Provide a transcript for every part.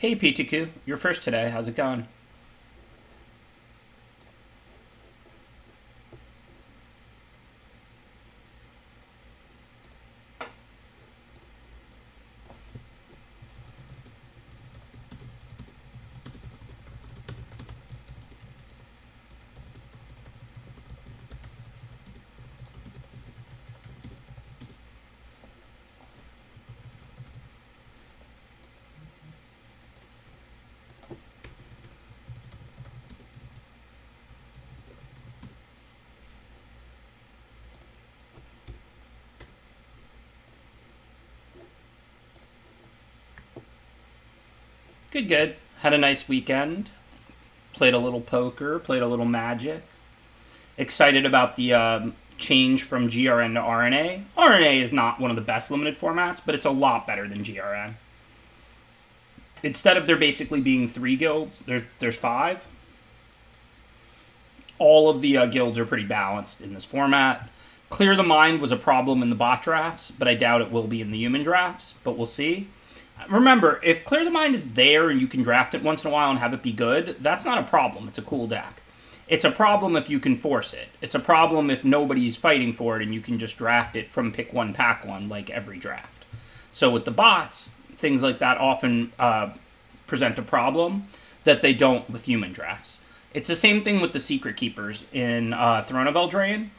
Hey PTQ, you're first today. How's it going? Good, good. Had a nice weekend. Played a little poker, played a little Magic. Excited about the change from GRN to RNA. RNA is not one of the best limited formats, but it's a lot better than GRN. Instead of there basically being 3 guilds, there's 5. All of the guilds are pretty balanced in this format. Clear the Mind was a problem in the bot drafts, but I doubt it will be in the human drafts, but we'll see. Remember, if Clear the Mind is there and you can draft it once in a while and have it be good, that's not a problem. It's a cool deck. It's a problem if you can force it. It's a problem if nobody's fighting for it and you can just draft it from pick 1, pack 1, like every draft. So with the bots, things like that often present a problem that they don't with human drafts. It's the same thing with the Secret Keepers in Throne of Eldraine.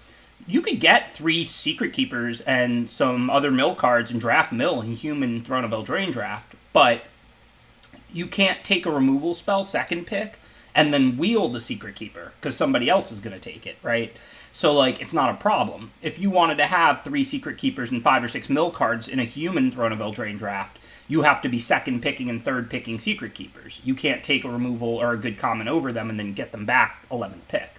You could get 3 Secret Keepers and some other mill cards and draft mill in human Throne of Eldraine draft, but you can't take a removal spell second pick and then wheel the Secret Keeper because somebody else is going to take it, right? So, like, it's not a problem. If you wanted to have 3 Secret Keepers and 5 or 6 mill cards in a human Throne of Eldraine draft, you have to be second picking and third picking Secret Keepers. You can't take a removal or a good common over them and then get them back 11th pick.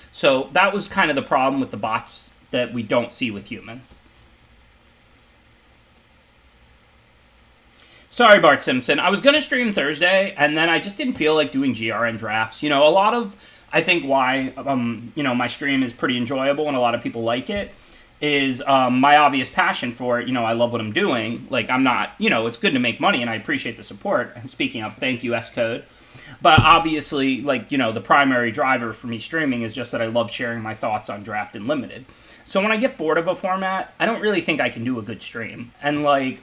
So that was kind of the problem with the bots that we don't see with humans. Sorry, Bart Simpson. I was going to stream Thursday, and then I just didn't feel like doing GRN drafts. You know, a lot of, I think why, my stream is pretty enjoyable and a lot of people like it is my obvious passion for it. You know, I love what I'm doing. Like, I'm not, it's good to make money, and I appreciate the support. And speaking of, thank you, S-Code. But obviously, the primary driver for me streaming is just that I love sharing my thoughts on Draft and Limited. So when I get bored of a format, I don't really think I can do a good stream. And, I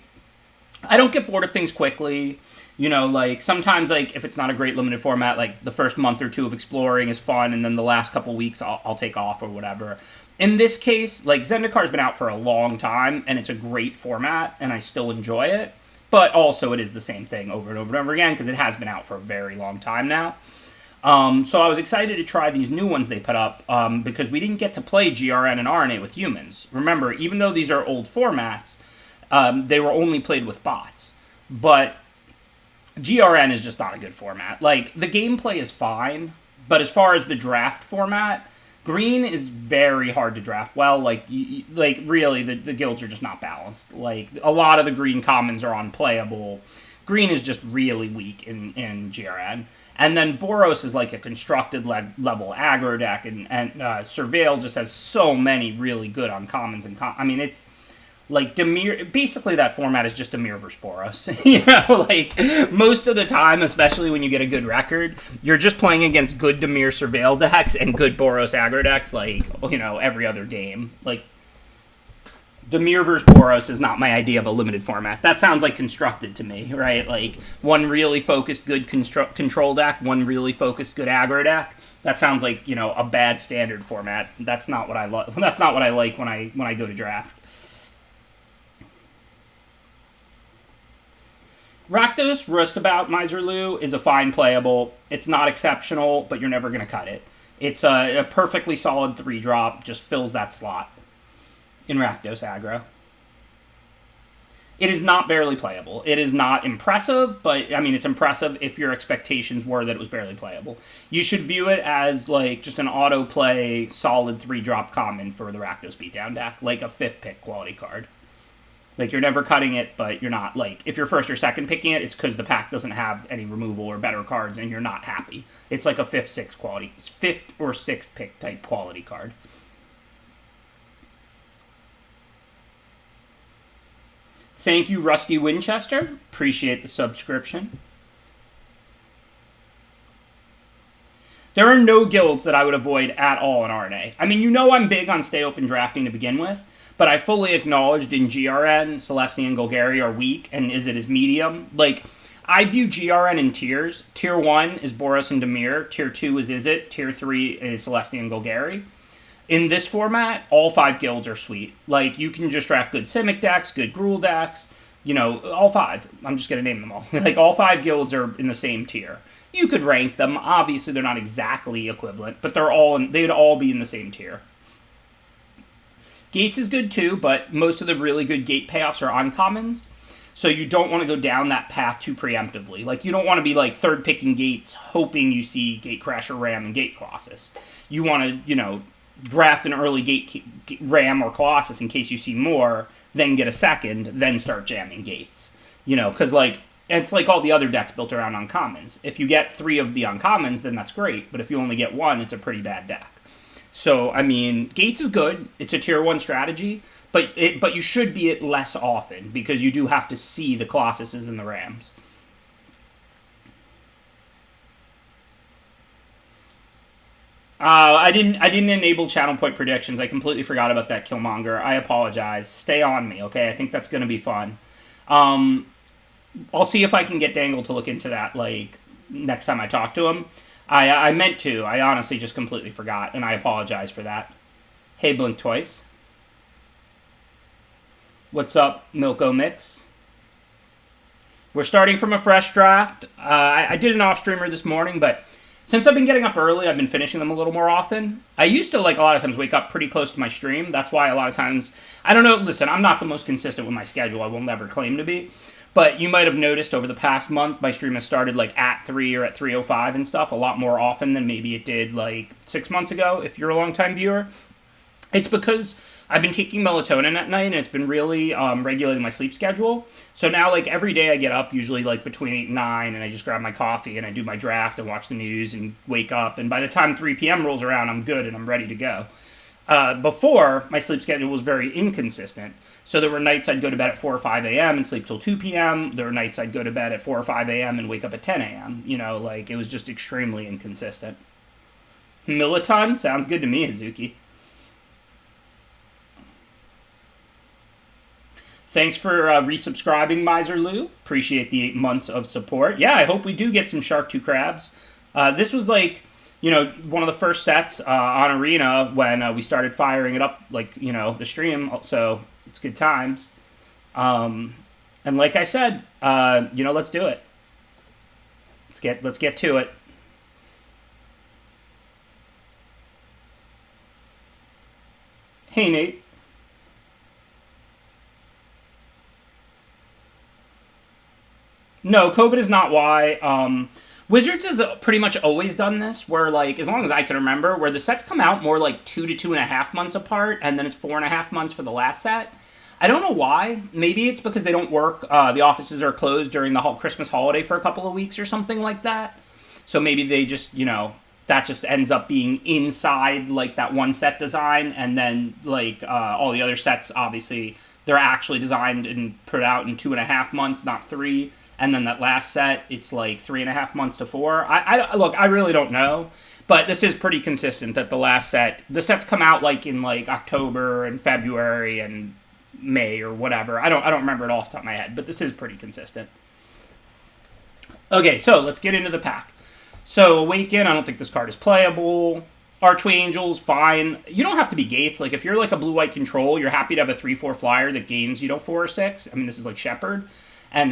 don't get bored of things quickly. Sometimes, if it's not a great limited format, the first month or 2 of exploring is fun, and then the last couple weeks I'll take off or whatever. In this case, Zendikar has been out for a long time, and it's a great format, and I still enjoy it. But also it is the same thing over and over and over again because it has been out for a very long time now. So I was excited to try these new ones they put up because we didn't get to play GRN and RNA with humans. Remember, even though these are old formats, they were only played with bots. But GRN is just not a good format. The gameplay is fine, but as far as the draft format, green is very hard to draft well. Really, the guilds are just not balanced. A lot of the green commons are unplayable. Green is just really weak in GRN. And then Boros is a constructed level aggro deck, and Surveil just has so many really good uncommons. It's Dimir, basically that format is just Dimir versus Boros. Most of the time, especially when you get a good record, you're just playing against good Dimir Surveil decks and good Boros aggro decks, every other game. Dimir versus Boros is not my idea of a limited format. That sounds constructed to me, right? One really focused good control deck, one really focused good aggro deck. That sounds like, a bad standard format. That's not what I That's not what I like when I go to draft. Rakdos Roustabout Miserloo is a fine playable. It's not exceptional, but you're never going to cut it. It's a perfectly solid 3-drop, just fills that slot in Rakdos aggro. It is not barely playable. It is not impressive, but, it's impressive if your expectations were that it was barely playable. You should view it as, just an auto-play, solid 3-drop common for the Rakdos beatdown deck, like a 5th pick quality card. You're never cutting it, but you're not, if you're first or second picking it, it's because the pack doesn't have any removal or better cards, and you're not happy. It's like a 5th or 6th pick type quality card. Thank you, Rusty Winchester. Appreciate the subscription. There are no guilds that I would avoid at all in RNA. I mean, you know I'm big on stay open drafting to begin with, but I fully acknowledged in GRN, Celestia and Golgari are weak, and Izzet is medium. Like, I view GRN in tiers. Tier 1 is Boros and Dimir. Tier 2 is Izzet. Tier 3 is Celestia and Golgari. In this format, all 5 guilds are sweet. Like, you can just draft good Simic decks, good Gruul decks, you know, all 5. I'm just going to name them all. Like, all 5 guilds are in the same tier. You could rank them. Obviously, they're not exactly equivalent, but they'd all be in the same tier. Gates is good too, but most of the really good gate payoffs are uncommons, so you don't want to go down that path too preemptively. Like, you don't want to be, like, third picking gates, hoping you see Gate Crasher, Ram, and Gate Colossus. You want to, you know, draft an early Gate Ram or Colossus in case you see more, then get a second, then start jamming gates. You know, because, like, it's like all the other decks built around uncommons. If you get 3 of the uncommons, then that's great, but if you only get 1, it's a pretty bad deck. So, I mean, Gates is good. It's a tier 1 strategy, but you should be it less often because you do have to see the Colossuses and the Rams. I didn't enable channel point predictions. I completely forgot about that, Killmonger. I apologize. Stay on me, okay? I think that's going to be fun. I'll see if I can get Dangle to look into that, like, next time I talk to him. I meant to. I honestly just completely forgot, and I apologize for that. Hey, Blink Twice. What's up, Milko Mix? We're starting from a fresh draft. I did an off-streamer this morning, but since I've been getting up early, I've been finishing them a little more often. I used to, like, a lot of times wake up pretty close to my stream. That's why a lot of times... I don't know. Listen, I'm not the most consistent with my schedule. I will never claim to be. But you might have noticed over the past month, my stream has started like at 3 or at 3:05 and stuff a lot more often than maybe it did like 6 months ago, if you're a long-time viewer. It's because I've been taking melatonin at night, and it's been really regulating my sleep schedule. So now, like, every day I get up, usually like between 8 and 9, and I just grab my coffee, and I do my draft and watch the news and wake up. And by the time 3 p.m. rolls around, I'm good and I'm ready to go. Before, my sleep schedule was very inconsistent. So there were nights I'd go to bed at 4 or 5 a.m. and sleep till 2 p.m. There were nights I'd go to bed at 4 or 5 a.m. and wake up at 10 a.m. You know, like, it was just extremely inconsistent. Militon? Sounds good to me, Hazuki. Thanks for resubscribing, Miser Lou. Appreciate the 8 months of support. Yeah, I hope we do get some Shark 2 Crabs. This was like... you know, one of the first sets on Arena when we started firing it up, like, you know, the stream. So it's good times. And like I said, you know, let's do it. Let's get to it. Hey, Nate. No, COVID is not why. Wizards has pretty much always done this, where, like, as long as I can remember, where the sets come out more like 2 to 2.5 months apart, and then it's 4.5 months for the last set. I don't know why. Maybe it's because they don't work. The offices are closed during the Christmas holiday for a couple of weeks or something like that. So maybe they just, you know, that just ends up being inside, like, that one set design, and then, like, all the other sets, obviously, they're actually designed and put out in 2.5 months, not 3. And then that last set, it's like 3.5 months to 4. Look, I really don't know, but this is pretty consistent that the sets come out like in like October and February and May or whatever. I don't remember it off the top of my head, but this is pretty consistent. Okay, so let's get into the pack. So Awaken, I don't think this card is playable. Archway Angels, fine. You don't have to be Gates. Like, if you're like a blue-white control, you're happy to have a 3/4 flyer that gains, you know, 4 or 6. I mean, this is like Shepherd. And,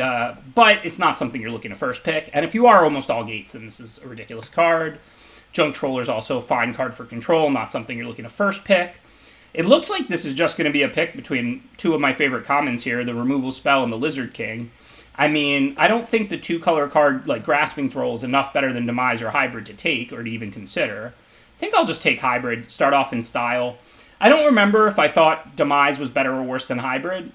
but it's not something you're looking to first pick. And if you are almost all Gates, then this is a ridiculous card. Junk Troller is also a fine card for control, not something you're looking to first pick. It looks like this is just going to be a pick between 2 of my favorite commons here, the Removal Spell and the Lizard King. I mean, I don't think the 2-color card, like Grasping Thrall, is enough better than Demise or Hybrid to take, or to even consider. I think I'll just take Hybrid, start off in style. I don't remember if I thought Demise was better or worse than Hybrid.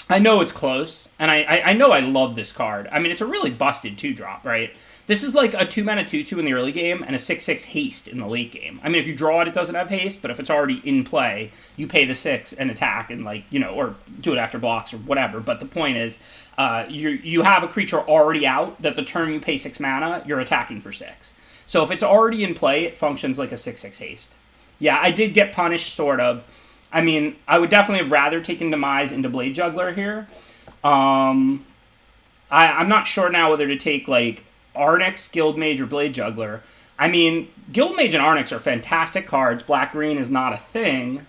I know it's close, and I know I love this card. I mean, it's a really busted 2-drop, right? This is like a 2-mana 2/2 in the early game and a 6/6 haste in the late game. I mean, if you draw it, it doesn't have haste, but if it's already in play, you pay the 6 and attack and, like, you know, or do it after blocks or whatever. But the point is, you have a creature already out that the turn you pay 6 mana, you're attacking for 6. So if it's already in play, it functions like a 6/6 haste. Yeah, I did get punished, sort of. I mean, I would definitely have rather taken Demise into Blade Juggler here. I'm not sure now whether to take, like, Arnix, Guildmage, or Blade Juggler. I mean, Guildmage and Arnix are fantastic cards. Black-green is not a thing.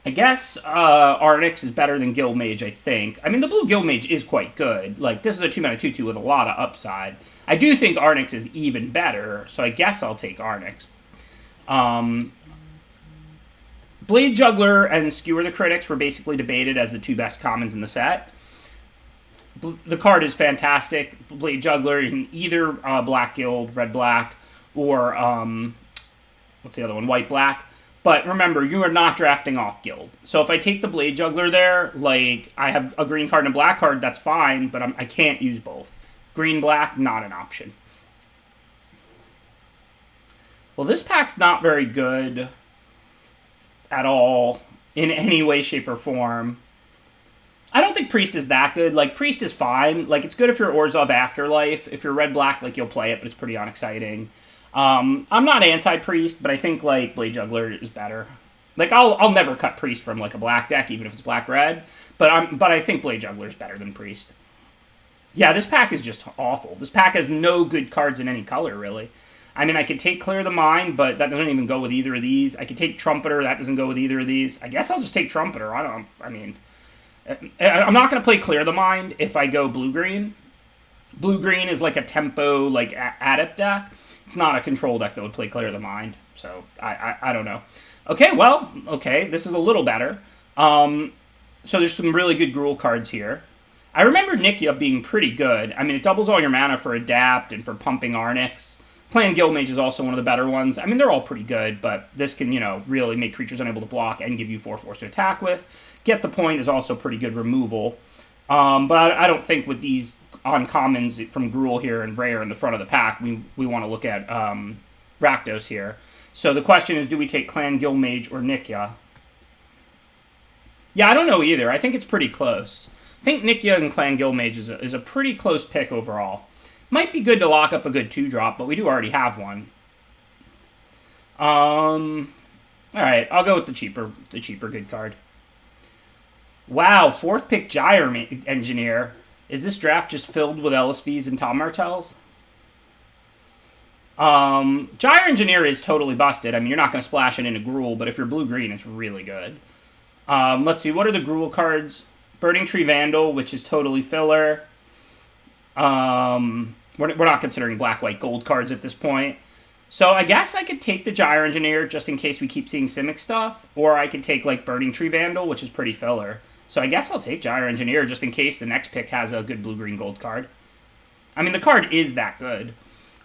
I guess Arnix is better than Guildmage, I think. I mean, the blue Guildmage is quite good. Like, this is a 2-mana 2/2 with a lot of upside. I do think Arnix is even better, so I guess I'll take Arnix. Blade Juggler and Skewer the Critics were basically debated as the two best commons in the set. The card is fantastic. Blade Juggler in either Black Guild, Red-Black, or, what's the other one? White-Black. But remember, you are not drafting off Guild. So if I take the Blade Juggler there, like, I have a green card and a black card, that's fine, but I can't use both. Green-Black, not an option. Well, this pack's not very good at all in any way, shape, or form. I don't think Priest is that good. Like, Priest is fine. Like, it's good if you're Orzhov Afterlife. If you're Red-Black, like, you'll play it, but it's pretty unexciting. I'm not anti-Priest, but I think, like, Blade Juggler is better. Like, I'll never cut Priest from, like, a black deck, even if it's black-red. But I think Blade Juggler is better than Priest. Yeah, this pack is just awful. This pack has no good cards in any color, really. I mean, I could take Clear the Mind, but that doesn't even go with either of these. I could take Trumpeter, that doesn't go with either of these. I guess I'll just take Trumpeter. I'm not going to play Clear the Mind if I go blue-green. Blue-green is like a tempo, like, adept deck. It's not a control deck that would play Clear the Mind. So, I don't know. Okay, well, okay, this is a little better. So there's some really good Gruul cards here. I remember Nikya being pretty good. I mean, it doubles all your mana for Adapt and for pumping Arnix. Playing Guildmage is also one of the better ones. I mean, they're all pretty good, but this can, really make creatures unable to block and give you 4/4 to attack with. Get the Point is also pretty good removal. But I don't think with these uncommons from Gruul here and Rare in the front of the pack, we want to look at Rakdos here. So the question is, do we take Clan Guildmage or Nikya? Yeah, I don't know either. I think it's pretty close. I think Nikya and Clan Guildmage is a pretty close pick overall. Might be good to lock up a good 2-drop, but we do already have one. Alright, I'll go with the cheaper good card. Wow, 4th pick Gyre Engineer. Is this draft just filled with LSVs and Tom Martells? Gyre Engineer is totally busted. I mean, you're not going to splash it into Gruul, but if you're blue-green, it's really good. Let's see, what are the Gruul cards? Burning Tree Vandal, which is totally filler. We're not considering black, white, gold cards at this point. So I guess I could take the Gyre Engineer just in case we keep seeing Simic stuff. Or I could take, like, Burning Tree Vandal, which is pretty filler. So I guess I'll take Gyre Engineer just in case the next pick has a good blue-green gold card. I mean, the card is that good.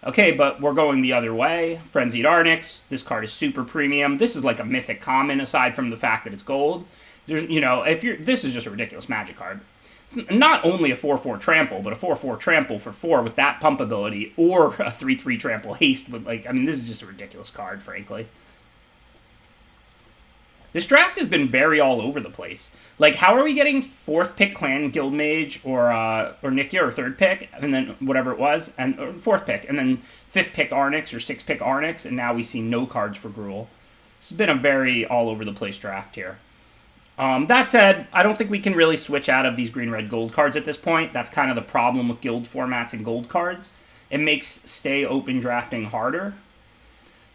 Okay, but we're going the other way. Frenzied Arnix. This card is super premium. This is like a mythic common aside from the fact that it's gold. There's, this is just a ridiculous Magic card. It's not only a 4/4 trample, but a 4/4 trample for 4 with that pump ability, or a 3/3 trample haste with, like, I mean, this is just a ridiculous card, frankly. This draft has been very all over the place. Like, how are we getting 4th pick Clan Guildmage or Nikya or 3rd pick, and then whatever it was, and or 4th pick, and then 5th pick Arnix or 6th pick Arnix, and now we see no cards for Gruul. This has been a very all over the place draft here. That said, I don't think we can really switch out of these green-red gold cards at this point. That's kind of the problem with guild formats and gold cards. It makes stay open drafting harder.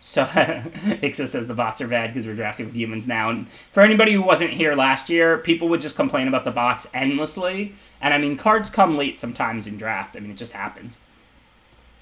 So, Ixa says the bots are bad because we're drafting with humans now. And for anybody who wasn't here last year, people would just complain about the bots endlessly. And I mean, cards come late sometimes in draft. I mean, it just happens.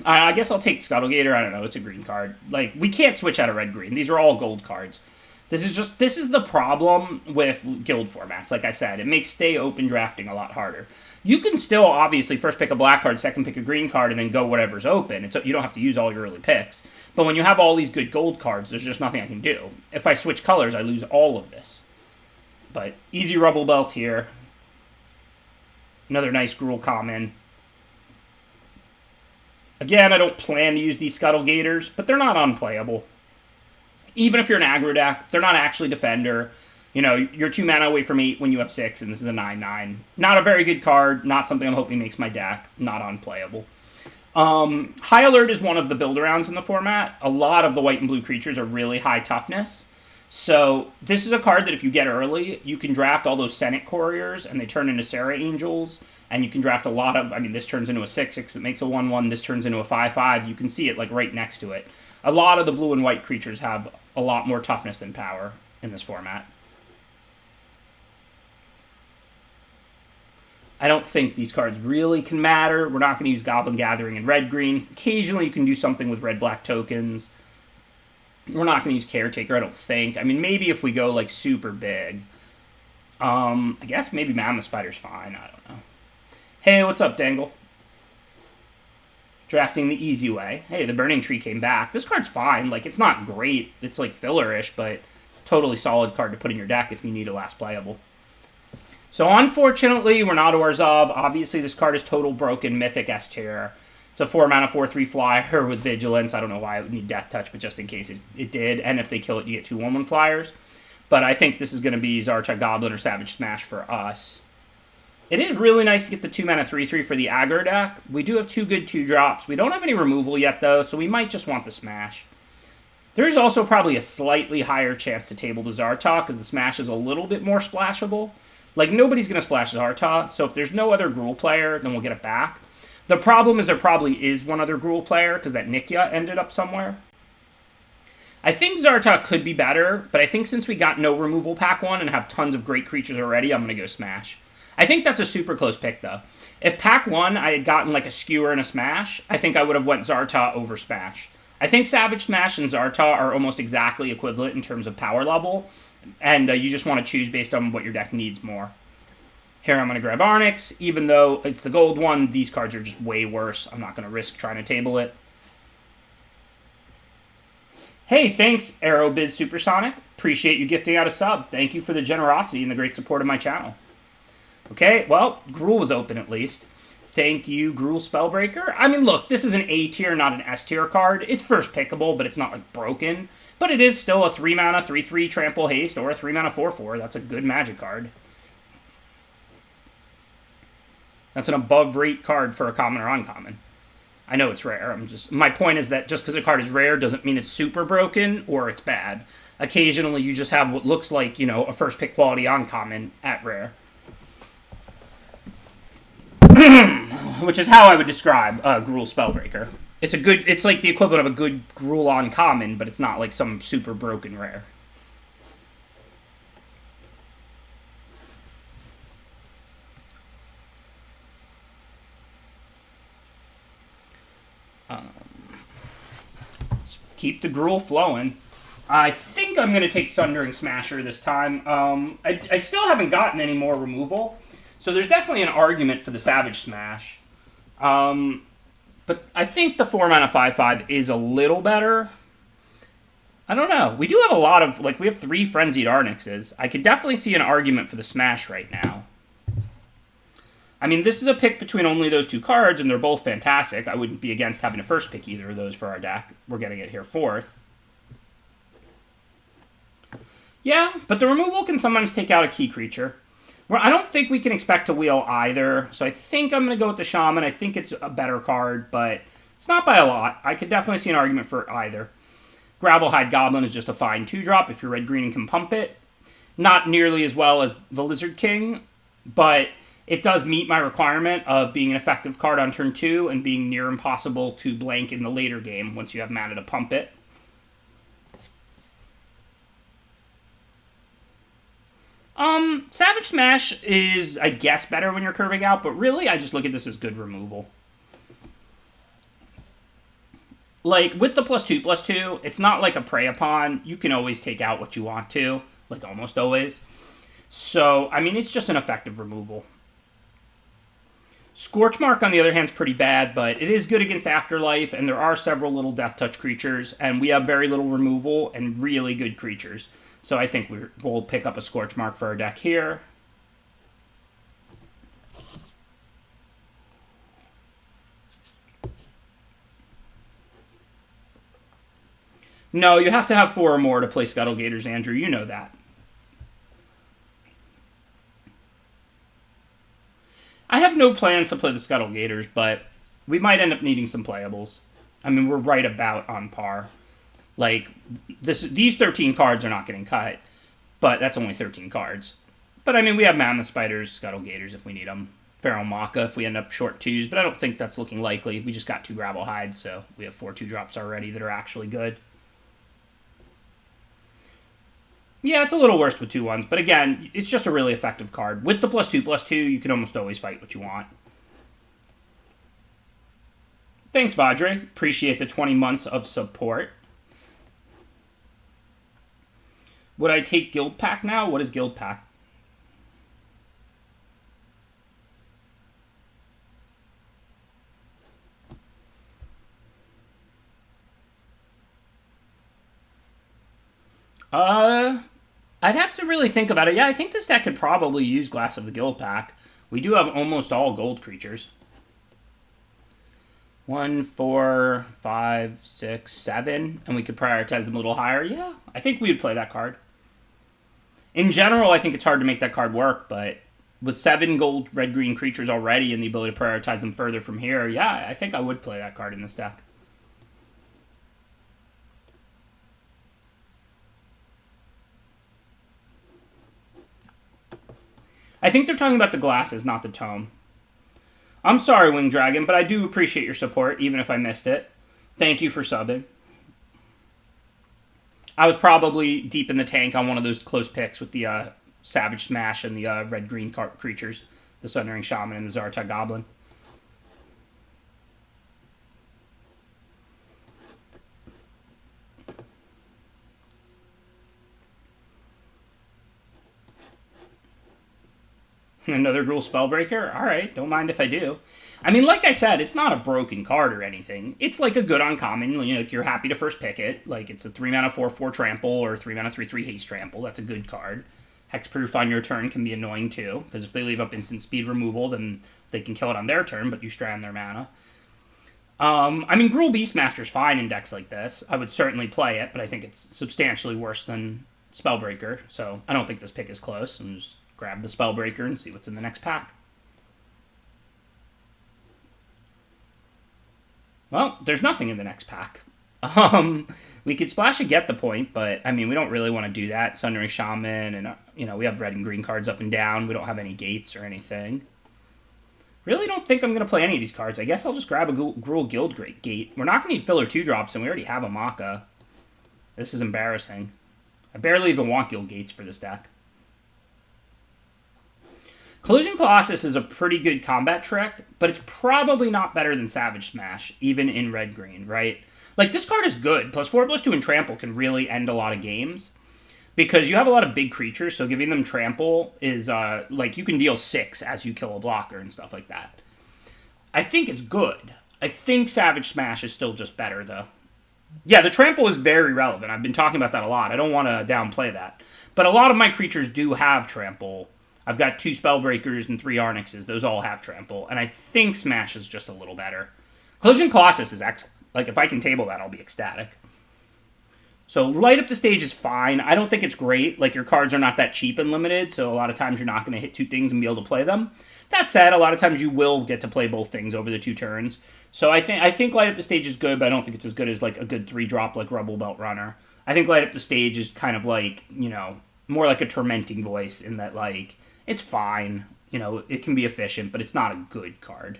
I guess I'll take Scuttlegator. I don't know. It's a green card. Like, we can't switch out of red-green. These are all gold cards. This is the problem with guild formats. Like I said, it makes stay open drafting a lot harder. You can still, obviously, first pick a black card, second pick a green card, and then go whatever's open. You don't have to use all your early picks. But when you have all these good gold cards, there's just nothing I can do. If I switch colors, I lose all of this. But easy Rubble Belt here. Another nice Gruul common. Again, I don't plan to use these Scuttlegators, but they're not unplayable. Even if you're an aggro deck, they're not actually Defender. You're 2 mana away from 8 when you have 6, and this is a 9/9. Not a very good card, not something I'm hoping makes my deck, not unplayable. High Alert is one of the build-arounds in the format. A lot of the white and blue creatures are really high toughness. So this is a card that if you get early, you can draft all those Senate Couriers, and they turn into Sarah Angels, and you can draft a lot of, I mean, this turns into a 6/6 that makes a 1/1, this turns into a 5/5. You can see it, like, right next to it. A lot of the blue and white creatures have a lot more toughness than power in this format. I don't think these cards really can matter. We're not going to use Goblin Gathering and red-green. Occasionally you can do something with red-black tokens. We're not going to use Caretaker, I don't think. I mean, maybe if we go, like, super big. I guess maybe Mammoth Spider's fine. I don't know. Hey, what's up, Dangle? Drafting the easy way. Hey, the Burning Tree came back. This card's fine. Like, it's not great. It's, like, filler-ish, but totally solid card to put in your deck if you need a last playable. So, unfortunately, we're not Orzhov. Obviously, this card is total broken Mythic S-Tier. It's a 4-mana 4/3 flyer with Vigilance. I don't know why it would need Death Touch, but just in case it did. And if they kill it, you get 2 1/1 flyers. But I think this is going to be Zarchak Goblin or Savage Smash for us. It is really nice to get the 2-mana 3/3 for the aggro deck. We do have 2 good 2-drops. We don't have any removal yet, though, so we might just want the Smash. There's also probably a slightly higher chance to table the Zartok, because the Smash is a little bit more splashable. Like, nobody's going to splash Zartok, so if there's no other Gruul player, then we'll get it back. The problem is there probably is one other Gruul player, because that Nikya ended up somewhere. I think Zartok could be better, but I think since we got no removal pack 1 and have tons of great creatures already, I'm going to go Smash. I think that's a super close pick, though. If pack 1 I had gotten, like, a Skewer and a Smash, I think I would have went Zarta over Smash. I think Savage Smash and Zarta are almost exactly equivalent in terms of power level, and you just want to choose based on what your deck needs more. Here I'm going to grab Arnix. Even though it's the gold one, these cards are just way worse. I'm not going to risk trying to table it. Hey, thanks, AeroBiz Supersonic. Appreciate you gifting out a sub. Thank you for the generosity and the great support of my channel. Okay, well, Gruul was open at least. Thank you, Gruul Spellbreaker. I mean, look, this is an A tier, not an S tier card. It's first pickable, but it's not, like, broken. But it is still a 3-mana 3/3 Trample Haste or a 3-mana 4/4. That's a good Magic card. That's an above-rate card for a common or uncommon. I know it's rare. My point is that just because a card is rare doesn't mean it's super broken or it's bad. Occasionally, you just have what looks like, you know, a first-pick quality uncommon at rare. Which is how I would describe Gruul Spellbreaker. It's like the equivalent of a good Gruul uncommon, but it's not like some super broken rare. Keep the Gruul flowing. I think I'm going to take Sundering Smasher this time. I still haven't gotten any more removal, so there's definitely an argument for the Savage Smash. But I think the 4-mana 5/5 is a little better. I don't know. We do have a lot of, like, we have 3 Frenzied Arnixes. I could definitely see an argument for the Smash right now. I mean, this is a pick between only those 2 cards, and they're both fantastic. I wouldn't be against having to first pick either of those for our deck. We're getting it here 4th. Yeah, but the removal can sometimes take out a key creature. I don't think we can expect to wheel either, so I think I'm going to go with the Shaman. I think it's a better card, but it's not by a lot. I could definitely see an argument for either. Gravelhide Goblin is just a fine 2-drop if you're red-green and can pump it. Not nearly as well as the Lizard King, but it does meet my requirement of being an effective card on turn 2 and being near impossible to blank in the later game once you have mana to pump it. Savage Smash is, I guess, better when you're curving out, but really I just look at this as good removal. Like, with the +2/+2, it's not like a Prey Upon. You can always take out what you want to, like almost always. So, I mean, it's just an effective removal. Scorchmark, on the other hand, is pretty bad, but it is good against Afterlife, and there are several little Death Touch creatures, and we have very little removal and really good creatures. So I think we'll pick up a Scorchmark for our deck here. No, you have to have 4 or more to play Scuttle Gators, Andrew. You know that. I have no plans to play the Scuttle Gators, but We might end up needing some playables. I mean, we're right about on par. Like, these 13 cards are not getting cut, but that's only 13 cards. But, I mean, we have Mammoth Spiders, Scuttle Gators if we need them. Feral Maka if we end up short 2s, but I don't think that's looking likely. We just got 2 Gravel Hides, so we have 4 2-drops already that are actually good. Yeah, it's a little worse with 2-1s, but again, it's just a really effective card. With the +2/+2, you can almost always fight what you want. Thanks, Vadre. Appreciate the 20 months of support. Would I take Guild Pack now? What is Guild Pack? I'd have to really think about it. Yeah, I think this deck could probably use Glass of the Guild Pack. We do have almost all gold creatures. 1, 4, 5, 6, 7, and we could prioritize them a little higher. Yeah, I think we would play that card. In general, I think it's hard to make that card work, but with 7 gold red-green creatures already and the ability to prioritize them further from here, yeah, I think I would play that card in this deck. I think they're talking about the glasses, not the tome. I'm sorry, Winged Dragon, but I do appreciate your support, even if I missed it. Thank you for subbing. I was probably deep in the tank on one of those close picks with the Savage Smash and the red-green creatures, the Sundering Shaman and the Zartog Goblin. Another Gruul Spellbreaker? Alright, don't mind if I do. I mean, like I said, it's not a broken card or anything. It's like a good uncommon. You know, you're happy to first pick it. Like, it's a 3-mana 4/4 trample or 3-mana 3/3 haste trample. That's a good card. Hexproof on your turn can be annoying too, because if they leave up instant speed removal, then they can kill it on their turn, but you strand their mana. I mean, Gruul Beastmaster's fine in decks like this. I would certainly play it, but I think it's substantially worse than Spellbreaker, so I don't think this pick is close. And just grab the Spellbreaker and see what's in the next pack. Well, there's nothing in the next pack. We could splash a Get the Point, but, I mean, we don't really want to do that. Sundering Shaman, and, you know, we have red and green cards up and down. We don't have any gates or anything. Really don't think I'm going to play any of these cards. I guess I'll just grab a Gruul Guild Gate. We're not going to need filler 2-drops, and we already have a Maka. This is embarrassing. I barely even want Guild Gates for this deck. Collision Colossus is a pretty good combat trick, but it's probably not better than Savage Smash, even in red-green, right? Like, this card is good. +4/+2 and Trample can really end a lot of games, because you have a lot of big creatures, so giving them Trample is, like, you can deal 6 as you kill a blocker and stuff like that. I think it's good. I think Savage Smash is still just better, though. Yeah, the Trample is very relevant. I've been talking about that a lot. I don't want to downplay that. But a lot of my creatures do have Trample. I've got 2 Spellbreakers and 3 Arnixes. Those all have Trample. And I think Smash is just a little better. Collision Colossus is excellent. Like, if I can table that, I'll be ecstatic. So, Light Up the Stage is fine. I don't think it's great. Like, your cards are not that cheap and limited, so a lot of times you're not going to hit 2 things and be able to play them. That said, a lot of times you will get to play both things over the 2 turns. So, I think Light Up the Stage is good, but I don't think it's as good as, like, a good 3-drop like Rubble Belt Runner. I think Light Up the Stage is kind of like, you know, more like a Tormenting Voice in that, like, it's fine. You know, it can be efficient, but it's not a good card.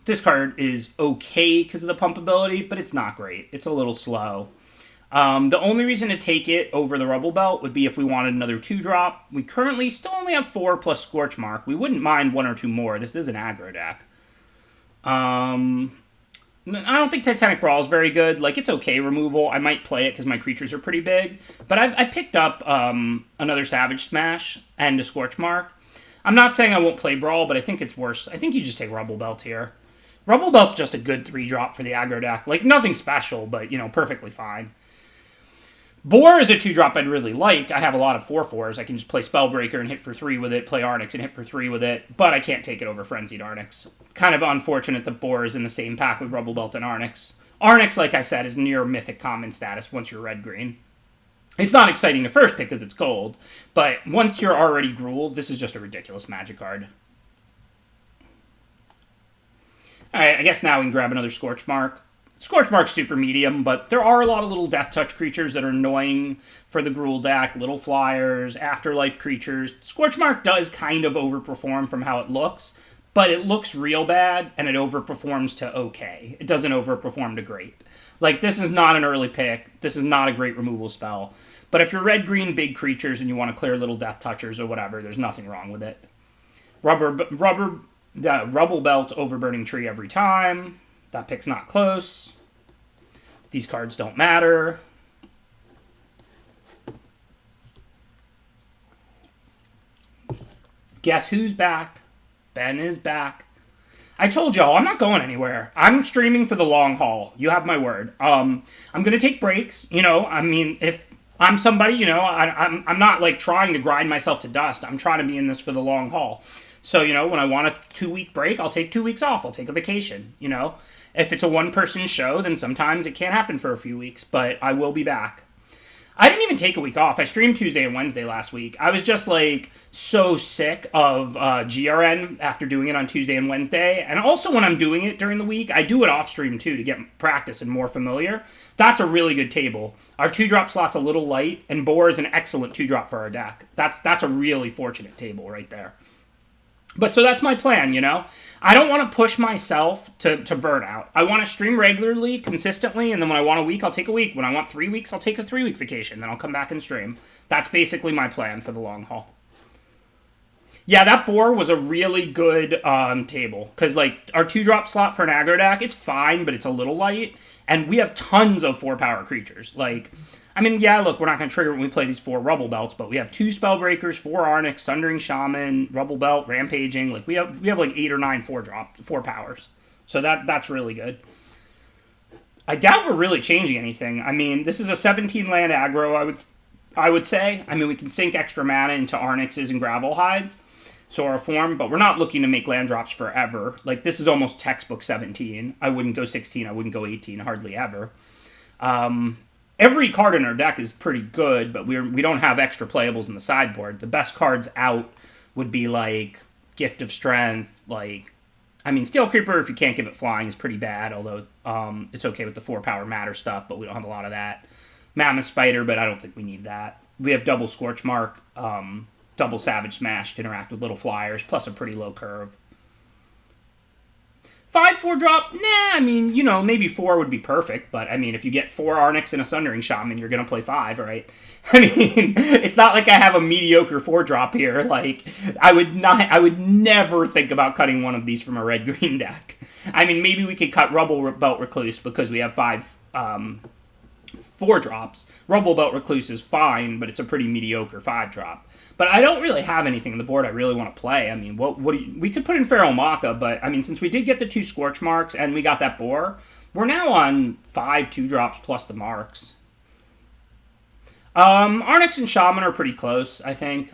This card is okay because of the pump ability, but it's not great. It's a little slow. The only reason to take it over the Rubble Belt would be if we wanted another 2-drop. We currently still only have 4 plus Scorch Mark. We wouldn't mind 1 or 2 more. This is an aggro deck. I don't think Titanic Brawl is very good. Like, it's okay removal. I might play it because my creatures are pretty big. But I picked up another Savage Smash and a Scorch Mark. I'm not saying I won't play Brawl, but I think it's worse. I think you just take Rubble Belt here. Rubble Belt's just a good 3-drop for the aggro deck. Like, nothing special, but, you know, perfectly fine. Boar is a 2-drop I'd really like. I have a lot of 4/4s. I can just play Spellbreaker and hit for 3 with it, play Arnix and hit for 3 with it, but I can't take it over Frenzied Arnix. Kind of unfortunate that Boar is in the same pack with Rubble Belt and Arnix. Arnix, like I said, is near Mythic Common status once you're red-green. It's not exciting to first pick because it's gold, but once you're already Gruul, this is just a ridiculous Magic card. Alright, I guess now we can grab another Scorchmark. Scorchmark's super medium, but there are a lot of little Death Touch creatures that are annoying for the Gruul deck. Little flyers, afterlife creatures. Scorchmark does kind of overperform from how it looks, but it looks real bad, and it overperforms to okay. It doesn't overperform to great. Like, this is not an early pick. This is not a great removal spell. But if you're red-green big creatures and you want to clear little Death Touchers or whatever, there's nothing wrong with it. Rubble Belt over Burning Tree every time. That pick's not close. These cards don't matter. Guess who's back? Ben is back. I told y'all, I'm not going anywhere. I'm streaming for the long haul. You have my word. I'm going to take breaks. You know, I mean, if I'm somebody, you know, I'm not, like, trying to grind myself to dust. I'm trying to be in this for the long haul. So, you know, when I want a 2-week break, I'll take 2 weeks off. I'll take a vacation, you know. If it's a one-person show, then sometimes it can't happen for a few weeks, but I will be back. I didn't even take a week off. I streamed Tuesday and Wednesday last week. I was just, like, so sick of GRN after doing it on Tuesday and Wednesday. And also when I'm doing it during the week, I do it off-stream, too, to get practice and more familiar. That's a really good table. Our 2-drop slot's a little light, and Boar is an excellent 2-drop for our deck. That's a really fortunate table right there. But so that's my plan, you know? I don't want to push myself to burnout. I want to stream regularly, consistently, and then when I want a week, I'll take a week. When I want 3 weeks, I'll take a 3-week vacation. Then I'll come back and stream. That's basically my plan for the long haul. Yeah, that Boar was a really good table. Because, like, our 2-drop slot for an aggro deck, it's fine, but it's a little light. And we have tons of 4-power creatures. Like, I mean, yeah, look, we're not going to trigger when we play these 4 Rubble Belts, but we have 2 Spellbreakers, 4 Arnix, Sundering Shaman, Rubble Belt, Rampaging. Like, we have like 8 or 9 4 powers. So that's really good. I doubt we're really changing anything. I mean, this is a 17-land aggro, I would say. I mean, we can sink extra mana into Arnixes and Gravel Hides, so our form, but we're not looking to make land drops forever. Like, this is almost textbook 17. I wouldn't go 16, I wouldn't go 18, hardly ever. Every card in our deck is pretty good, but we don't have extra playables in the sideboard. The best cards out would be, like, Gift of Strength, like, I mean, Steel Creeper, if you can't give it flying, is pretty bad, although it's okay with the 4-power matter stuff, but we don't have a lot of that. Mammoth Spider, but I don't think we need that. We have double Scorchmark, double Savage Smash to interact with little flyers, plus a pretty low curve. 5-4 drop? Nah, I mean, you know, maybe 4 would be perfect, but, I mean, if you get 4 Arnix and a Sundering Shaman, you're going to play 5, right? I mean, it's not like I have a mediocre 4 drop here. Like, I would never think about cutting one of these from a red-green deck. I mean, maybe we could cut Rubble Belt Recluse because we have 5 4 drops. Rubble Belt Recluse is fine, but it's a pretty mediocre 5 drop. But I don't really have anything on the board I really want to play. I mean, we could put in Feral Maka, but I mean, since we did get the 2 Scorch Marks and we got that Boar, we're now on 5 2-drops plus the marks. Arnix and Shaman are pretty close, I think.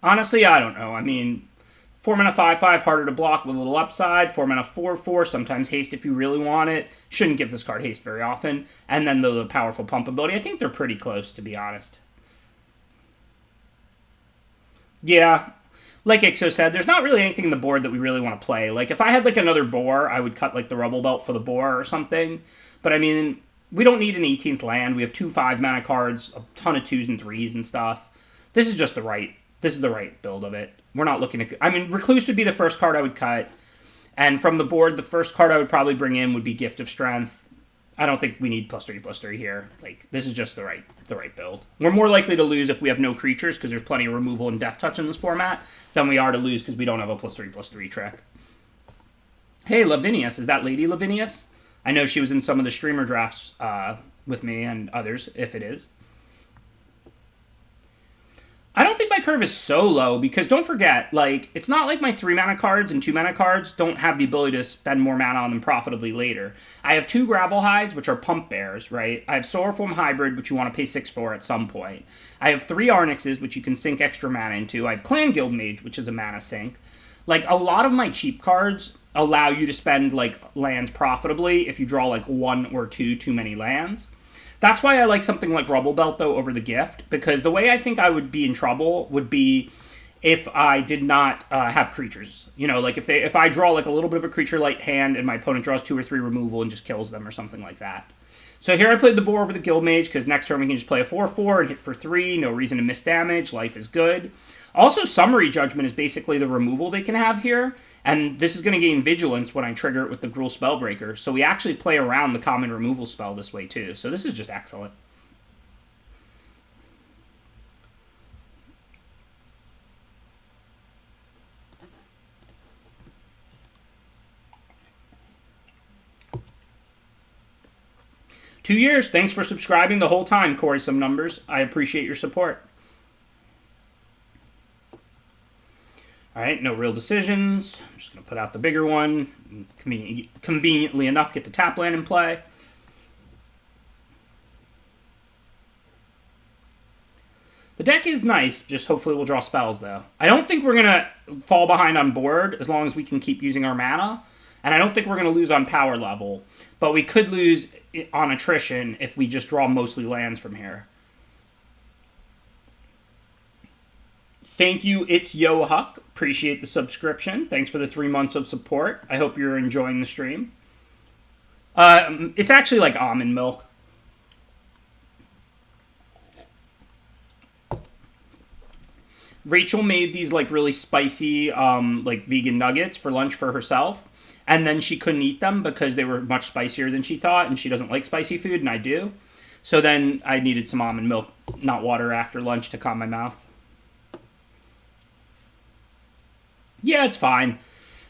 Honestly, I don't know. I mean, 4 mana 5/5, harder to block with a little upside. 4 mana 4/4, sometimes haste if you really want it. Shouldn't give this card haste very often. And then the powerful pump ability. I think they're pretty close, to be honest. Yeah, like Ixo said, there's not really anything in the board that we really want to play. Like, if I had, like, another Boar, I would cut, like, the Rubble Belt for the Boar or something. But, I mean, we don't need an 18th land. We have 2 5-mana cards, a ton of 2s and 3s and stuff. This is just the right build of it. We're not looking to... I mean, Recluse would be the first card I would cut. And from the board, the first card I would probably bring in would be Gift of Strength. I don't think we need +3/+3 here. Like, this is just the right build. We're more likely to lose if we have no creatures, because there's plenty of removal and death touch in this format, than we are to lose because we don't have a +3/+3 trick. Hey, Lavinius. Is that Lady Lavinius? I know she was in some of the streamer drafts with me and others, if it is. I don't think my curve is so low, because don't forget, like, it's not like my 3-mana cards and 2-mana cards don't have the ability to spend more mana on them profitably later. I have 2 Gravel Hides, which are Pump Bears, right? I have Solarform Hybrid, which you want to pay 6 for at some point. I have 3 Arnixes, which you can sink extra mana into. I have Clan Guild Mage, which is a mana sink. Like, a lot of my cheap cards allow you to spend, like, lands profitably if you draw, like, 1 or 2 too many lands. That's why I like something like Rubble Belt, though, over the Gift, because the way I think I would be in trouble would be if I did not have creatures. You know, like if I draw like a little bit of a creature light hand and my opponent draws 2 or 3 removal and just kills them or something like that. So here I played the boar over the Guild Mage because next turn we can just play a 4/4 and hit for 3. No reason to miss damage. Life is good. Also, Summary Judgment is basically the removal they can have here. And this is going to gain Vigilance when I trigger it with the Gruul Spellbreaker. So we actually play around the common removal spell this way too. So this is just excellent. Two years. Thanks for subscribing the whole time, Corey Some Numbers. I appreciate your support. All right, no real decisions. I'm just going to put out the bigger one. Conveniently enough, get the tap land in play. The deck is nice, just hopefully we'll draw spells, though. I don't think we're going to fall behind on board as long as we can keep using our mana. And I don't think we're going to lose on power level. But we could lose on attrition if we just draw mostly lands from here. Thank you, It's Yo Huck. Appreciate the subscription. Thanks for the 3 months of support. I hope you're enjoying the stream. It's actually like almond milk. Rachel made these like really spicy like vegan nuggets for lunch for herself. And then she couldn't eat them because they were much spicier than she thought. And she doesn't like spicy food, and I do. So then I needed some almond milk, not water, after lunch to calm my mouth. Yeah, it's fine.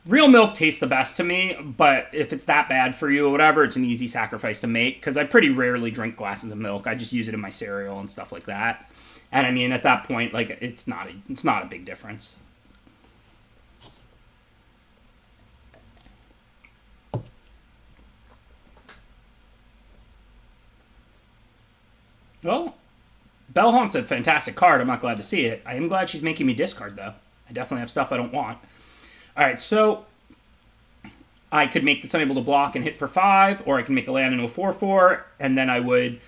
Real milk tastes the best to me, but if it's that bad for you or whatever, it's an easy sacrifice to make, because I pretty rarely drink glasses of milk. I just use it in my cereal and stuff like that. And I mean, at that point, like, it's not a big difference. Well, Bellhaunt's a fantastic card. I'm not glad to see it. I am glad she's making me discard, though. I definitely have stuff I don't want. All right, so I could make this unable to block and hit for 5, or I can make a land into a 4/4, and then I would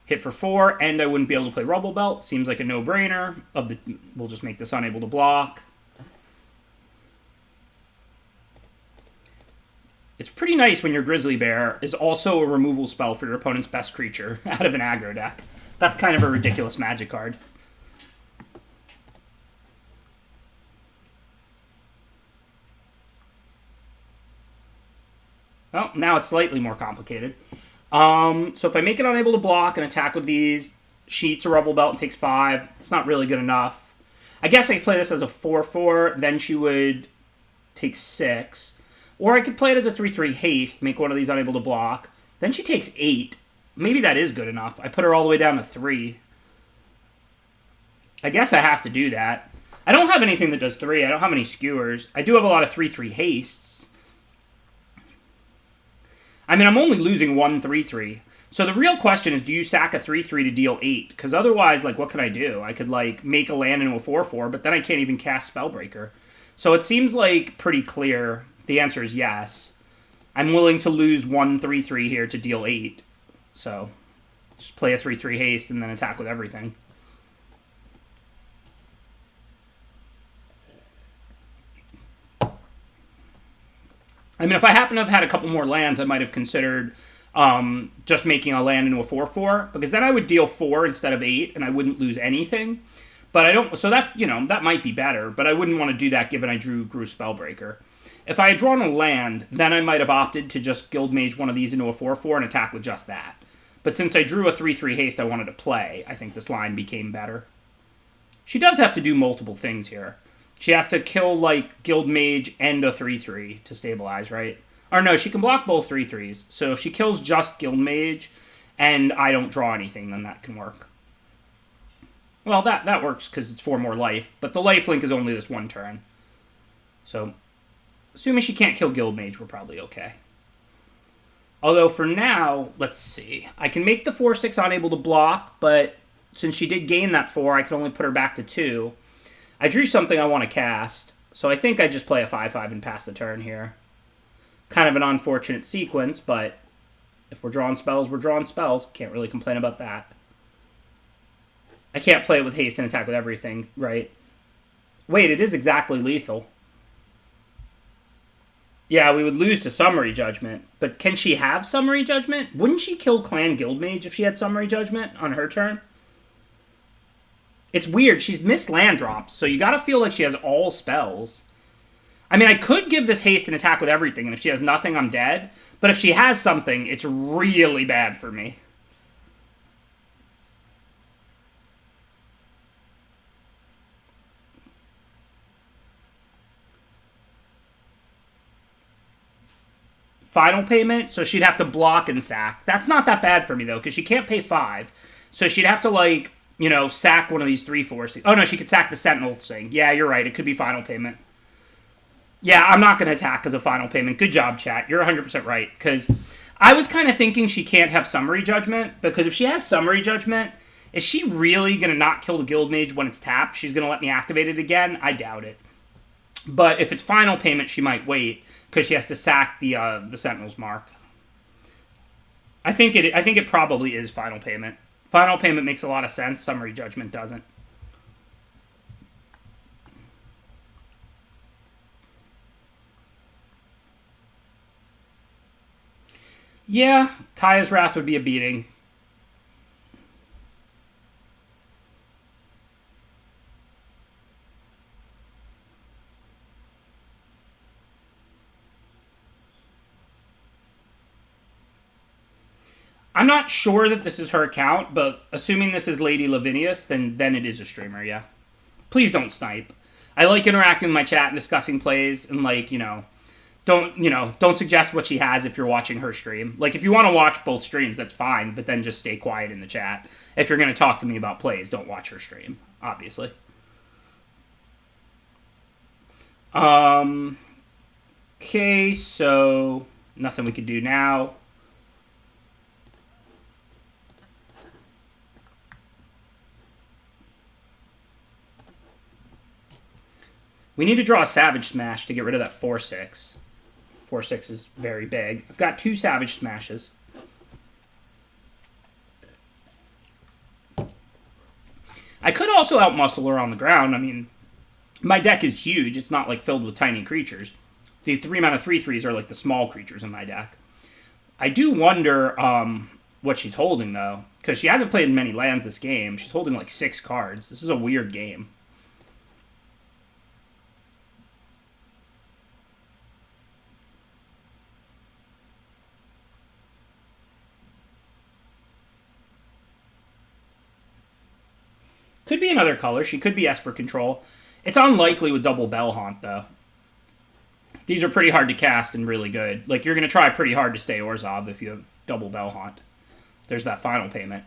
hit for 4, and I wouldn't be able to play Rubble Belt. Seems like a no-brainer. We'll just make this unable to block. It's pretty nice when your Grizzly Bear is also a removal spell for your opponent's best creature out of an aggro deck. That's kind of a ridiculous Magic card. Well, now it's slightly more complicated. So if I make it unable to block and attack with these, sheets a Rubble Belt and takes 5. It's not really good enough. I guess I could play this as a 4/4, then she would take 6. Or I could play it as a 3/3 haste, make one of these unable to block. Then she takes 8. Maybe that is good enough. I put her all the way down to 3. I guess I have to do that. I don't have anything that does 3. I don't have any skewers. I do have a lot of 3/3 hastes. I mean, I'm only losing 1 3/3. So the real question is, do you sack a 3/3 to deal 8? Because otherwise, like, what can I do? I could, like, make a land into a 4/4, but then I can't even cast Spellbreaker. So it seems, like, pretty clear. The answer is yes. I'm willing to lose 1 3/3 here to deal 8. So just play a 3/3 haste and then attack with everything. I mean, if I happen to have had a couple more lands, I might have considered just making a land into a 4/4, because then I would deal 4 instead of 8, and I wouldn't lose anything. But I don't, so that's, you know, that might be better, but I wouldn't want to do that given I drew Spellbreaker. If I had drawn a land, then I might have opted to just Guild Mage one of these into a 4/4 and attack with just that. But since I drew a 3/3 haste I wanted to play, I think this line became better. She does have to do multiple things here. She has to kill, like, Guild Mage and a 3/3 to stabilize, right? Or no, she can block both 3/3s. So if she kills just Guild Mage and I don't draw anything, then that can work. Well, that works because it's 4 more life, but the lifelink is only this 1 turn. So, assuming she can't kill Guild Mage, we're probably okay. Although for now, let's see. I can make the 4/6 unable to block, but since she did gain that 4, I can only put her back to 2. I drew something I want to cast, so I think I just play a 5/5 and pass the turn here. Kind of an unfortunate sequence, but if we're drawing spells, we're drawing spells. Can't really complain about that. I can't play it with haste and attack with everything, right? Wait, it is exactly lethal. Yeah, we would lose to Summary Judgment. But can she have Summary Judgment? Wouldn't she kill Clan Guildmage if she had Summary Judgment on her turn? It's weird. She's missed land drops, so you gotta feel like she has all spells. I mean, I could give this haste and attack with everything, and if she has nothing, I'm dead. But if she has something, it's really bad for me. Final payment, so she'd have to block and sack. That's not that bad for me, though, because she can't pay 5. So she'd have to, like, you know, sack one of these 3/4. Oh, no, she could sack the Sentinel thing. Yeah, you're right. It could be final payment. Yeah, I'm not going to attack because of final payment. Good job, chat. You're 100% right. Because I was kind of thinking she can't have Summary Judgment. Because if she has Summary Judgment, is she really going to not kill the Guildmage when it's tapped? She's going to let me activate it again? I doubt it. But if it's final payment, she might wait. Because she has to sack the Sentinel's mark. I think it probably is final payment. Final payment makes a lot of sense. Summary Judgment doesn't. Yeah, Kaya's Wrath would be a beating. I'm not sure that this is her account, but assuming this is Lady Lavinius, then it is a streamer, yeah. Please don't snipe. I like interacting with my chat and discussing plays, and, like, don't suggest what she has if you're watching her stream. Like, if you want to watch both streams, that's fine, but then just stay quiet in the chat. If you're going to talk to me about plays, don't watch her stream, obviously. Okay, so nothing we could do now. We need to draw a Savage Smash to get rid of that 4/6. 4/6 is very big. I've got 2 Savage Smashes. I could also outmuscle her on the ground. I mean, my deck is huge. It's not, like, filled with tiny creatures. The 3-mana 3/3s are, like, the small creatures in my deck. I do wonder what she's holding, though, because she hasn't played many lands this game. She's holding, like, 6 cards. This is a weird game. Could be another color. She could be Esper Control. It's unlikely with double Bell Haunt, though. These are pretty hard to cast and really good. Like, you're going to try pretty hard to stay Orzhov if you have double Bell Haunt. There's that final payment.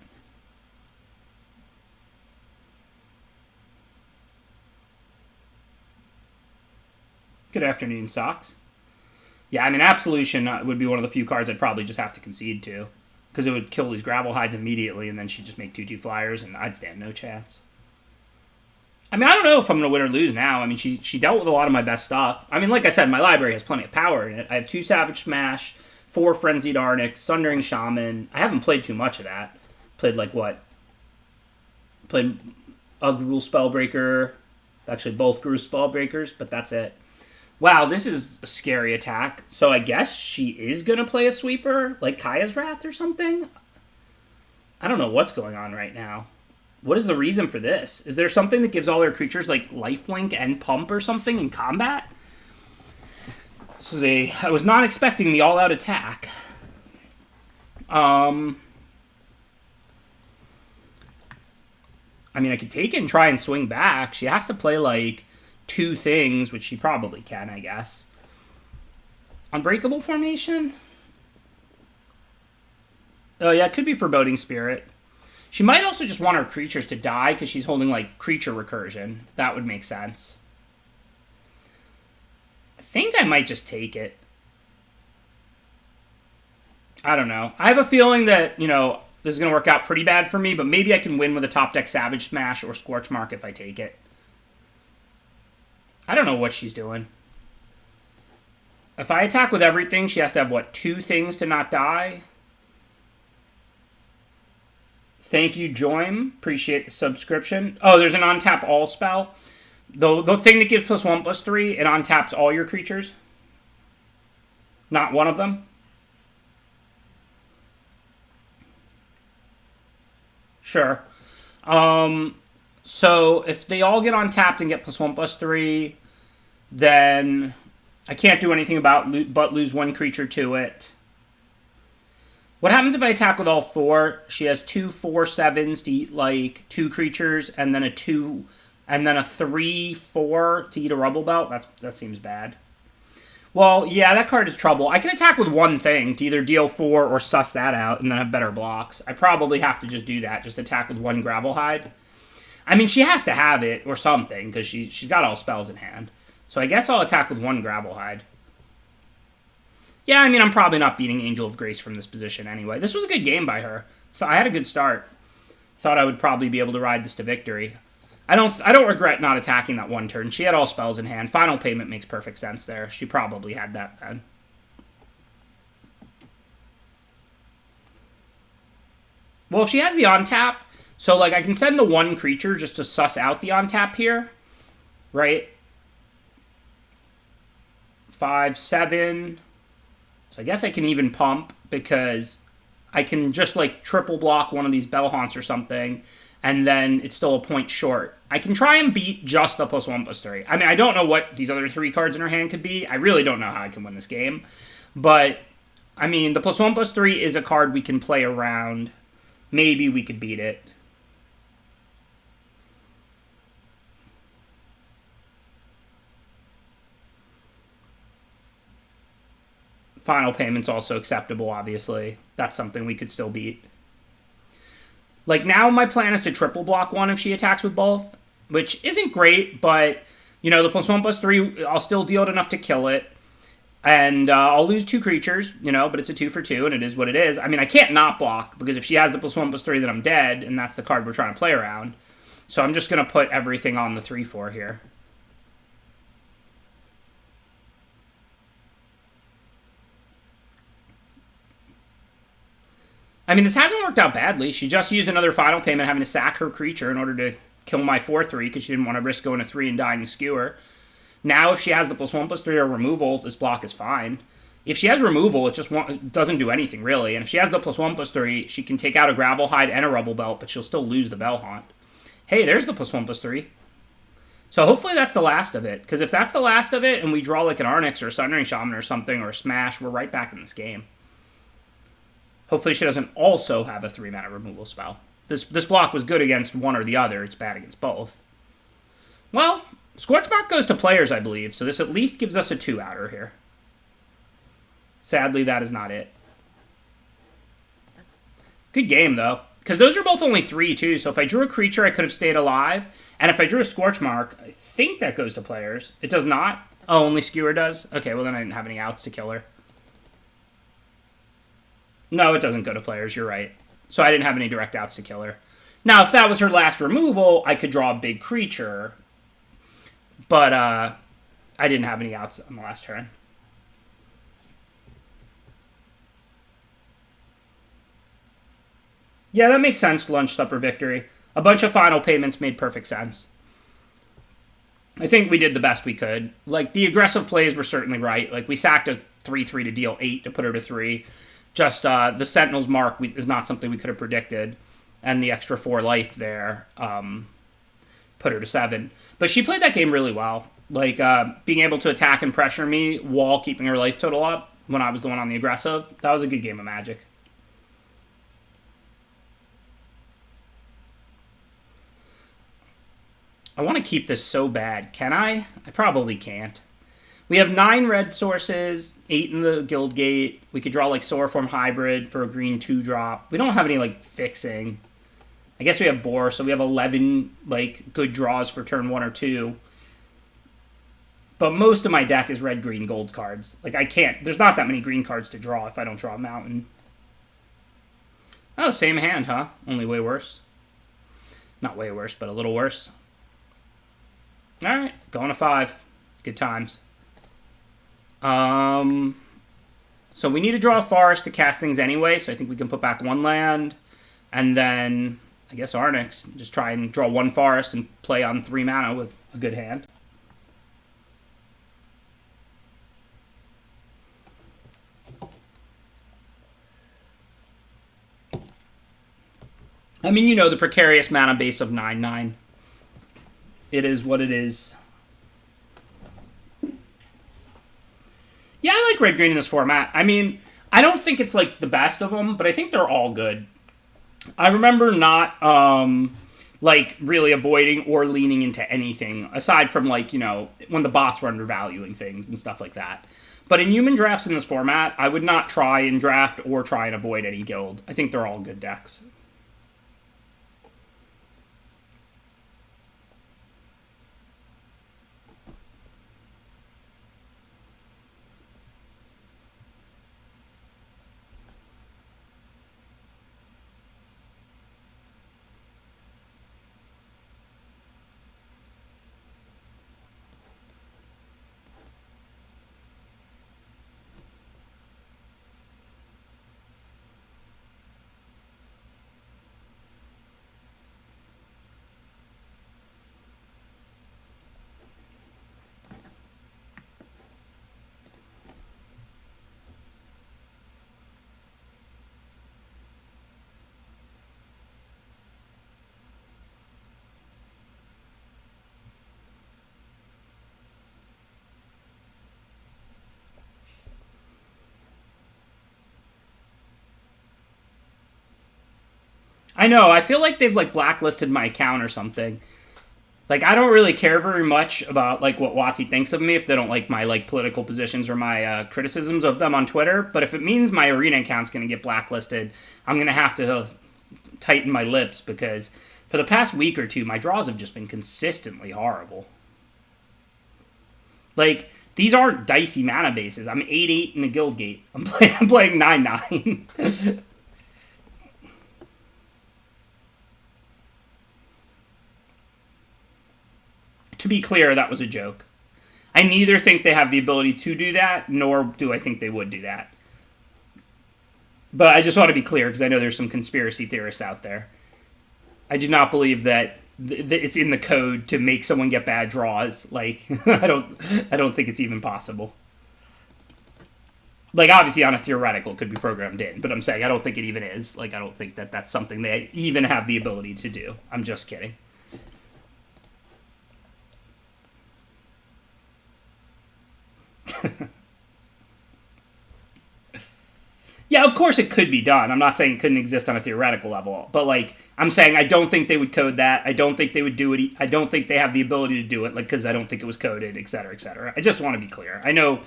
Good afternoon, Socks. Yeah, I mean, Absolution would be one of the few cards I'd probably just have to concede to. Because it would kill these Gravel Hides immediately, and then she'd just make 2/2 flyers, and I'd stand no chance. I mean, I don't know if I'm going to win or lose now. I mean, she dealt with a lot of my best stuff. I mean, like I said, my library has plenty of power in it. I have 2 Savage Smash, 4 Frenzied Arnix, Sundering Shaman. I haven't played too much of that. Played, like, what? Played a Gruul Spellbreaker. Actually, both Gruul Spellbreakers, but that's it. Wow, this is a scary attack. So I guess she is going to play a sweeper, like Kaya's Wrath or something? I don't know what's going on right now. What is the reason for this? Is there something that gives all their creatures, like, lifelink and pump or something in combat? This is I was not expecting the all-out attack. I mean, I could take it and try and swing back. She has to play, like, 2 things, which she probably can, I guess. Unbreakable Formation? Oh, yeah, it could be Foreboding Spirit. She might also just want her creatures to die because she's holding, like, Creature Recursion. That would make sense. I think I might just take it. I don't know. I have a feeling that, this is going to work out pretty bad for me, but maybe I can win with a top deck Savage Smash or Scorchmark if I take it. I don't know what she's doing. If I attack with everything, she has to have, what, 2 things to not die? Thank you, Joim. Appreciate the subscription. Oh, there's an untap all spell. The thing that gives +1/+3, it untaps all your creatures. Not one of them. Sure. So if they all get untapped and get +1/+3, then I can't do anything but lose one creature to it. What happens if I attack with all 4? She has 2 4/7s to eat like 2 creatures, and then a 2, and then a 3/4 to eat a rubble belt. That seems bad. Well, yeah, that card is trouble. I can attack with one thing to either deal 4 or suss that out and then have better blocks. I probably have to just do that, just attack with one Gravelhide. I mean, she has to have it or something because she's got all spells in hand. So I guess I'll attack with one Gravelhide. Yeah, I mean, I'm probably not beating Angel of Grace from this position anyway. This was a good game by her. I had a good start. Thought I would probably be able to ride this to victory. I don't regret not attacking that one turn. She had all spells in hand. Final Payment makes perfect sense there. She probably had that then. Well, if she has the on-tap, so like I can send the one creature just to suss out the on-tap here, right? 5, 7... So I guess I can even pump because I can just like triple block one of these Bell Haunts or something, and then it's still a point short. I can try and beat just the +1/+3. I mean, I don't know what these other 3 cards in her hand could be. I really don't know how I can win this game. But, I mean, the +1/+3 is a card we can play around. Maybe we could beat it. Final Payment's also acceptable, obviously. That's something we could still beat. Like, now my plan is to triple block one if she attacks with both, which isn't great, but, you know, the +1/+3, I'll still deal it enough to kill it. And I'll lose 2 creatures, you know, but it's a 2 for 2, and it is what it is. I mean, I can't not block, because if she has the +1/+3, then I'm dead, and that's the card we're trying to play around. So I'm just going to put everything on the 3/4 here. I mean, this hasn't worked out badly. She just used another Final Payment, having to sack her creature in order to kill my 4/3 because she didn't want to risk going to 3 and dying to Skewer. Now, if she has the +1/+3 or removal, this block is fine. If she has removal, it doesn't do anything, really. And if she has the +1/+3, she can take out a Gravelhide and a Rubble Belt, but she'll still lose the Bell Haunt. Hey, there's the +1/+3. So hopefully that's the last of it. Because if that's the last of it, and we draw like an Arnix or a Sundering Shaman or something, or a Smash, we're right back in this game. Hopefully she doesn't also have a 3-mana removal spell. This block was good against one or the other. It's bad against both. Well, Scorchmark goes to players, I believe, so this at least gives us a 2-outer here. Sadly, that is not it. Good game, though. Because those are both only 3, too, so if I drew a creature, I could have stayed alive. And if I drew a Scorchmark, I think that goes to players. It does not? Oh, only Skewer does? Okay, well then I didn't have any outs to kill her. No, it doesn't go to players, you're right. So I didn't have any direct outs to kill her. Now, if that was her last removal, I could draw a big creature. But I didn't have any outs on the last turn. Yeah, that makes sense, Lunch Supper Victory. A bunch of Final Payments made perfect sense. I think we did the best we could. Like, the aggressive plays were certainly right. Like, we sacked a 3/3 to deal 8 to put her to 3. Just the Sentinel's Mark is not something we could have predicted. And the extra 4 life there put her to 7. But she played that game really well. Like, being able to attack and pressure me while keeping her life total up when I was the one on the aggressive. That was a good game of Magic. I want to keep this so bad. Can I? I probably can't. We have 9 red sources, 8 in the Guild Gate. We could draw, like, Soarform Hybrid for a green 2-drop. We don't have any, like, fixing. I guess we have Boar, so we have 11, like, good draws for turn 1 or 2. But most of my deck is red, green, gold cards. Like, I can't. There's not that many green cards to draw if I don't draw a Mountain. Oh, same hand, huh? Only way worse. Not way worse, but a little worse. Alright, going to 5. Good times. So we need to draw a forest to cast things anyway, so I think we can put back 1 land. And then I guess Arnix. Just try and draw 1 forest and play on 3 mana with a good hand. I mean, you know, the precarious mana base of 9/9. It is what it is. Yeah, I like red-green in this format. I mean, I don't think it's, like, the best of them, but I think they're all good. I remember not, like, really avoiding or leaning into anything, aside from, like, you know, when the bots were undervaluing things and stuff like that. But in human drafts in this format, I would not try and draft or try and avoid any guild. I think they're all good decks. I know, I feel like they've, like, blacklisted my account or something. Like, I don't really care very much about, like, what WotC thinks of me if they don't like my, like, political positions or my criticisms of them on Twitter. But if it means my arena account's going to get blacklisted, I'm going to have to tighten my lips, because for the past week or two, my draws have just been consistently horrible. Like, these aren't dicey mana bases. I'm 8/8 in a guild gate. I'm playing 9/9. To be clear, that was a joke. I neither think they have the ability to do that, nor do I think they would do that. But I just want to be clear, because I know there's some conspiracy theorists out there. I do not believe that it's in the code to make someone get bad draws. Like, I don't think it's even possible. Like, obviously, on a theoretical, it could be programmed in, but I'm saying I don't think it even is. Like, I don't think that that's something they even have the ability to do. I'm just kidding. Yeah, of course it could be done. I'm not saying it couldn't exist on a theoretical level. But, like, I'm saying I don't think they would code that. I don't think they would do it. I don't think they have the ability to do it, like, because I don't think it was coded, et cetera, et cetera. I just want to be clear. I know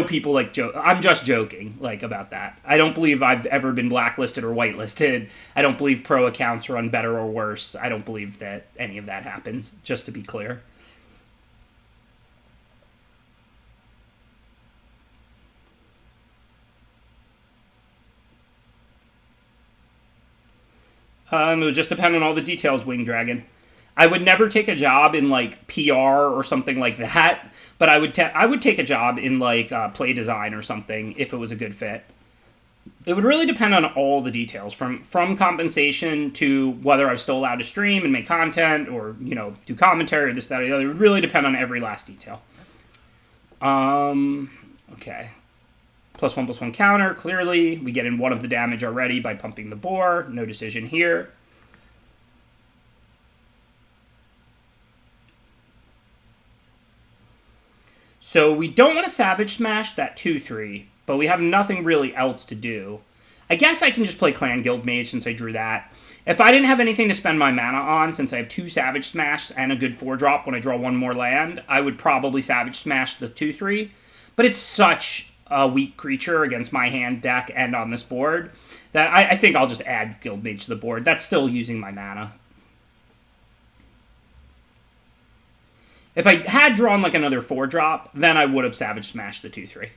people, like, joke. I'm just joking, like, about that. I don't believe I've ever been blacklisted or whitelisted. I don't believe pro accounts run better or worse. I don't believe that any of that happens, just to be clear. It would just depend on all the details, Wing Dragon. I would never take a job in, like, PR or something like that, but I would take a job in, like, play design or something if it was a good fit. It would really depend on all the details, from compensation to whether I was still allowed to stream and make content or, you know, do commentary or this, that, or the other. It would really depend on every last detail. Okay. +1/+1 counter, clearly. We get in one of the damage already by pumping the boar. No decision here. So we don't want to Savage Smash that 2/3, but we have nothing really else to do. I guess I can just play Clan Guild Mage since I drew that. If I didn't have anything to spend my mana on, since I have 2 Savage Smash and a good 4-drop when I draw 1 more land, I would probably Savage Smash the 2/3. But it's such a weak creature against my hand deck and on this board that I think I'll just add Guild Mage to the board. That's still using my mana. If I had drawn like another 4-drop, then I would have Savage Smashed the 2/3.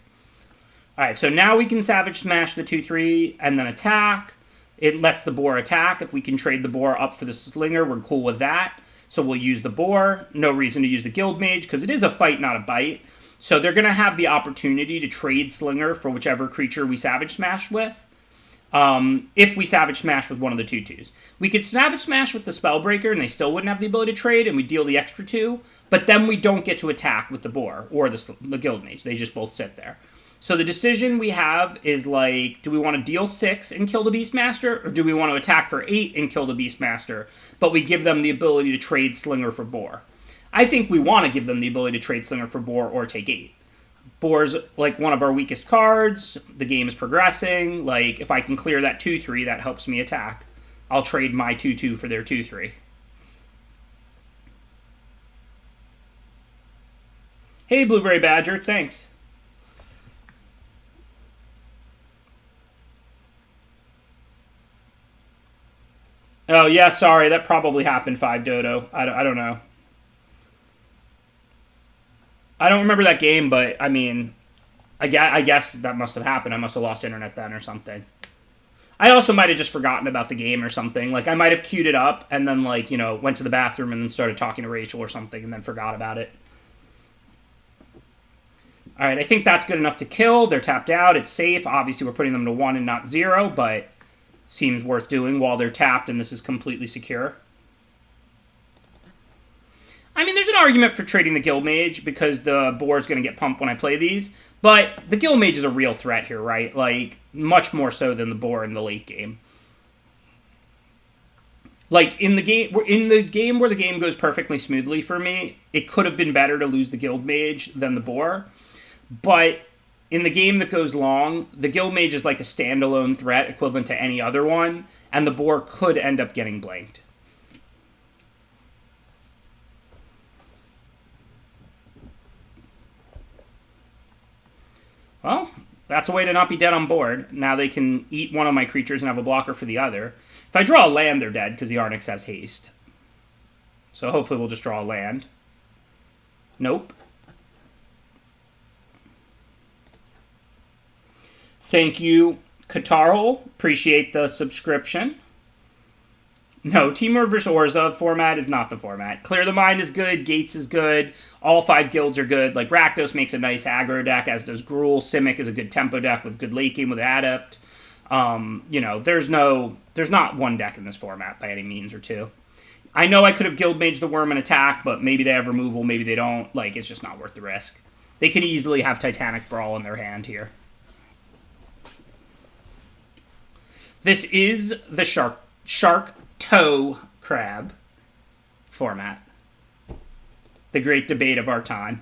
Alright, so now we can Savage Smash the 2/3 and then attack. It lets the boar attack. If we can trade the boar up for the slinger, we're cool with that. So we'll use the boar. No reason to use the Guild Mage, because it is a fight, not a bite. So they're going to have the opportunity to trade Slinger for whichever creature we Savage Smash with. if we Savage Smash with one of the Tues. We could Savage Smash with the Spellbreaker, and they still wouldn't have the ability to trade, and we deal the extra 2, but then we don't get to attack with the Boar or the Guildmage. They just both sit there. So the decision we have is, like, do we want to deal 6 and kill the Beastmaster, or do we want to attack for 8 and kill the Beastmaster, but we give them the ability to trade Slinger for Boar? I think we want to give them the ability to trade Slinger for Boar or take 8. Boar's, like, one of our weakest cards. The game is progressing. Like, if I can clear that 2-3, that helps me attack. I'll trade my 2-2 for their 2-3. Hey, Blueberry Badger, thanks. Oh, yeah, sorry. That probably happened, 5 Dodo. I don't know. I don't remember that game, but, I mean, I guess that must have happened. I must have lost internet then or something. I also might have just forgotten about the game or something. Like, I might have queued it up and then, like, you know, went to the bathroom and then started talking to Rachel or something and then forgot about it. All right, I think that's good enough to kill. They're tapped out. It's safe. Obviously, we're putting them to 1 and not 0, but seems worth doing while they're tapped and this is completely secure. I mean, there's an argument for trading the Guildmage because the Boar's going to get pumped when I play these, but the Guildmage is a real threat here, right? Like, much more so than the Boar in the late game. Like, in the game where the game goes perfectly smoothly for me, it could have been better to lose the Guildmage than the Boar, but in the game that goes long, the Guildmage is like a standalone threat equivalent to any other one, and the Boar could end up getting blanked. Well, that's a way to not be dead on board. Now they can eat one of my creatures and have a blocker for the other. If I draw a land, they're dead because the Arnix has haste. So hopefully we'll just draw a land. Nope. Thank you, Katarhol. Appreciate the subscription. No, Timur vs. Orza format is not the format. Clear the Mind is good, Gates is good, all 5 guilds are good. Like, Rakdos makes a nice aggro deck, as does Gruul. Simic is a good tempo deck with good late game with Adept. You know, there's not one deck in this format by any means or two. I know I could have Guildmage the Worm and attack, but maybe they have removal, maybe they don't. Like, it's just not worth the risk. They could easily have Titanic Brawl in their hand here. This is the Shark Toe Crab format. The great debate of our time.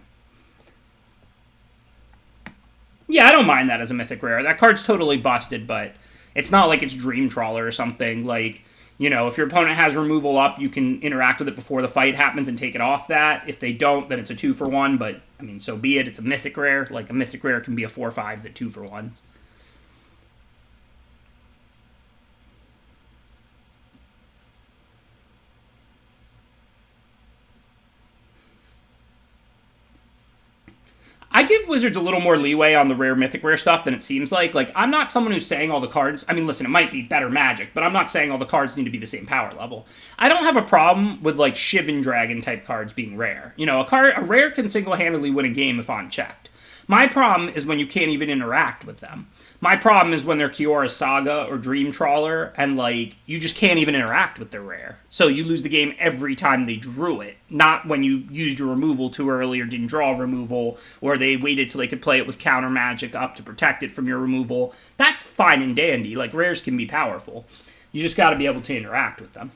Yeah, I don't mind that as a mythic rare. That card's totally busted, but it's not like it's Dream Trawler or something. Like, you know, if your opponent has removal up, you can interact with it before the fight happens and take it off that. If they don't, then it's a 2-for-1, but, I mean, so be it. It's a mythic rare. Like, a mythic rare can be a 4-5 that 2-for-1s. I give Wizards a little more leeway on the rare mythic rare stuff than it seems like. Like, I'm not someone who's saying all the cards... I mean, listen, it might be better Magic, but I'm not saying all the cards need to be the same power level. I don't have a problem with, like, Shivan Dragon type cards being rare. You know, a rare can single-handedly win a game if unchecked. My problem is when you can't even interact with them. My problem is when they're Kiora Saga or Dream Trawler, and, like, you just can't even interact with their rare. So you lose the game every time they drew it. Not when you used your removal too early or didn't draw removal, or they waited till they could play it with counter magic up to protect it from your removal. That's fine and dandy. Like, rares can be powerful. You just gotta be able to interact with them.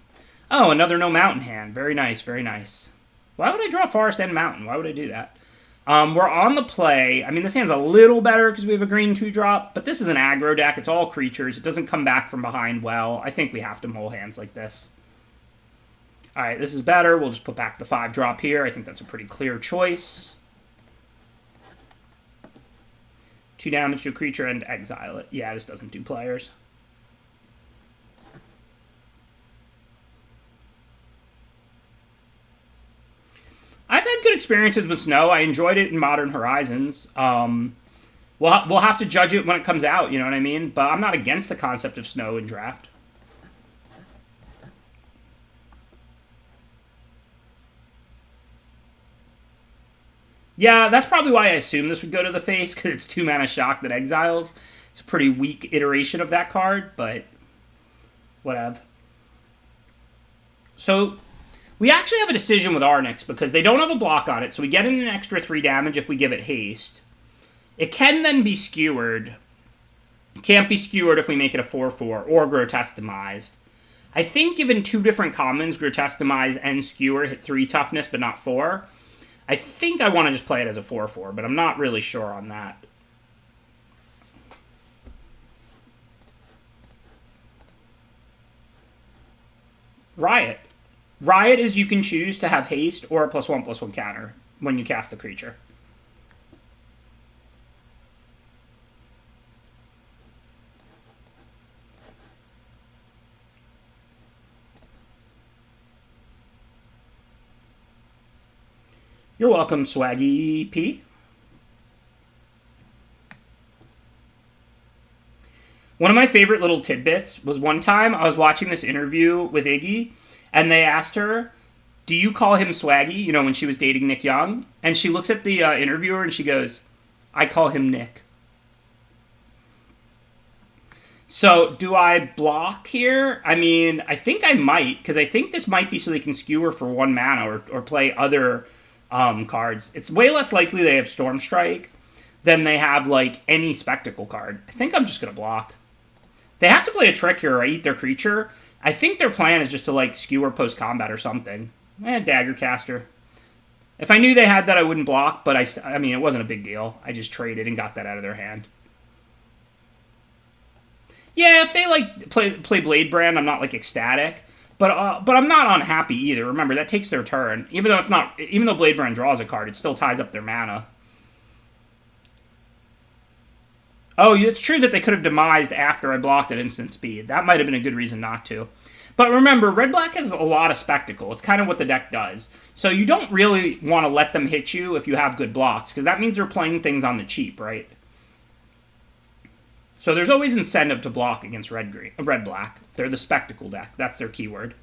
Oh, another no mountain hand. Very nice, very nice. Why would I draw Forest and Mountain? Why would I do that? We're on the play. I mean, this hand's a little better because we have a green 2-drop, but this is an aggro deck. It's all creatures. It doesn't come back from behind well. I think we have to mull hands like this. All right, this is better. We'll just put back the 5-drop here. I think that's a pretty clear choice. 2 damage to a creature and exile it. Yeah, this doesn't do players. I've had good experiences with Snow. I enjoyed it in Modern Horizons. We'll have to judge it when it comes out, you know what I mean? But I'm not against the concept of Snow in Draft. Yeah, that's probably why I assumed this would go to the face, because it's 2 mana shock that exiles. It's a pretty weak iteration of that card, but whatever. So we actually have a decision with Arnix because they don't have a block on it, so we get in an extra 3 damage if we give it haste. It can then be skewered. It can't be skewered if we make it a 4/4 or Grotesque Demised. I think given 2 different commons, Grotesque Demise and Skewer hit 3 toughness, but not 4. I think I want to just play it as a 4/4, but I'm not really sure on that. Riot. Riot is you can choose to have haste or a +1/+1 counter when you cast the creature. You're welcome, Swaggy P. One of my favorite little tidbits was one time I was watching this interview with Iggy, and they asked her, do you call him Swaggy, you know, when she was dating Nick Young? And she looks at the interviewer and she goes, I call him Nick. So, do I block here? I mean, I think I might, because I think this might be so they can skewer for 1 mana or play other cards. It's way less likely they have Storm Strike than they have, like, any Spectacle card. I think I'm just going to block. They have to play a trick here or I eat their creature. I think their plan is just to, like, skewer post-combat or something. Dagger Caster. If I knew they had that, I wouldn't block, but I mean, it wasn't a big deal. I just traded and got that out of their hand. Yeah, if they, like, play Blade Brand, I'm not, like, ecstatic. But I'm not unhappy either. Remember, that takes their turn. Even though Blade Brand draws a card, it still ties up their mana. Oh, it's true that they could have demised after I blocked at instant speed. That might have been a good reason not to. But remember, Red-Black has a lot of Spectacle. It's kind of what the deck does. So you don't really want to let them hit you if you have good blocks, because that means they're playing things on the cheap, right? So there's always incentive to block against Red-Black. They're the Spectacle deck. That's their keyword.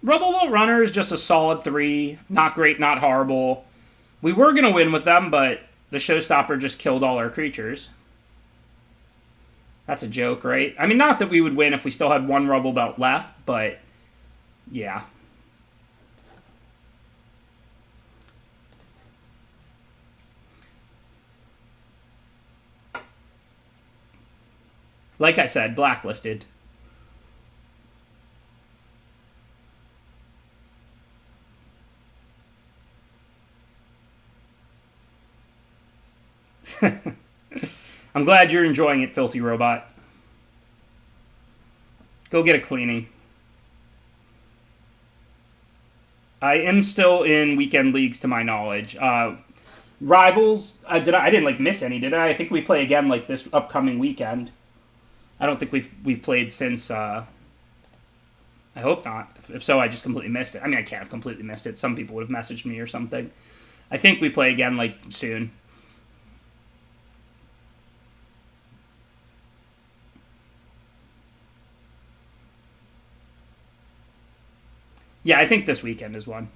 Rubble Boat Runner is just a solid 3. Not great, not horrible. We were going to win with them, but the Showstopper just killed all our creatures. That's a joke, right? I mean, not that we would win if we still had 1 Rubble Belt left, but yeah. Like I said, blacklisted. I'm glad you're enjoying it, Filthy Robot. Go get a cleaning. I am still in weekend leagues, to my knowledge. Rivals, I didn't like miss any, did I? I think we play again like this upcoming weekend. I don't think we've played since. I hope not. If so, I just completely missed it. I mean, I can't have completely missed it. Some people would have messaged me or something. I think we play again like soon. Yeah, I think this weekend is one.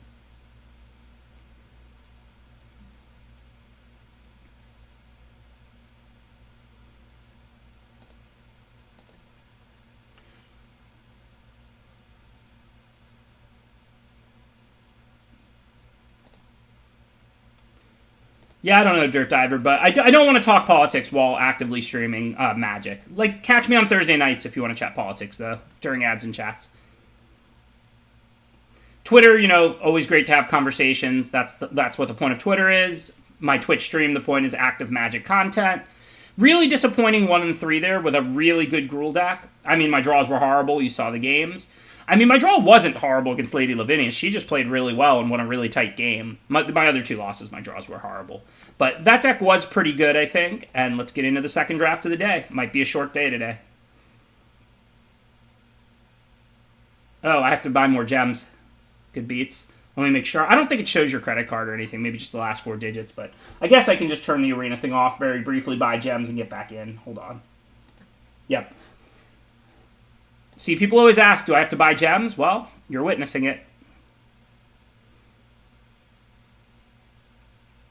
Yeah, I don't know, Dirt Diver, but I don't want to talk politics while actively streaming Magic. Like, catch me on Thursday nights if you want to chat politics, though, during ads and chats. Twitter, you know, always great to have conversations. That's what the point of Twitter is. My Twitch stream, the point is active Magic content. Really disappointing 1 and 3 there with a really good Gruul deck. I mean, my draws were horrible. You saw the games. I mean, my draw wasn't horrible against Lady Lavinius. She just played really well and won a really tight game. My other 2 losses, my draws were horrible. But that deck was pretty good, I think. And let's get into the second draft of the day. Might be a short day today. Oh, I have to buy more gems. Good beats. Let me make sure. I don't think it shows your credit card or anything. Maybe just the last 4 digits. But I guess I can just turn the arena thing off very briefly, buy gems, and get back in. Hold on. Yep. See, people always ask, do I have to buy gems? Well, you're witnessing it.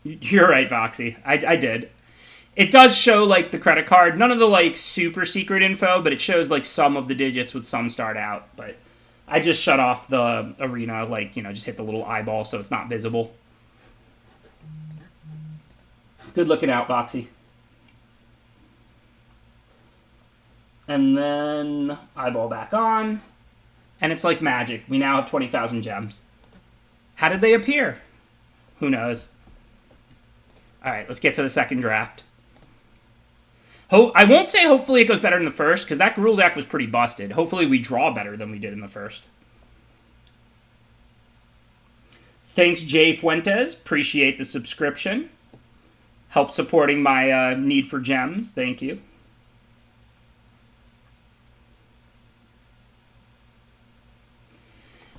You're right, Voxy. I did. It does show, like, the credit card. None of the, like, super secret info, but it shows, like, some of the digits with some start out. But I just shut off the arena, like, you know, just hit the little eyeball so it's not visible. Good looking out, Voxy. And then eyeball back on. And it's like magic. We now have 20,000 gems. How did they appear? Who knows? All right, let's get to the second draft. I won't say hopefully it goes better than the first, because that Gruul deck was pretty busted. Hopefully we draw better than we did in the first. Thanks, Jay Fuentes. Appreciate the subscription. Help supporting my need for gems. Thank you.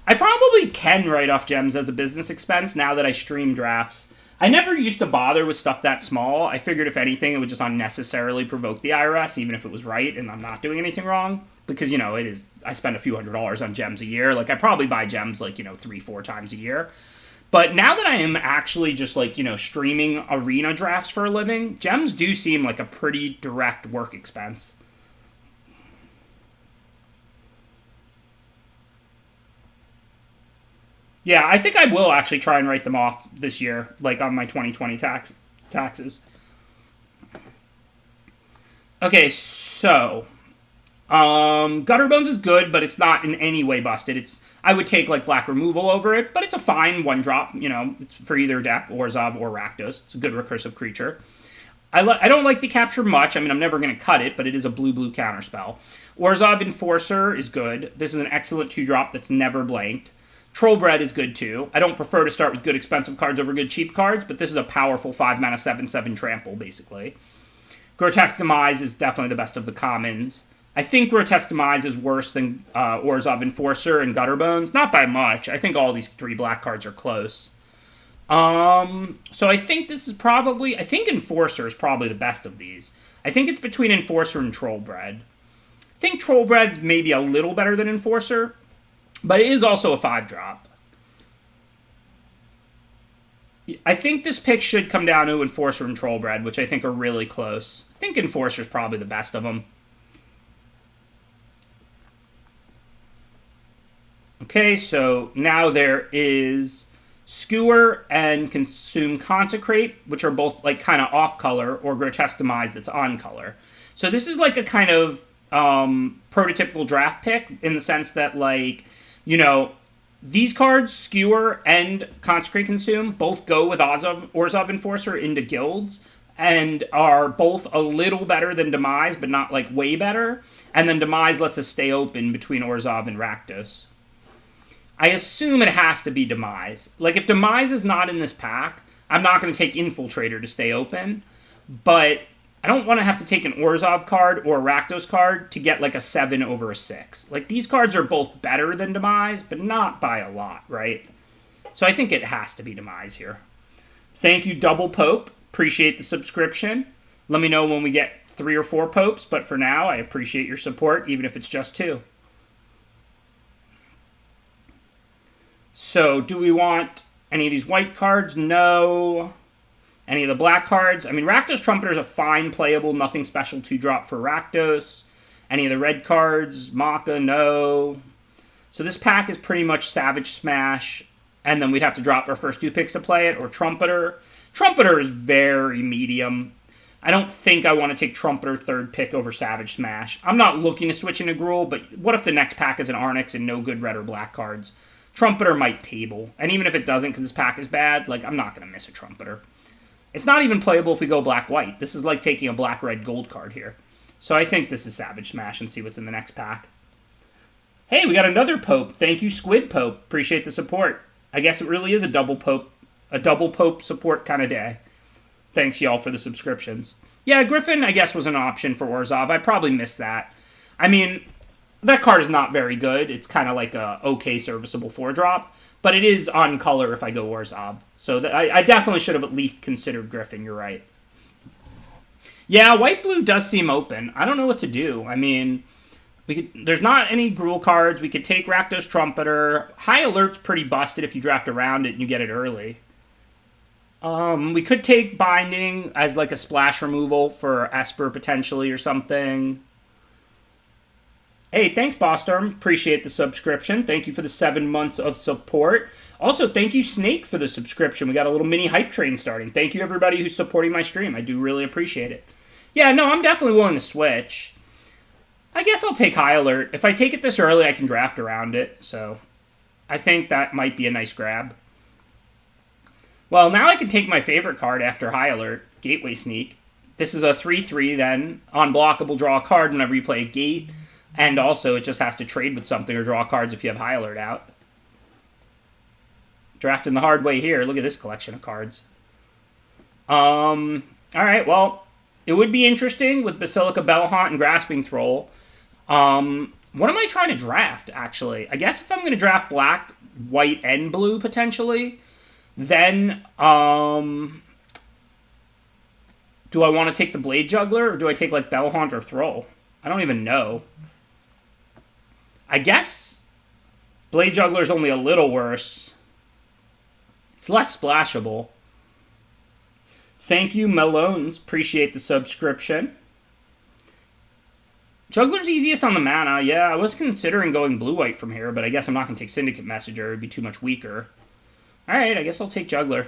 I probably can write off gems as a business expense now that I stream drafts. I never used to bother with stuff that small. I figured if anything, it would just unnecessarily provoke the IRS, even if it was right and I'm not doing anything wrong. Because, you know, I spend a few $100s on gems a year. Like, I probably buy gems, like, you know, 3-4 times a year. But now that I am actually just, like, you know, streaming arena drafts for a living, gems do seem like a pretty direct work expense. Yeah, I think I will actually try and write them off this year, like on my 2020 taxes. Okay, so Gutterbones is good, but it's not in any way busted. I would take like black removal over it, but it's a fine 1-drop. You know, it's for either deck, Orzhov or Rakdos. It's a good recursive creature. I don't like the capture much. I mean, I'm never going to cut it, but it is a blue-blue counterspell. Orzhov Enforcer is good. This is an excellent 2-drop that's never blanked. Trollbred is good too. I don't prefer to start with good expensive cards over good cheap cards, but this is a powerful 5-mana 7/7 trample, basically. Grotesque Demise is definitely the best of the commons. I think Grotesque Demise is worse than Orzhov Enforcer and Gutterbones. Not by much. I think all these 3 black cards are close. So I think this is probably... I think Enforcer is probably the best of these. I think it's between Enforcer and Trollbred. I think Trollbred may be a little better than Enforcer, but it is also a 5-drop. I think this pick should come down to Enforcer and Trollbred, which I think are really close. I think Enforcer is probably the best of them. Okay, so now there is Skewer and Consume Consecrate, which are both like kind of off color, or Grotesque Demise that's on color. So this is like a kind of prototypical draft pick in the sense that, like, you know, these cards, Skewer and Consecrate Consume, both go with Orzhov Enforcer into guilds and are both a little better than Demise, but not, like, way better. And then Demise lets us stay open between Orzhov and Rakdos. I assume it has to be Demise. Like, if Demise is not in this pack, I'm not going to take Infiltrator to stay open, but I don't want to have to take an Orzhov card or a Rakdos card to get, like, a 7 over a 6. Like, these cards are both better than Demise, but not by a lot, right? So I think it has to be Demise here. Thank you, Double Pope. Appreciate the subscription. Let me know when we get 3 or 4 Popes, but for now, I appreciate your support, even if it's just 2. So, do we want any of these white cards? No. Any of the black cards? I mean, Rakdos Trumpeter is a fine playable, nothing special 2-drop for Rakdos. Any of the red cards? Maka, no. So this pack is pretty much Savage Smash, and then we'd have to drop our first 2 picks to play it, or Trumpeter. Trumpeter is very medium. I don't think I want to take Trumpeter 3rd pick over Savage Smash. I'm not looking to switch into Gruul, but what if the next pack is an Arnix and no good red or black cards? Trumpeter might table. And even if it doesn't, because this pack is bad, like, I'm not going to miss a Trumpeter. It's not even playable if we go black-white. This is like taking a black-red-gold card here. So I think this is Savage Smash and see what's in the next pack. Hey, we got another Pope. Thank you, Squid Pope. Appreciate the support. I guess it really is a double Pope support kind of day. Thanks, y'all, for the subscriptions. Yeah, Griffin, I guess, was an option for Orzhov. I probably missed that. I mean, That card is not very good. It's kind of like a okay serviceable 4-drop, but it is on color if I go Orzhov. So I definitely should have at least considered Griffin, you're right. Yeah, white-blue does seem open. I don't know what to do. I mean, there's not any Gruul cards. We could take Rakdos Trumpeter. High Alert's pretty busted if you draft around it and you get it early. We could take Binding as like a splash removal for Esper potentially or something. Hey, thanks, Bostorm. Appreciate the subscription. Thank you for the 7 months of support. Also, thank you, Snake, for the subscription. We got a little mini hype train starting. Thank you, everybody who's supporting my stream. I do really appreciate it. Yeah, no, I'm definitely willing to switch. I guess I'll take High Alert. If I take it this early, I can draft around it. So I think that might be a nice grab. Well, now I can take my favorite card after High Alert, Gateway Sneak. This is a 3/3 then. Unblockable, draw a card whenever you play a gate. And also, it just has to trade with something or draw cards if you have High Alert out. Drafting the hard way here. Look at this collection of cards. Alright, well, it would be interesting with Basilica Bellhaunt and Grasping Thrall. What am I trying to draft, actually? I guess if I'm going to draft black, white, and blue, potentially, then, do I want to take the Blade Juggler, or do I take, like, Bellhaunt or Thrall? I don't even know. I guess Blade Juggler is only a little worse. It's less splashable. Thank you, Melones. Appreciate the subscription. Juggler's easiest on the mana. Yeah, I was considering going blue-white from here, but I guess I'm not going to take Syndicate Messenger. It would be too much weaker. Alright, I guess I'll take Juggler.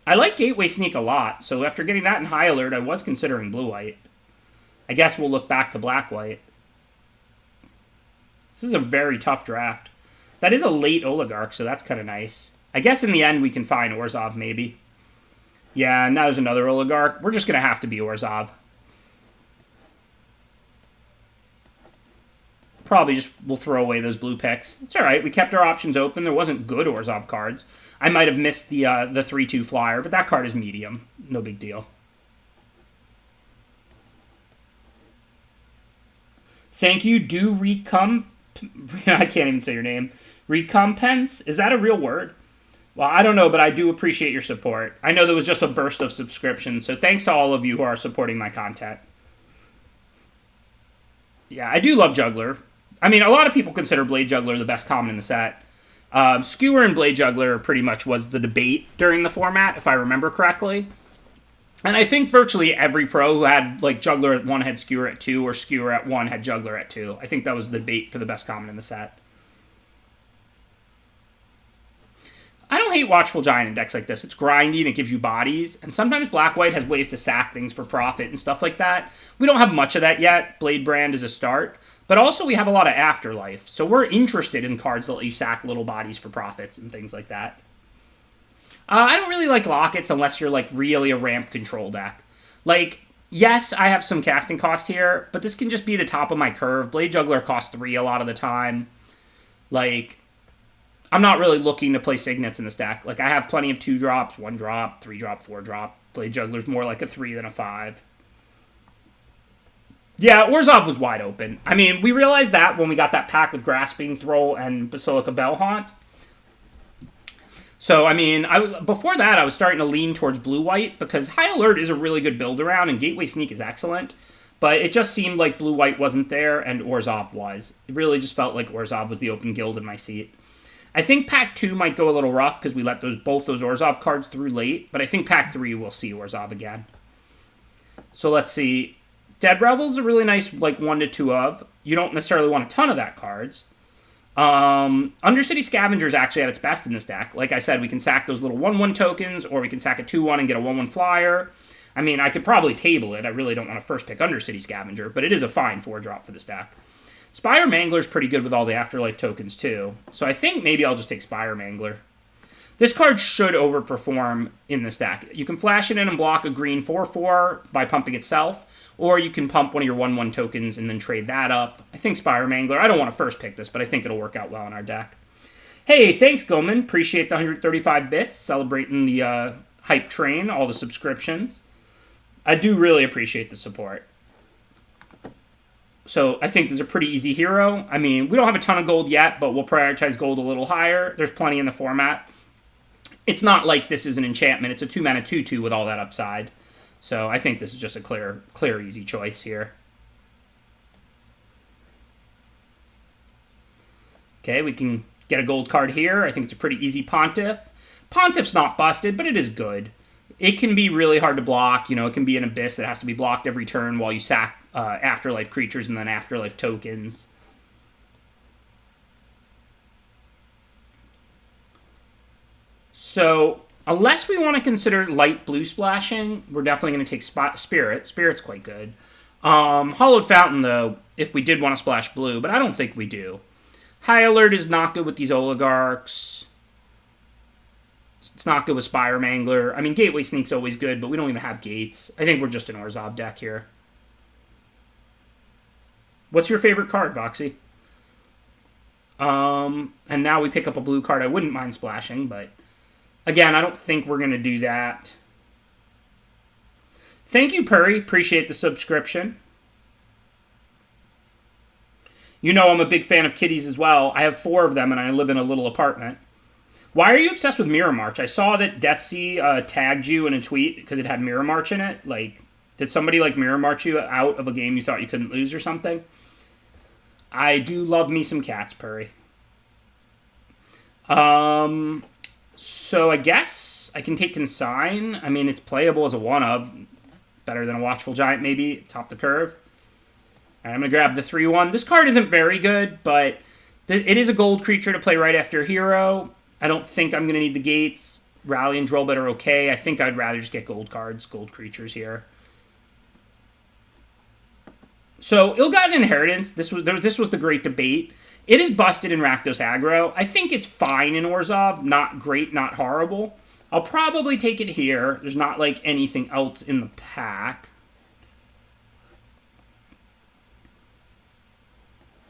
I like Gateway Sneak a lot, so after getting that in High Alert, I was considering blue-white. I guess we'll look back to black-white. This is a very tough draft. That is a late Oligarch, so that's kind of nice. I guess in the end we can find Orzhov, maybe. Yeah, now there's another Oligarch. We're just going to have to be Orzhov. Probably just we'll throw away those blue picks. It's alright, we kept our options open. There wasn't good Orzhov cards. I might have missed the 3/2 flyer, but that card is medium. No big deal. Thank you, I can't even say your name. Recompense? Is that a real word? Well, I don't know, but I do appreciate your support. I know there was just a burst of subscriptions, so thanks to all of you who are supporting my content. Yeah, I do love Juggler. I mean, a lot of people consider Blade Juggler the best common in the set. Skewer and Blade Juggler pretty much was the debate during the format, if I remember correctly. And I think virtually every pro who had, like, Juggler at 1 had Skewer at 2, or Skewer at 1 had Juggler at 2. I think that was the debate for the best common in the set. I don't hate Watchful Giant in decks like this. It's grindy and it gives you bodies. And sometimes Black-White has ways to sack things for profit and stuff like that. We don't have much of that yet. Blade Brand is a start. But also we have a lot of Afterlife. So we're interested in cards that let you sack little bodies for profits and things like that. I don't really like Lockets unless you're, like, really a ramp control deck. Like, yes, I have some casting cost here, but this can just be the top of my curve. Blade Juggler costs 3 a lot of the time. Like, I'm not really looking to play Signets in this deck. Like, I have plenty of 2-drops, 1-drop, 3-drop, 4-drop. Blade Juggler's more like a 3 than a 5. Yeah, Orzhov was wide open. I mean, we realized that when we got that pack with Grasping Thrall and Basilica Bellhaunt. So, I mean, before that, I was starting to lean towards blue-white, because High Alert is a really good build-around, and Gateway Sneak is excellent, but it just seemed like blue-white wasn't there, and Orzhov was. It really just felt like Orzhov was the open guild in my seat. I think Pack 2 might go a little rough, because we let both those Orzhov cards through late, but I think Pack 3 will see Orzhov again. So, let's see. Dead Revel's a really nice, like, 1 to 2 of. You don't necessarily want a ton of that cards. Undercity Scavenger is actually at its best in this deck. Like I said, we can sack those little 1/1 tokens, or we can sack a 2/1 and get a 1/1 flyer. I mean, I could probably table it. I really don't want to first pick Undercity Scavenger, but it is a fine 4-drop for this deck. Spire Mangler's pretty good with all the Afterlife tokens, too. So I think maybe I'll just take Spire Mangler. This card should overperform in this deck. You can flash it in and block a green 4/4 by pumping itself, or you can pump one of your 1/1 tokens and then trade that up. I think Spire Mangler. I don't want to first pick this, but I think it'll work out well in our deck. Hey, thanks, Goman. Appreciate the 135 bits. Celebrating the hype train, all the subscriptions. I do really appreciate the support. So I think this is a pretty easy hero. I mean, we don't have a ton of gold yet, but we'll prioritize gold a little higher. There's plenty in the format. It's not like this is an enchantment. It's a 2-mana 2/2 with all that upside. So I think this is just a clear, easy choice here. Okay, we can get a gold card here. I think it's a pretty easy Pontiff. Pontiff's not busted, but it is good. It can be really hard to block. You know, it can be an Abyss that has to be blocked every turn while you sack Afterlife creatures and then Afterlife tokens. So, unless we want to consider light blue splashing, we're definitely going to take Spirit. Spirit's quite good. Hollowed Fountain, though, if we did want to splash blue, but I don't think we do. High Alert is not good with these Oligarchs. It's not good with Spire Mangler. I mean, Gateway Sneak's always good, but we don't even have Gates. I think we're just an Orzhov deck here. What's your favorite card, Voxy? And now we pick up a blue card. I wouldn't mind splashing, but again, I don't think we're going to do that. Thank you, Purry. Appreciate the subscription. You know I'm a big fan of kitties as well. I have 4 of them, and I live in a little apartment. Why are you obsessed with Mirror March? I saw that Deathsea tagged you in a tweet because it had Mirror March in it. Like, did somebody, like, Mirror March you out of a game you thought you couldn't lose or something? I do love me some cats, Purry. So I guess I can take Consign. I mean, it's playable as a 1-of. Better than a Watchful Giant, maybe. Top the curve. I'm going to grab the 3/1. This card isn't very good, but it is a gold creature to play right after hero. I don't think I'm going to need the Gates. Rally and Drillbit are okay. I think I'd rather just get gold cards, gold creatures here. So, Ill-Gotten Inheritance, this was the great debate. It is busted in Rakdos aggro. I think it's fine in Orzhov. Not great, not horrible. I'll probably take it here. There's not, like, anything else in the pack.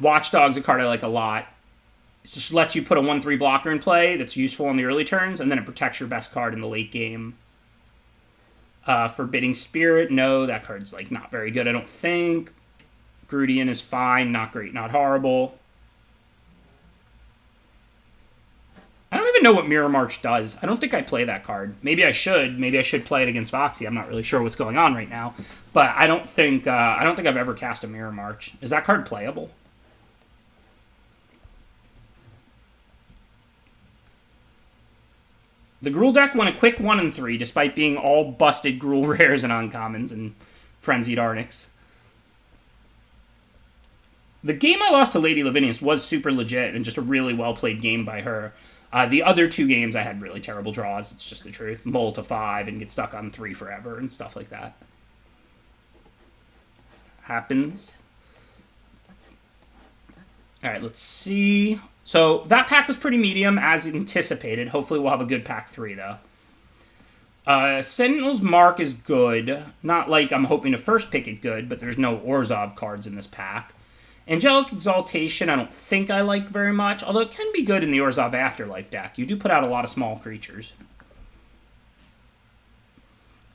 Watchdog's a card I like a lot. It just lets you put a 1/3 blocker in play that's useful on the early turns, and then it protects your best card in the late game. Forbidding Spirit, no, that card's like not very good, I don't think. Grudian is fine, not great, not horrible. I don't even know what Mirror March does. I don't think I play that card. Maybe I should. Maybe I should play it against Voxy. I'm not really sure what's going on right now. But I don't think I've ever cast a Mirror March. Is that card playable? The Gruul deck won a quick 1-3, despite being all busted Gruul rares and uncommons and Frenzied Arnics. The game I lost to Lady Lavinius was super legit and just a really well-played game by her. The other 2 games I had really terrible draws, it's just the truth. Mull to 5 and get stuck on 3 forever and stuff like that. Happens. Alright, let's see. So, that pack was pretty medium, as anticipated. Hopefully we'll have a good pack 3, though. Sentinel's Mark is good. Not like I'm hoping to first pick it good, but there's no Orzhov cards in this pack. Angelic Exaltation I don't think I like very much, although it can be good in the Orzhov Afterlife deck. You do put out a lot of small creatures.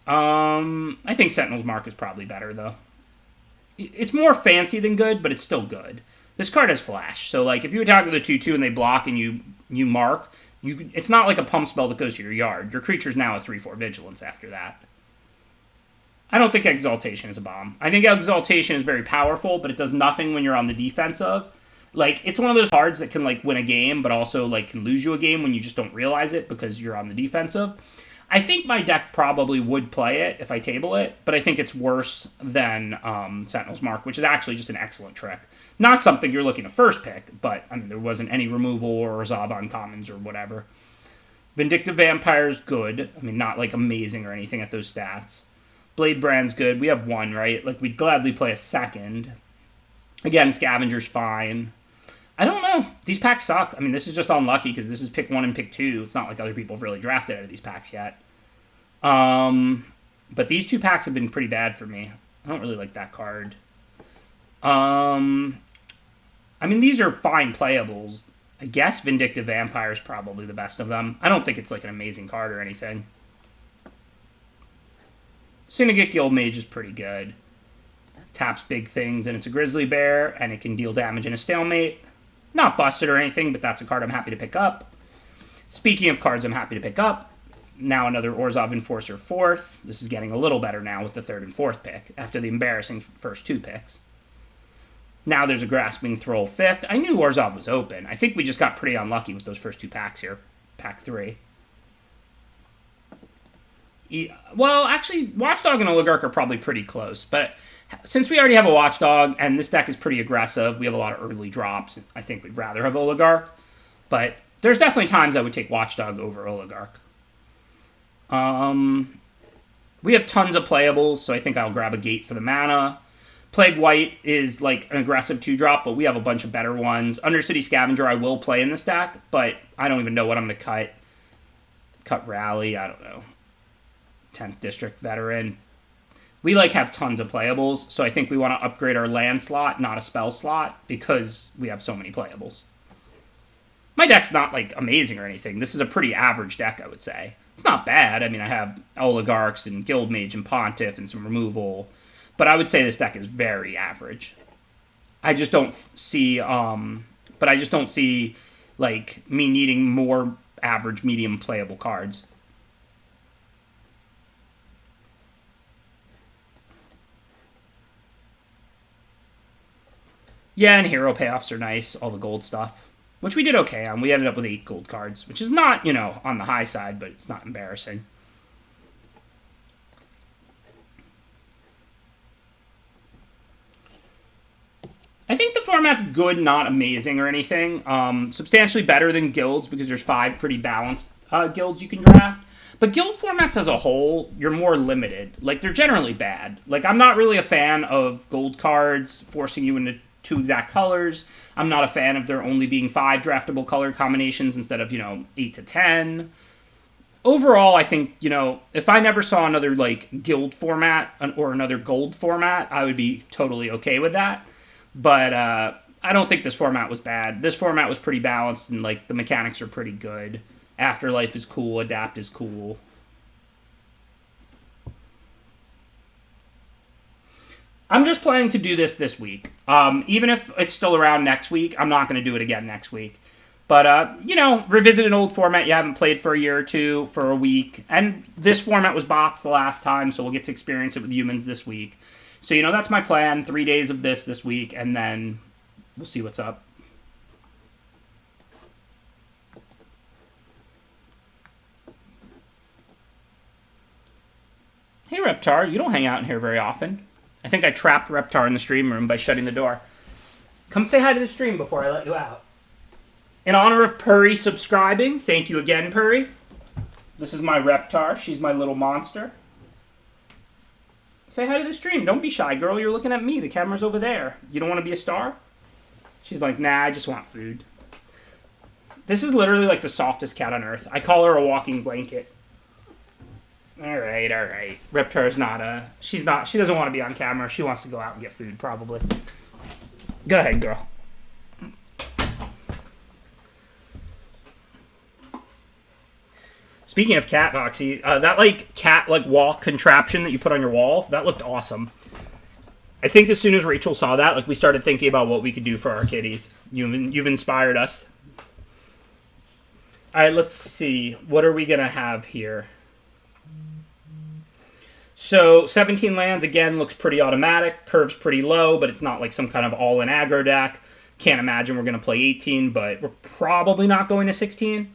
I think Sentinel's Mark is probably better, though. It's more fancy than good, but it's still good. This card has flash, so like if you attack with a 2/2 and they block and you mark, it's not like a pump spell that goes to your yard. Your creature's now a 3/4 vigilance after that. I don't think Exaltation is a bomb. I think Exaltation is very powerful, but it does nothing when you're on the defensive. Like, it's one of those cards that can like win a game, but also like can lose you a game when you just don't realize it because you're on the defensive. I think my deck probably would play it if I table it, but I think it's worse than Sentinel's Mark, which is actually just an excellent trick. Not something you're looking to first pick, but I mean there wasn't any removal or Resolve uncommons or whatever. Vindictive Vampire's good. I mean, not like amazing or anything at those stats. Blade Brand's good. We have 1, right? Like, we'd gladly play a second. Again, Scavenger's fine. I don't know. These packs suck. I mean, this is just unlucky because this is pick 1 and pick 2. It's not like other people have really drafted out of these packs yet. But these 2 packs have been pretty bad for me. I don't really like that card. I mean, these are fine playables. I guess Vindictive Vampire is probably the best of them. I don't think it's like an amazing card or anything. Syndicate Guild Mage is pretty good. Taps big things, and it's a grizzly bear, and it can deal damage in a stalemate. Not busted or anything, but that's a card I'm happy to pick up. Speaking of cards I'm happy to pick up, now another Orzhov Enforcer 4th. This is getting a little better now with the 3rd and 4th pick, after the embarrassing first 2 picks. Now there's a Grasping Thrall 5th. I knew Orzhov was open. I think we just got pretty unlucky with those first 2 packs here. Pack 3. Well, actually, Watchdog and Oligarch are probably pretty close, but since we already have a Watchdog, and this deck is pretty aggressive, we have a lot of early drops, I think we'd rather have Oligarch, but there's definitely times I would take Watchdog over Oligarch. We have tons of playables, so I think I'll grab a Gate for the mana. Plague White is like an aggressive 2-drop, but we have a bunch of better ones. Undercity Scavenger I will play in this deck, but I don't even know what I'm going to cut. Cut Rally, I don't know. 10th District Veteran. We have tons of playables, so I think we want to upgrade our land slot, not a spell slot, because we have so many playables. My deck's not amazing or anything. This is a pretty average deck, I would say. It's not bad. I mean, I have Oligarchs and Guildmage and Pontiff and some removal, but I would say this deck is very average. I just don't see, me needing more average, medium playable cards. Yeah, and hero payoffs are nice, all the gold stuff, which we did okay on. We ended up with 8 gold cards, which is not, on the high side, but it's not embarrassing. I think the format's good, not amazing or anything. Substantially better than guilds because there's 5 pretty balanced guilds you can draft. But guild formats as a whole, you're more limited. They're generally bad. I'm not really a fan of gold cards forcing you into 2 exact colors. I'm not a fan of there only being 5 draftable color combinations instead of, 8 to 10. Overall, I think, if I never saw another, guild format or another gold format, I would be totally okay with that. But I don't think this format was bad. This format was pretty balanced, and, the mechanics are pretty good. Afterlife is cool. Adapt is cool. I'm just planning to do this week. Even if it's still around next week, I'm not going to do it again next week. But, revisit an old format you haven't played for a year or two, for a week. And this format was bots the last time, so we'll get to experience it with humans this week. So, that's my plan. 3 days of this week, and then we'll see what's up. Hey, Reptar, you don't hang out in here very often. I think I trapped Reptar in the stream room by shutting the door. Come say hi to the stream before I let you out. In honor of Purry subscribing, thank you again, Purry. This is my Reptar. She's my little monster. Say hi to the stream. Don't be shy, girl. You're looking at me. The camera's over there. You don't want to be a star? She's like, nah, I just want food. This is literally the softest cat on earth. I call her a walking blanket. All right. Reptar's she doesn't want to be on camera. She wants to go out and get food, probably. Go ahead, girl. Speaking of cat, Voxy, that, cat, wall contraption that you put on your wall, that looked awesome. I think as soon as Rachel saw that, we started thinking about what we could do for our kitties. You've inspired us. All right, let's see. What are we going to have here? So 17 lands, again, looks pretty automatic. Curve's pretty low, but it's not some kind of all-in aggro deck. Can't imagine we're going to play 18, but we're probably not going to 16.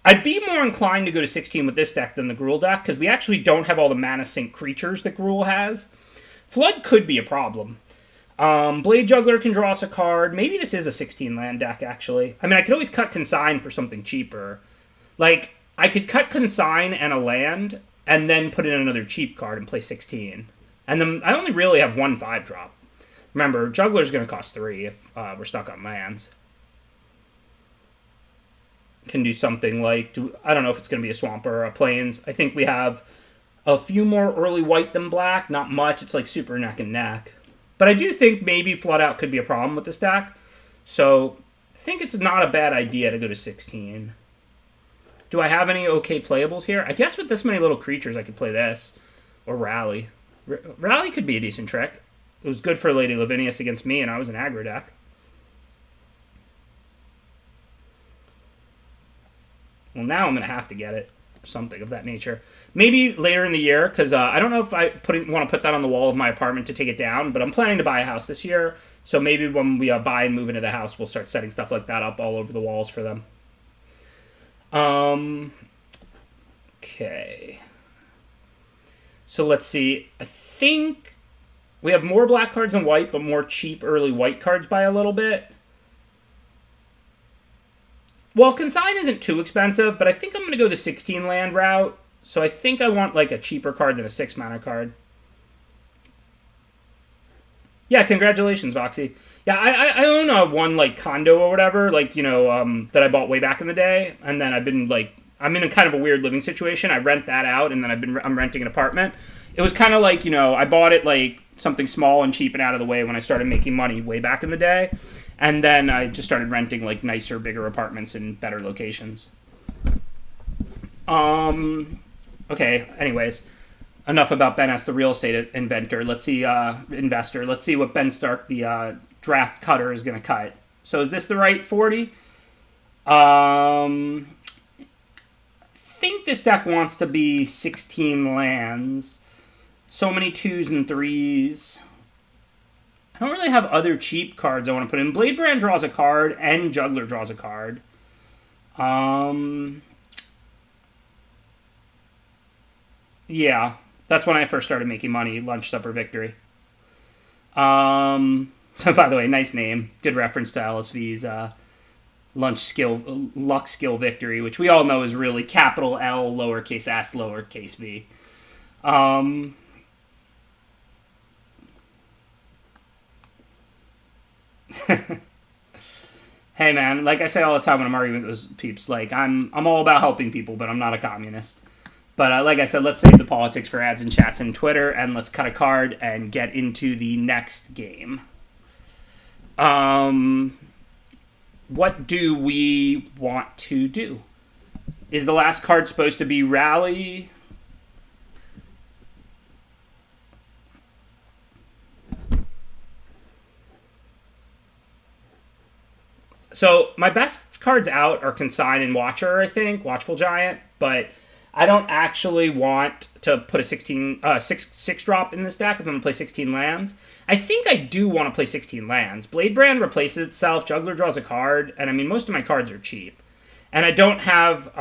I'd be more inclined to go to 16 with this deck than the Gruul deck, because we actually don't have all the mana sink creatures that Gruul has. Flood could be a problem. Blade Juggler can draw us a card. Maybe this is a 16-land deck, actually. I mean, I could always cut Consign for something cheaper. I could cut Consign and a land, and then put in another cheap card and play 16. And then I only really have 1 5-drop. Remember, Juggler's going to cost 3 if we're stuck on lands. Can do something I don't know if it's going to be a Swamp or a Plains. I think we have a few more early white than black. Not much. It's super neck and neck. But I do think maybe Flood Out could be a problem with this deck. So I think it's not a bad idea to go to 16. Do I have any okay playables here? I guess with this many little creatures, I could play this. Or Rally. Rally could be a decent trick. It was good for Lady Lavinius against me, and I was an aggro deck. Well, now I'm going to have to get it. Something of that nature. Maybe later in the year, because I don't know if I want to put that on the wall of my apartment to take it down, but I'm planning to buy a house this year, so maybe when we buy and move into the house, we'll start setting stuff like that up all over the walls for them. Okay. So let's see. I think we have more black cards than white, but more cheap early white cards by a little bit. Well, Consign isn't too expensive, but I think I'm going to go the 16 land route. So I think I want like a cheaper card than a 6 mana card. Yeah, congratulations, Voxy. Yeah, I own one like condo or whatever, like, you know, that I bought way back in the day, and then I've been like, I'm in a kind of a weird living situation. I rent that out, and then I'm renting an apartment. It was kind of like, you know, I bought it like something small and cheap and out of the way when I started making money way back in the day. And then I just started renting like nicer, bigger apartments in better locations. Okay, anyways. Enough about Ben as the real estate inventor. Let's see, investor. Let's see what Ben Stark, the draft cutter, is going to cut. So is this the right 40? I think this deck wants to be 16 lands. So many 2s and 3s. I don't really have other cheap cards I want to put in. Bladebrand draws a card, and Juggler draws a card. Yeah, that's when I first started making money. Lunch, supper, victory. By the way, nice name. Good reference to LSV's lunch skill, luck skill victory, which we all know is really capital L, lowercase s, lowercase v. Hey man, like I say all the time when I'm arguing with those peeps, like I'm all about helping people, but I'm not a communist. But like I said, let's save the politics for ads and chats and Twitter, and let's cut a card and get into the next game. What do we want to do? Is the last card supposed to be Rally? So my best cards out are Consign and Watcher, I think. Watchful Giant. But I don't actually want to put a 6 drop in this deck if I'm going to play 16 lands. I think I do want to play 16 lands. Bladebrand replaces itself. Juggler draws a card. And I mean, most of my cards are cheap. And I don't have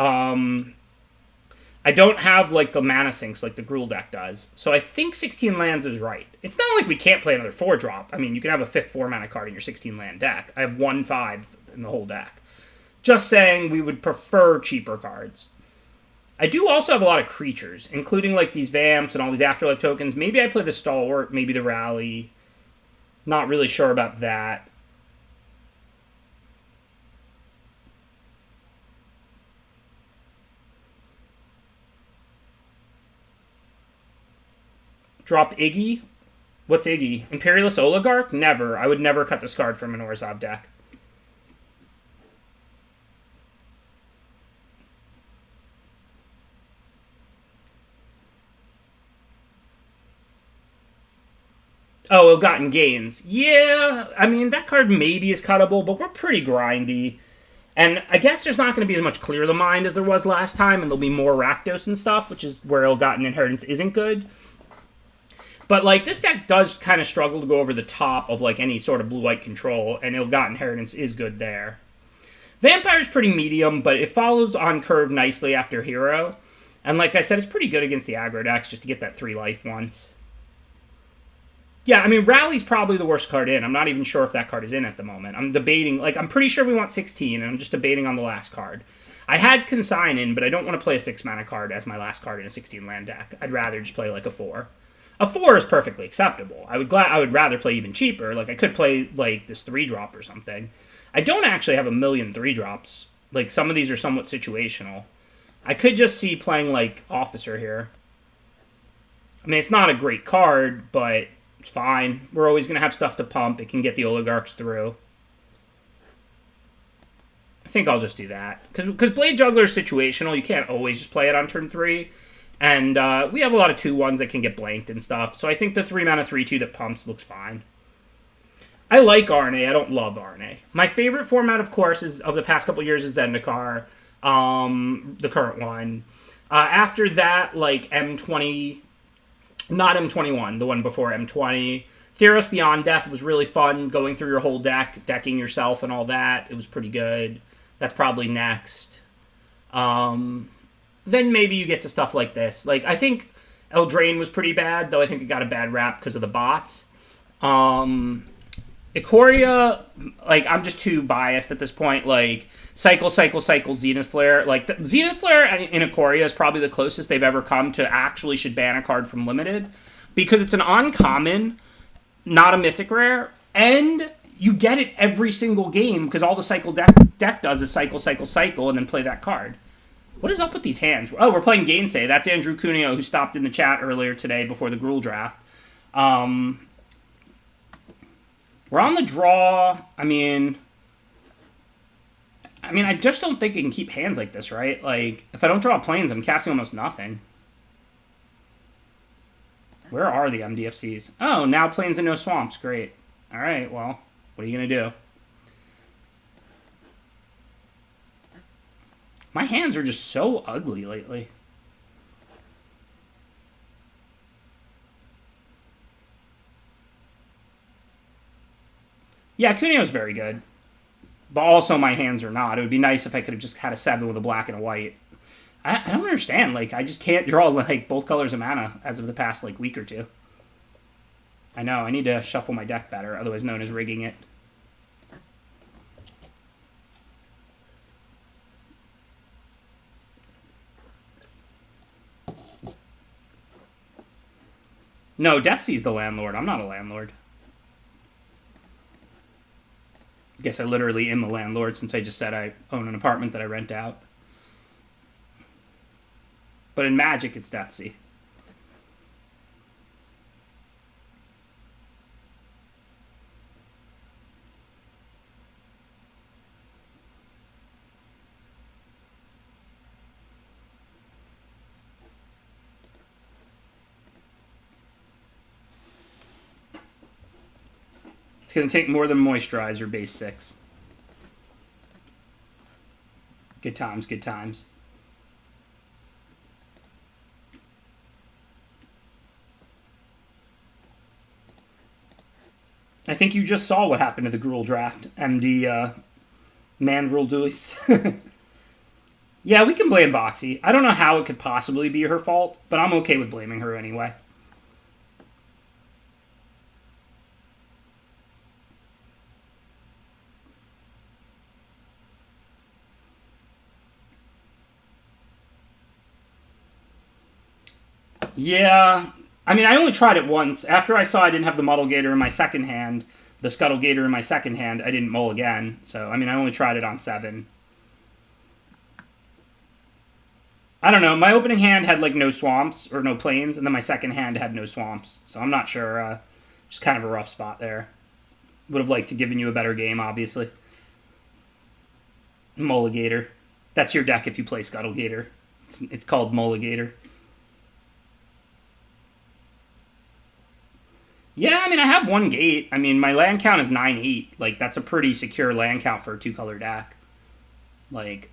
like the mana sinks like the Gruul deck does. So I think 16 lands is right. It's not like we can't play another 4 drop. I mean, you can have a 5th 4 mana card in your 16 land deck. I have 1 5 in the whole deck. Just saying we would prefer cheaper cards. I do also have a lot of creatures, including like these Vamps and all these Afterlife tokens. Maybe I play the Stalwart, maybe the Rally. Not really sure about that. Drop Iggy? What's Iggy? Imperialist Oligarch? Never. I would never cut this card from an Orzhov deck. Oh, Ill-Gotten Gains. Yeah, I mean, that card maybe is cuttable, but we're pretty grindy. And I guess there's not going to be as much Clear the Mind as there was last time, and there'll be more Rakdos and stuff, which is where Ill-Gotten Inheritance isn't good. But, like, this deck does kind of struggle to go over the top of, like, any sort of blue-white control, and Ill-Gotten Inheritance is good there. Vampire's pretty medium, but it follows on curve nicely after Hero. And like I said, it's pretty good against the aggro decks just to get that 3 life once. Yeah, I mean, Rally's probably the worst card in. I'm not even sure if that card is in at the moment. I'm debating, like, I'm pretty sure we want 16, and I'm just debating on the last card. I had Consign in, but I don't want to play a 6-mana card as my last card in a 16-land deck. I'd rather just play, like, a 4. A 4 is perfectly acceptable. I would rather play even cheaper. Like, I could play, like, this 3-drop or something. I don't actually have a million 3-drops. Like, some of these are somewhat situational. I could just see playing, like, Officer here. I mean, it's not a great card, but it's fine. We're always going to have stuff to pump. It can get the Oligarchs through. I think I'll just do that. Because Blade Juggler is situational. You can't always just play it on turn 3. And we have a lot of 2/1s that can get blanked and stuff. So I think the 3-mana 3/2 that pumps looks fine. I like RNA. I don't love RNA. My favorite format, of course, is of the past couple years is Zendikar, the current one. After that, like M20, not M21, the one before M20. Theros Beyond Death was really fun, going through your whole deck, decking yourself and all that. It was pretty good. That's probably next. Then maybe you get to stuff like this. Like, I think Eldraine was pretty bad, though I think it got a bad rap because of the bots. Ikoria, like, I'm just too biased at this point. Like, cycle, Zenith Flare. Like, Zenith Flare in Ikoria is probably the closest they've ever come to actually should ban a card from Limited. Because it's an uncommon, not a mythic rare, and you get it every single game because all the cycle deck does is cycle, and then play that card. What is up with these hands? Oh, we're playing Gainsay. That's Andrew Cuneo, who stopped in the chat earlier today before the Gruul draft. We're on the draw. I mean, I just don't think you can keep hands like this, right? Like, if I don't draw planes, I'm casting almost nothing. Where are the MDFCs? Oh, now planes and no swamps. Great. All right, well, what are you going to do? My hands are just so ugly lately. Yeah, Cuneo's very good. But also my hands are not. It would be nice if I could have just had a 7 with a black and a white. I don't understand. Like, I just can't draw, like, both colors of mana as of the past, like, week or two. I know. I need to shuffle my deck better, otherwise known as rigging it. No, Deathsea's the landlord. I'm not a landlord. I guess I literally am a landlord since I just said I own an apartment that I rent out. But in Magic, it's Deathsea. It's going to take more than Moisturizer, base 6. Good times, good times. I think you just saw what happened to the Gruul draft. MD, Man-Rule Duis. Yeah, we can blame Boxy. I don't know how it could possibly be her fault, but I'm okay with blaming her anyway. Yeah, I mean, I only tried it once. After I saw I didn't have the Muddle Gator in my second hand, the Scuttle Gator in my second hand, I didn't mull again. So, I mean, I only tried it on 7. I don't know. My opening hand had, like, no swamps or no plains, and then my second hand had no swamps. So I'm not sure. Just kind of a rough spot there. Would have liked to given you a better game, obviously. Mulligator. That's your deck if you play Scuttle Gator. It's called Mulligator. Yeah, I mean, I have 1 gate. I mean, my land count is 9/8. Like, that's a pretty secure land count for a 2-color deck. Like,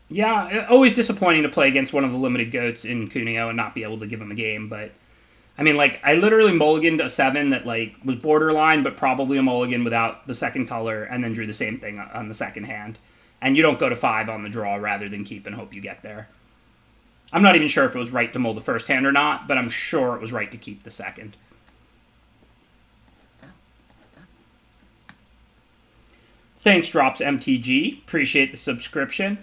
yeah, always disappointing to play against one of the limited goats in Cuneo and not be able to give him a game, but I mean, like, I literally mulliganed a 7 that, like, was borderline, but probably a mulligan without the second color, and then drew the same thing on the second hand. And you don't go to 5 on the draw rather than keep and hope you get there. I'm not even sure if it was right to mull the first hand or not, but I'm sure it was right to keep the second. Thanks, Drops MTG. Appreciate the subscription.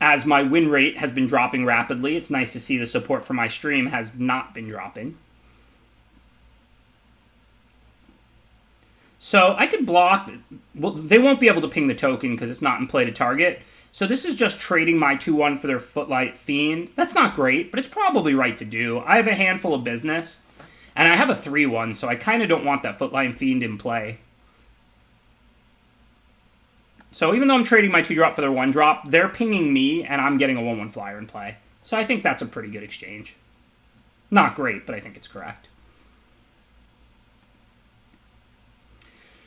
As my win rate has been dropping rapidly, it's nice to see the support for my stream has not been dropping. So I could block. Well, they won't be able to ping the token because it's not in play to target. So this is just trading my 2/1 for their Footlight Fiend. That's not great, but it's probably right to do. I have a handful of business, and I have a 3/1, so I kind of don't want that Footlight Fiend in play. So even though I'm trading my 2-drop for their 1-drop, they're pinging me, and I'm getting a 1/1 flyer in play. So I think that's a pretty good exchange. Not great, but I think it's correct.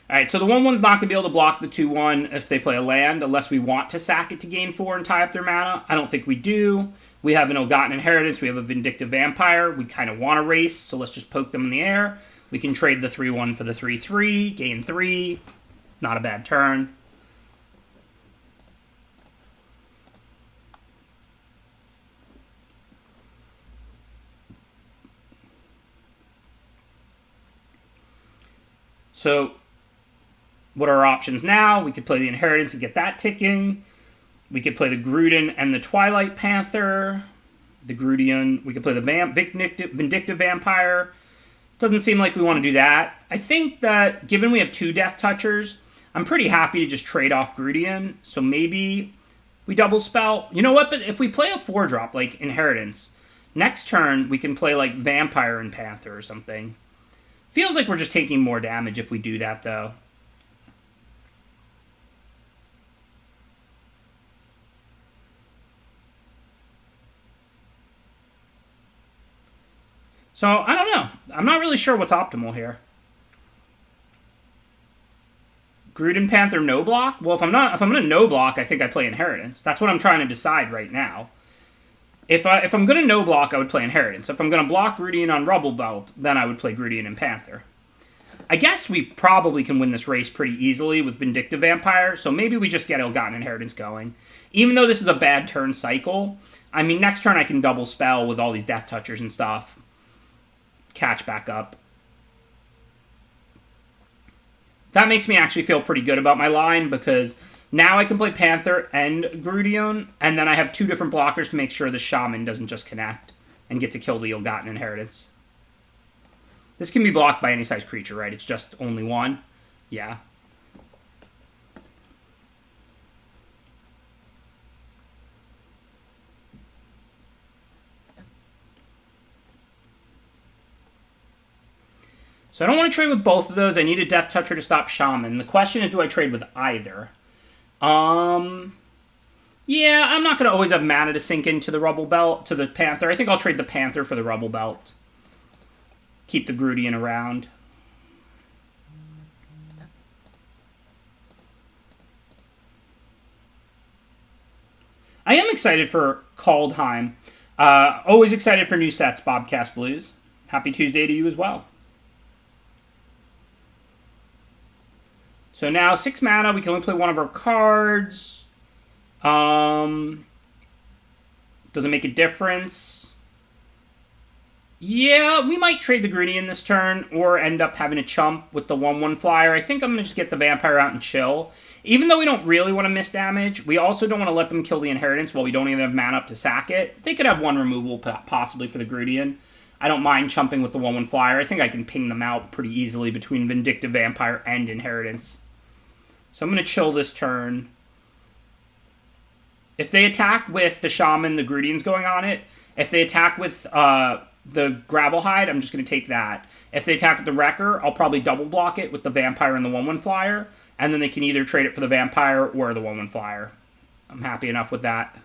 Alright, so the 1/1's not going to be able to block the 2/1 if they play a land, unless we want to sack it to gain 4 and tie up their mana. I don't think we do. We have an Ill-Gotten Inheritance, we have a Vindictive Vampire. We kind of want to race, so let's just poke them in the air. We can trade the 3/1 for the 3/3, gain 3. Not a bad turn. So what are our options now? We could play the Inheritance and get that ticking. We could play the Gruden and the Twilight Panther. The Grudian. We could play the Vindictive Vampire. Doesn't seem like we want to do that. I think that, given we have 2 Death Touchers, I'm pretty happy to just trade off Grudian. So maybe we double spell. You know what? But if we play a 4-drop, like Inheritance, next turn we can play like Vampire and Panther or something. Feels like we're just taking more damage if we do that, though. So, I don't know. I'm not really sure what's optimal here. Gruden Panther no block? Well, if I'm gonna no block, I think I play Inheritance. That's what I'm trying to decide right now. If I'm gonna no block, I would play Inheritance. If I'm gonna block Grudian on Rubble Belt, then I would play Grudian and Panther. I guess we probably can win this race pretty easily with Vindictive Vampire, so maybe we just get Ill-Gotten Inheritance going. Even though this is a bad turn cycle, I mean, next turn I can double spell with all these Death Touchers and stuff. Catch back up. That makes me actually feel pretty good about my line, because now I can play Panther and Grudian, and then I have 2 different blockers to make sure the Shaman doesn't just connect and get to kill the Ill-Gotten Inheritance. This can be blocked by any size creature, right? It's just only 1? Yeah. So I don't want to trade with both of those. I need a Death Toucher to stop Shaman. The question is, do I trade with either? Yeah, I'm not going to always have mana to sink into the Rubble Belt, to the Panther. I think I'll trade the Panther for the Rubble Belt. Keep the Grudian around. I am excited for Kaldheim. Always excited for new sets, Bobcast Blues. Happy Tuesday to you as well. So now 6 mana, we can only play one of our cards. Doesn't make a difference. Yeah, we might trade the Grudian this turn, or end up having a chump with the 1/1 flyer. I think I'm going to just get the Vampire out and chill. Even though we don't really want to miss damage, we also don't want to let them kill the Inheritance while we don't even have mana up to sack it. They could have 1 removal, possibly, for the Grudian. I don't mind chumping with the 1/1 flyer. I think I can ping them out pretty easily between Vindictive Vampire and Inheritance. So I'm going to chill this turn. If they attack with the Shaman, the Grudian's going on it. If they attack with the Gravelhide, I'm just going to take that. If they attack with the Wrecker, I'll probably double block it with the Vampire and the 1/1 flyer. And then they can either trade it for the Vampire or the 1/1 flyer. I'm happy enough with that.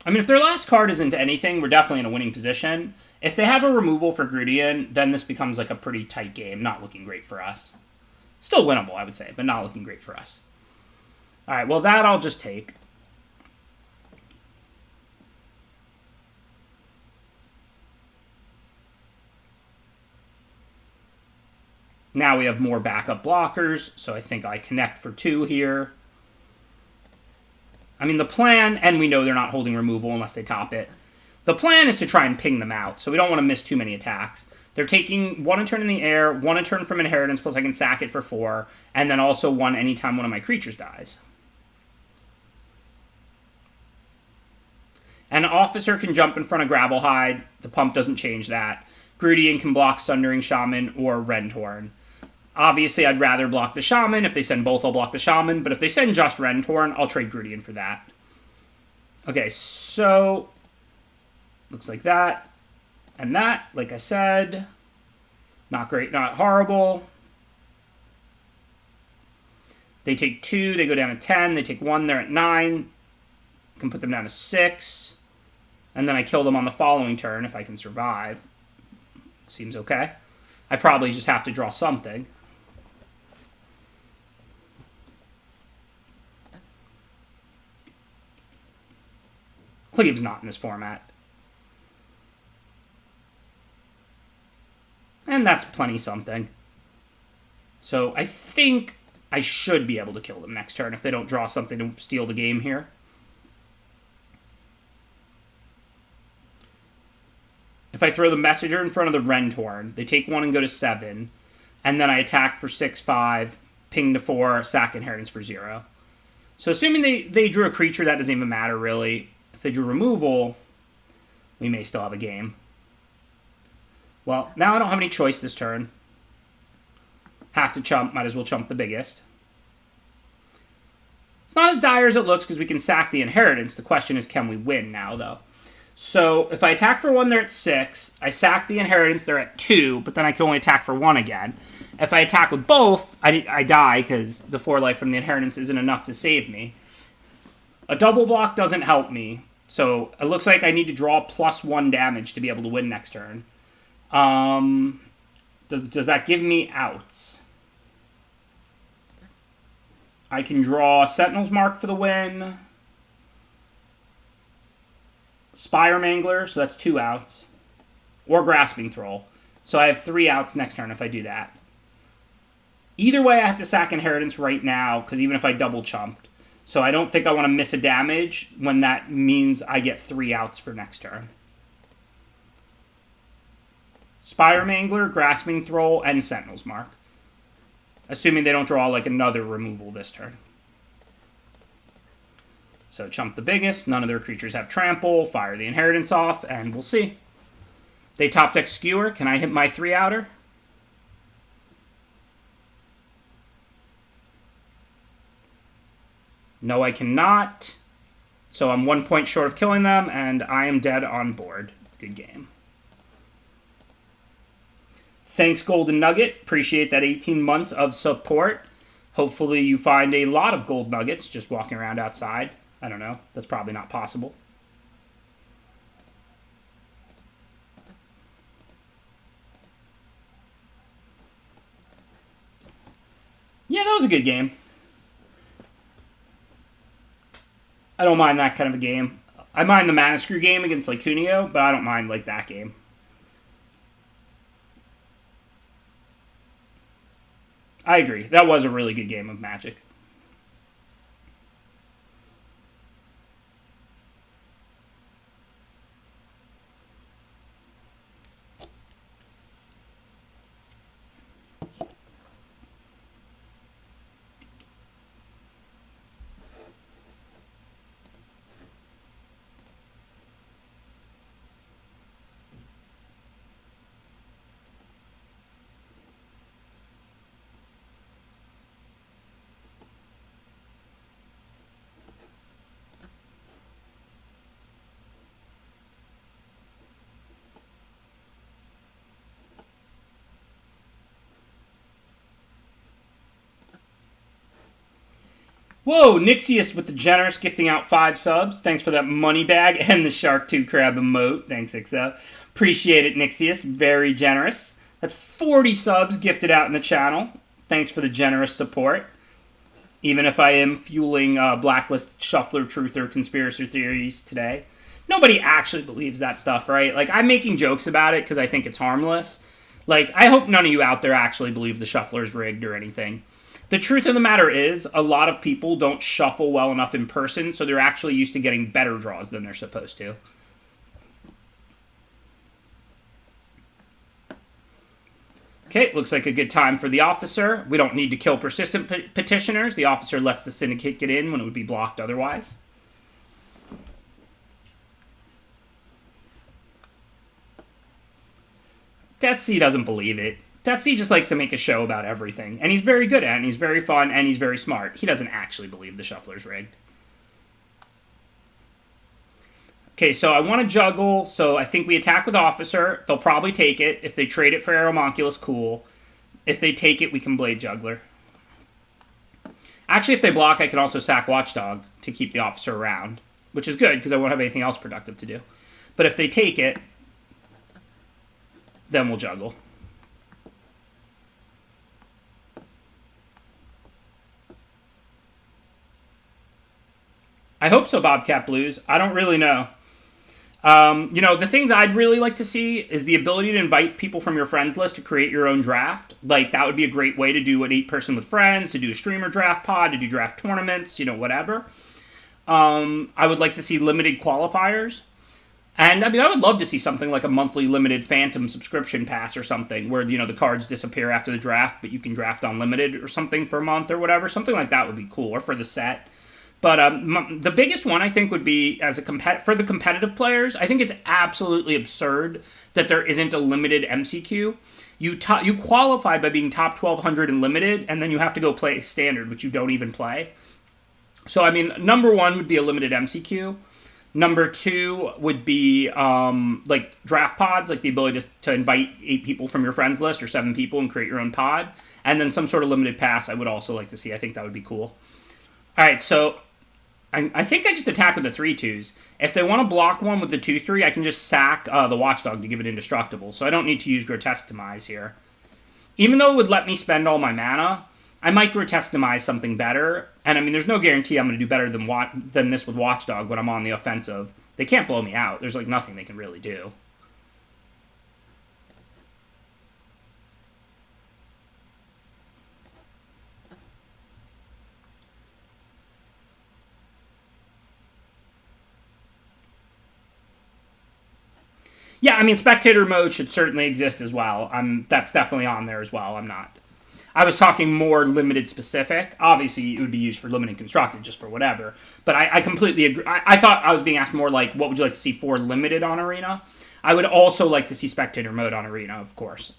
I mean, if their last card isn't anything, we're definitely in a winning position. If they have a removal for Grudian, then this becomes like a pretty tight game. Not looking great for us. Still winnable, I would say, but not looking great for us. Alright, well, that I'll just take. Now we have more backup blockers, so I think I connect for 2 here. I mean, the plan, and we know they're not holding removal unless they top it. The plan is to try and ping them out, so we don't want to miss too many attacks. They're taking 1 a turn in the air, 1 a turn from Inheritance, plus I can sack it for 4, and then also 1 anytime one of my creatures dies. An officer can jump in front of Gravelhide. The pump doesn't change that. Grudian can block Sundering Shaman or Rentorn. Obviously, I'd rather block the Shaman. If they send both, I'll block the Shaman. But if they send just Rentorn, I'll trade Grudian for that. Okay, so looks like that. And that, like I said, not great, not horrible. They take 2, they go down to 10. They take 1, they're at 9. Can put them down to 6. And then I kill them on the following turn if I can survive. Seems okay. I probably just have to draw something. Cleave's not in this format. And that's plenty something. So I think I should be able to kill them next turn if they don't draw something to steal the game here. If I throw the Messenger in front of the Rentorn, they take 1 and go to 7. And then I attack for 6, 5, ping to 4, sack Inheritance for 0. So assuming they drew a creature, that doesn't even matter really. If they drew removal, we may still have a game. Well, now I don't have any choice this turn. Have to chump, might as well chump the biggest. It's not as dire as it looks because we can sack the Inheritance. The question is, can we win now, though? So if I attack for 1, they're at 6. I sack the Inheritance, they're at 2, but then I can only attack for 1 again. If I attack with both, I die because the 4 life from the Inheritance isn't enough to save me. A double block doesn't help me, so it looks like I need to draw +1 damage to be able to win next turn. Does that give me outs? I can draw Sentinel's Mark for the win. Spire Mangler, so that's 2 outs. Or Grasping Thrall. So I have 3 outs next turn if I do that. Either way, I have to sack Inheritance right now, because even if I double chumped. So I don't think I want to miss a damage when that means I get 3 outs for next turn. Spire Mangler, Grasping Thrall, and Sentinel's Mark. Assuming they don't draw like another removal this turn. So chump the biggest, none of their creatures have trample, fire the Inheritance off, and we'll see. They top deck Skewer, can I hit my 3-outer? No, I cannot. So I'm 1 point short of killing them, and I am dead on board. Good game. Thanks, Golden Nugget. Appreciate that 18 months of support. Hopefully you find a lot of gold nuggets just walking around outside. I don't know. That's probably not possible. Yeah, that was a good game. I don't mind that kind of a game. I mind the Mana Screw game against like Cuneo, but I don't mind like that game. I agree. That was a really good game of Magic. Whoa, Nixius with the generous gifting out 5 subs. Thanks for that money bag and the Shark 2 Crab emote. Thanks, Ixo. Appreciate it, Nixius. Very generous. That's 40 subs gifted out in the channel. Thanks for the generous support. Even if I am fueling Blacklist, Shuffler, Truther, Conspiracy Theories today. Nobody actually believes that stuff, right? Like, I'm making jokes about it because I think it's harmless. Like, I hope none of you out there actually believe the Shuffler's rigged or anything. The truth of the matter is, a lot of people don't shuffle well enough in person, so they're actually used to getting better draws than they're supposed to. Okay, looks like a good time for the Officer. We don't need to kill persistent petitioners. The Officer lets the Syndicate get in when it would be blocked otherwise. Deathsea doesn't believe it. Deathsea just likes to make a show about everything, and he's very good at it, and he's very fun, and he's very smart. He doesn't actually believe the shuffler's rigged. Okay, so I want to juggle, so I think we attack with Officer. They'll probably take it. If they trade it for Aeromonculus, cool. If they take it, we can Blade Juggler. Actually, if they block, I can also sack Watchdog to keep the Officer around, which is good, because I won't have anything else productive to do. But if they take it, then we'll juggle. I hope so, Bobcat Blues. I don't really know. You know, the things I'd really like to see is the ability to invite people from your friends list to create your own draft. Like, that would be a great way to do an 8-person with friends, to do a streamer draft pod, to do draft tournaments, you know, whatever. I would like to see limited qualifiers. And, I mean, I would love to see something like a monthly limited Phantom subscription pass or something where, you know, the cards disappear after the draft, but you can draft unlimited or something for a month or whatever. Something like that would be cool, or for the set. But the biggest one, I think, would be for the competitive players. I think it's absolutely absurd that there isn't a limited MCQ. You qualify by being top 1,200 in limited, and then you have to go play standard, which you don't even play. So, I mean, number one would be a limited MCQ. Number two would be like draft pods, like the ability to invite 8 people from your friends list or 7 people and create your own pod. And then some sort of limited pass I would also like to see. I think that would be cool. All right, so I think I just attack with the 3/2s. If they want to block one with the 2/3, I can just sack the Watchdog to give it indestructible. So I don't need to use Grotesque Demise here. Even though it would let me spend all my mana, I might Grotesque Demise something better. And I mean, there's no guarantee I'm going to do better than this with Watchdog when I'm on the offensive. They can't blow me out. There's like nothing they can really do. Yeah, I mean, spectator mode should certainly exist as well. That's definitely on there as well. I was talking more limited specific. Obviously, it would be used for limited constructed, just for whatever. But I completely agree. I thought I was being asked more like, what would you like to see for limited on Arena? I would also like to see spectator mode on Arena, of course.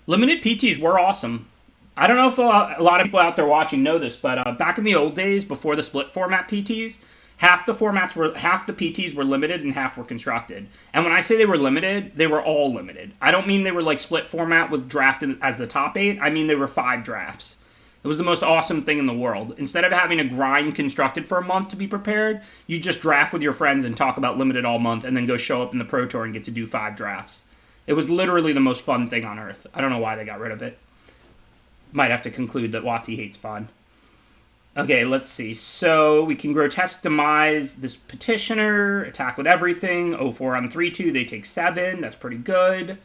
Limited PTs were awesome. I don't know if a lot of people out there watching know this, but back in the old days, before the split format PTs, half the PTs were limited and half were constructed. And when I say they were limited, they were all limited. I don't mean they were like split format with drafted as the top 8. I mean they were 5 drafts. It was the most awesome thing in the world. Instead of having to grind constructed for a month to be prepared, you just draft with your friends and talk about limited all month, and then go show up in the Pro Tour and get to do 5 drafts. It was literally the most fun thing on earth. I don't know why they got rid of it. Might have to conclude that WotC hates fun. Okay, let's see. So we can Grotesque Demise this Petitioner, attack with everything. 0-4 on 3/2, they take 7. That's pretty good.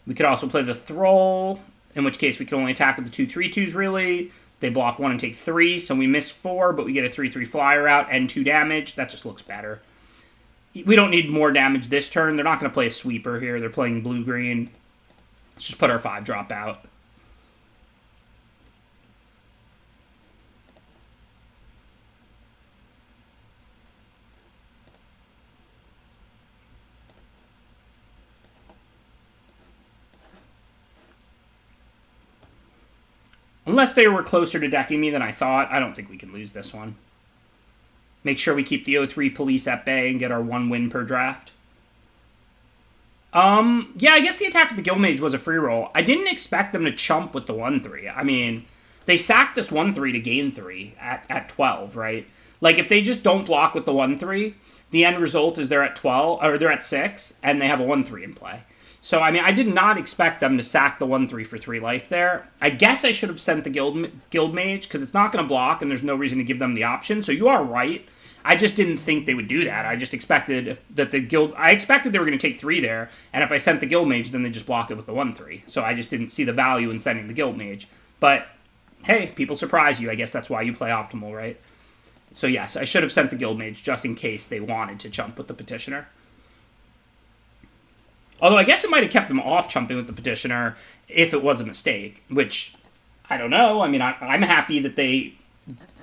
We could also play the Thrall, in which case we can only attack with the 2 3/2s, really. They block 1 and take 3, so we miss 4, but we get a 3/3 flyer out and 2 damage. That just looks better. We don't need more damage this turn. They're not going to play a sweeper here. They're playing blue-green. Let's just put our 5-drop out. Unless they were closer to decking me than I thought, I don't think we can lose this one. Make sure we keep the 0-3 police at bay and get our 1 win per draft. Yeah, I guess the attack with the Guildmage was a free roll. I didn't expect them to chump with the 1-3. I mean, they sacked this 1-3 to gain 3 at 12, right? Like, if they just don't block with the 1-3, the end result is they're at 12, or they're at 6, and they have a 1-3 in play. So, I mean, I did not expect them to sack the 1-3 for 3 life there. I guess I should have sent the Guildmage, because it's not going to block, and there's no reason to give them the option. So you are right. I just didn't think they would do that. I just expected that I expected they were going to take 3 there, and if I sent the Guildmage, then they just block it with the 1-3. So I just didn't see the value in sending the Guildmage. But, hey, people surprise you. I guess that's why you play Optimal, right? So yes, I should have sent the Guildmage just in case they wanted to chump with the Petitioner. Although I guess it might have kept them off chumping with the Petitioner if it was a mistake, which I don't know. I mean, I'm happy that they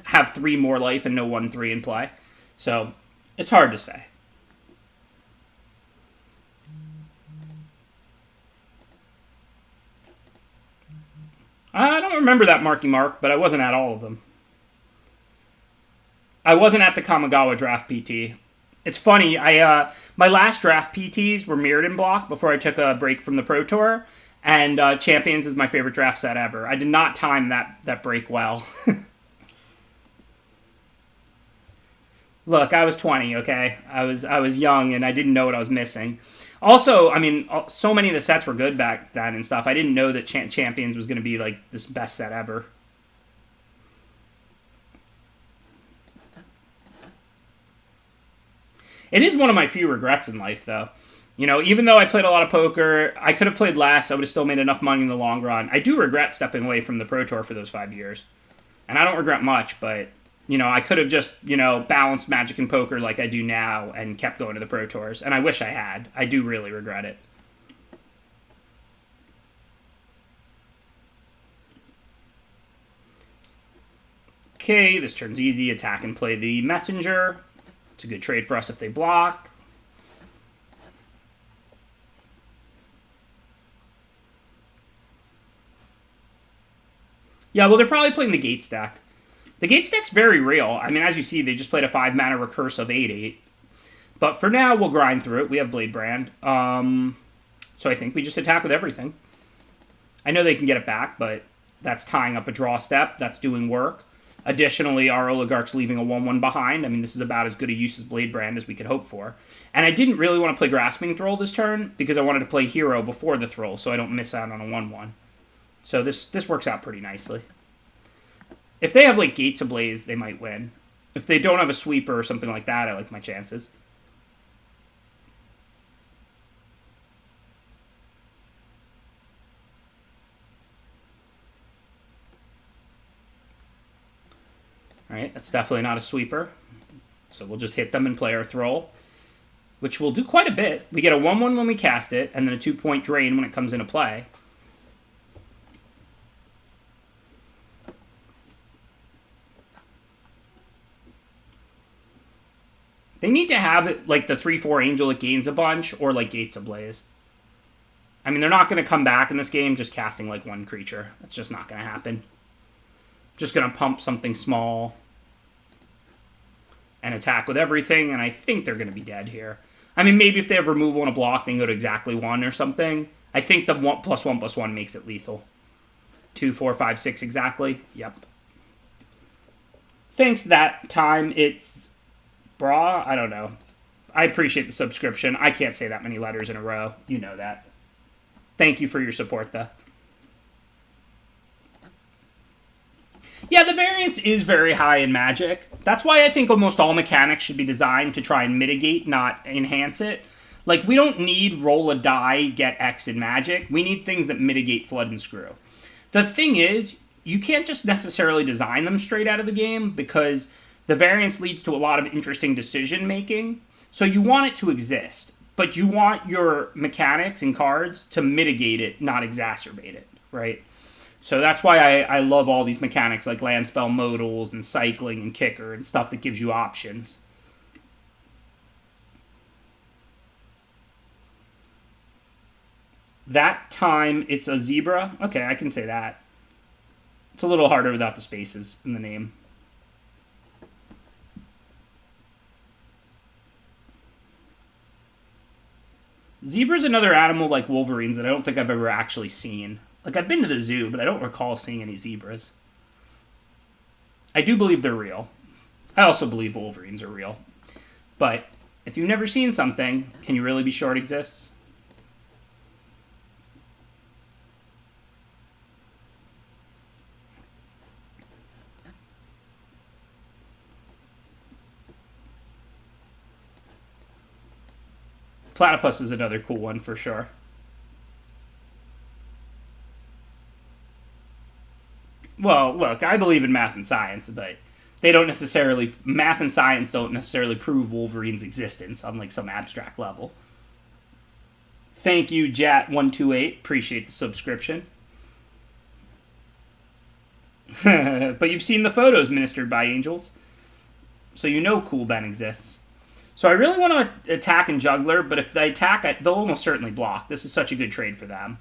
have 3 more life and no 1-3 in play. So It's hard to say. I don't remember that Marky Mark, but I wasn't at all of them. I wasn't at the Kamigawa draft PT. It's funny, my last draft PTs were Mirrored in Block before I took a break from the Pro Tour, and Champions is my favorite draft set ever. I did not time that break well. Look, I was 20, okay? I was young, and I didn't know what I was missing. Also, I mean, so many of the sets were good back then and stuff. I didn't know that Champions was going to be, like, this best set ever. It is one of my few regrets in life, though. You know, even though I played a lot of poker, I could have played less. I would have still made enough money in the long run. I do regret stepping away from the Pro Tour for those 5 years. And I don't regret much, but, you know, I could have just, you know, balanced Magic and poker like I do now and kept going to the Pro Tours. And I wish I had. I do really regret it. Okay, this turn's easy. Attack and play the Messenger. It's a good trade for us if they block. Yeah, well, they're probably playing the Gate stack. The Gate stack's very real. I mean, as you see, they just played a 5-mana recursive 8/8. But for now, we'll grind through it. We have Blade Brand. So I think we just attack with everything. I know they can get it back, but that's tying up a draw step. That's doing work. Additionally, our Oligarch's leaving a 1/1 behind. I mean, this is about as good a use as Blade Brand as we could hope for. And I didn't really want to play Grasping Thrall this turn because I wanted to play Hero before the Thrall so I don't miss out on a 1/1. So this works out pretty nicely. If they have, like, Gates Ablaze, they might win. If they don't have a Sweeper or something like that, I like my chances. Alright, that's definitely not a Sweeper. So we'll just hit them and play our Thrall, which will do quite a bit. We get a 1/1 when we cast it, and then a 2-point drain when it comes into play. They need to have it like the 3/4 Angel that gains a bunch, or like Gates Ablaze. I mean, they're not going to come back in this game just casting like one creature. That's just not going to happen. Just going to pump something small and attack with everything, and I think they're going to be dead here. I mean, maybe if they have removal and a block, they can go to exactly 1 or something. I think the 1/1/1 makes it lethal. 2, 4, 5, 6 exactly. Yep. Thanks that time. It's Bra? I don't know. I appreciate the subscription. I can't say that many letters in a row. You know that. Thank you for your support, though. Yeah, the variance is very high in Magic. That's why I think almost all mechanics should be designed to try and mitigate, not enhance it. Like, we don't need roll a die, get X in Magic. We need things that mitigate Flood and Screw. The thing is, you can't just necessarily design them straight out of the game because the variance leads to a lot of interesting decision-making. So you want it to exist, but you want your mechanics and cards to mitigate it, not exacerbate it, right? So that's why I love all these mechanics like land spell modals and cycling and kicker and stuff that gives you options. That time, it's a zebra. Okay, I can say that. It's a little harder without the spaces in the name. Zebra's another animal like Wolverines that I don't think I've ever actually seen. Like, I've been to the zoo, but I don't recall seeing any zebras. I do believe they're real. I also believe Wolverines are real. But if you've never seen something, can you really be sure it exists? Platypus is another cool one for sure. Well, look, I believe in math and science, but they don't necessarily... Math and science don't necessarily prove Wolverine's existence on, like, some abstract level. Thank you, Jat128. Appreciate the subscription. But you've seen the photos ministered by angels, so you know Cool Ben exists. So I really want to attack and juggler, but if they attack, they'll almost certainly block. This is such a good trade for them.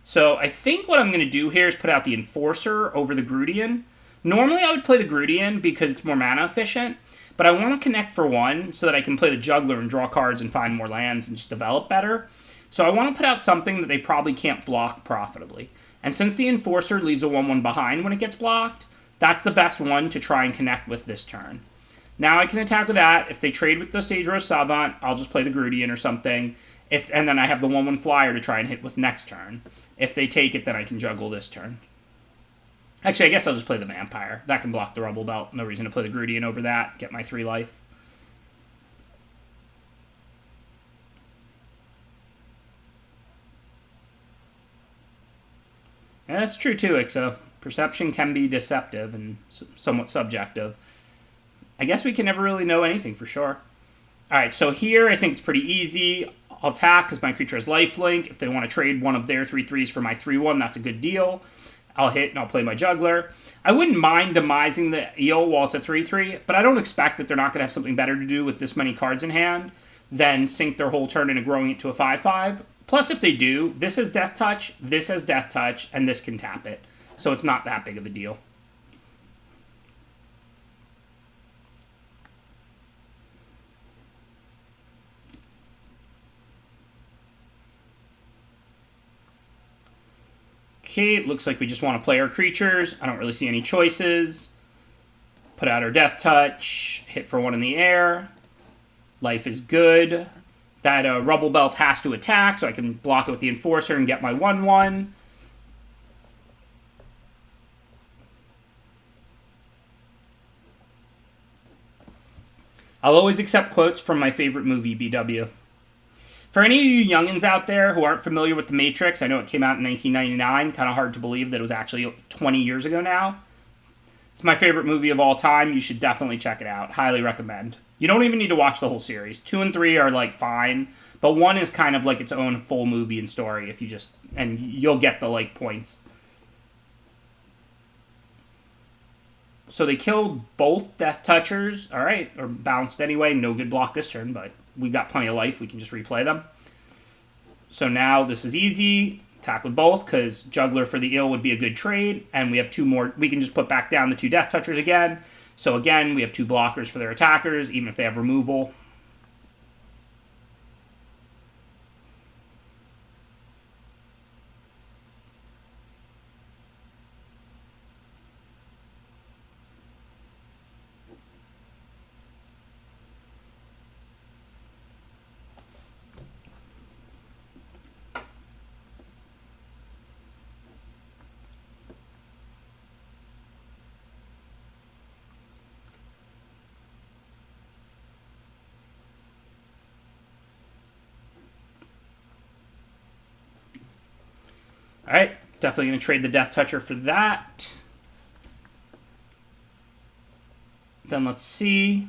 So I think what I'm going to do here is put out the Enforcer over the Grudian. Normally I would play the Grudian because it's more mana efficient, but I want to connect for 1 so that I can play the Juggler and draw cards and find more lands and just develop better. So I want to put out something that they probably can't block profitably. And since the Enforcer leaves a 1/1 behind when it gets blocked, that's the best one to try and connect with this turn. Now I can attack with that. If they trade with the Sage Rose Savant, I'll just play the Grudian or something. And then I have the 1/1 flyer to try and hit with next turn. If they take it, then I can juggle this turn. Actually, I guess I'll just play the Vampire. That can block the Rubble Belt. No reason to play the Grudian over that. Get my 3 life. And that's true too, Ixa. Perception can be deceptive and somewhat subjective. I guess we can never really know anything for sure. Alright, so here I think it's pretty easy. I'll attack because my creature has lifelink. If they want to trade one of their 3/3s for my 3/1, that's a good deal. I'll hit and I'll play my Juggler. I wouldn't mind demising the Eel while it's a 3/3, but I don't expect that they're not going to have something better to do with this many cards in hand than sink their whole turn into growing it to a 5/5. Plus, if they do, this has Death Touch, this has Death Touch, and this can tap it. So it's not that big of a deal. Okay, it looks like we just want to play our creatures. I don't really see any choices. Put out our Death Touch. Hit for 1 in the air. Life is good. That Rubble Belt has to attack, so I can block it with the Enforcer and get my 1/1. I'll always accept quotes from my favorite movie, BW. For any of you youngins out there who aren't familiar with The Matrix, I know it came out in 1999. Kind of hard to believe that it was actually 20 years ago now. It's my favorite movie of all time. You should definitely check it out. Highly recommend. You don't even need to watch the whole series. 2 and 3 are like fine, but 1 is kind of like its own full movie and story if you just, and you'll get the like points. So they killed both Death Touchers. All right, or bounced anyway. No good block this turn, but we got plenty of life. We can just replay them. So now this is easy. Attack with both, because Juggler for the Eel would be a good trade. And we have 2 more. We can just put back down the 2 Death Touchers again. So again, we have 2 blockers for their attackers, even if they have removal. Alright, definitely going to trade the Death Toucher for that. Then let's see.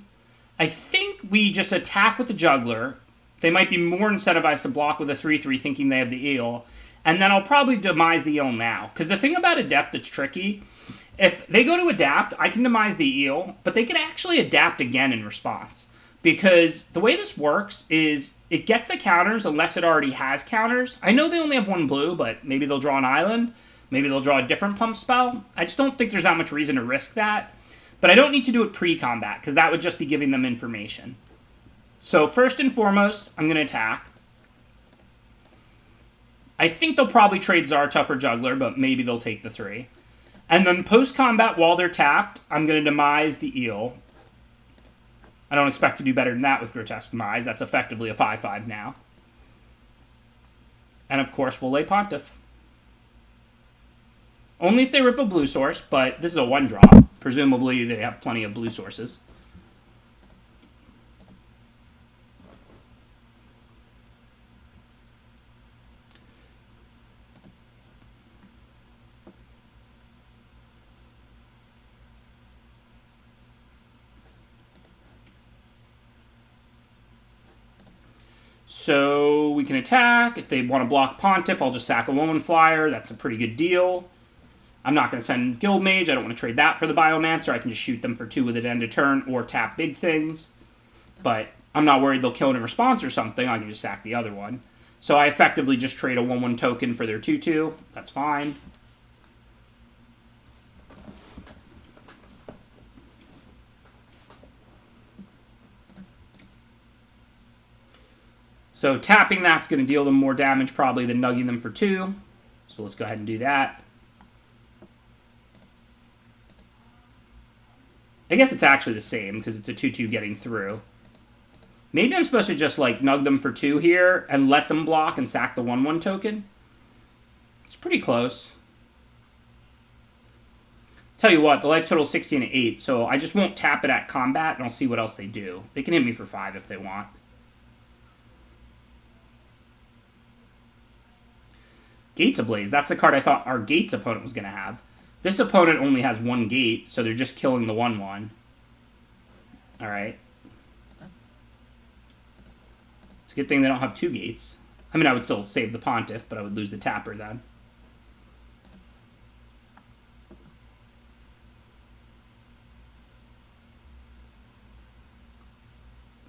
I think we just attack with the Juggler. They might be more incentivized to block with a 3/3 thinking they have the Eel. And then I'll probably demise the Eel now. Because the thing about Adept that's tricky, if they go to Adapt, I can demise the Eel, but they can actually adapt again in response. Because the way this works is it gets the counters unless it already has counters. I know they only have 1 blue, but maybe they'll draw an island. Maybe they'll draw a different pump spell. I just don't think there's that much reason to risk that. But I don't need to do it pre-combat, because that would just be giving them information. So first and foremost, I'm going to attack. I think they'll probably trade Zartuf or Juggler, but maybe they'll take the 3. And then post-combat, while they're tapped, I'm going to demise the Eel. I don't expect to do better than that with Grotesque Demise. That's effectively a 5/5 now. And of course, we'll lay Pontiff. Only if they rip a blue source, but this is a 1-drop. Presumably, they have plenty of blue sources. So we can attack. If they want to block Pontiff, I'll just sack a 1/1 flyer. That's a pretty good deal. I'm not going to send Guild Mage. I don't want to trade that for the Biomancer. I can just shoot them for 2 with it end of turn or tap big things. But I'm not worried they'll kill it in response or something. I can just sack the other one. So I effectively just trade a 1/1 token for their 2/2. That's fine. So tapping that's going to deal them more damage probably than nugging them for 2. So let's go ahead and do that. I guess it's actually the same because it's a 2/2 getting through. Maybe I'm supposed to just like nug them for 2 here and let them block and sack the 1/1 token. It's pretty close. Tell you what, the life total is 16 to 8, so I just won't tap it at combat and I'll see what else they do. They can hit me for 5 if they want. Gates Ablaze, that's the card I thought our Gates opponent was going to have. This opponent only has 1 gate, so they're just killing the 1/1. Alright. It's a good thing they don't have 2 gates. I mean, I would still save the Pontiff, but I would lose the Tapper then.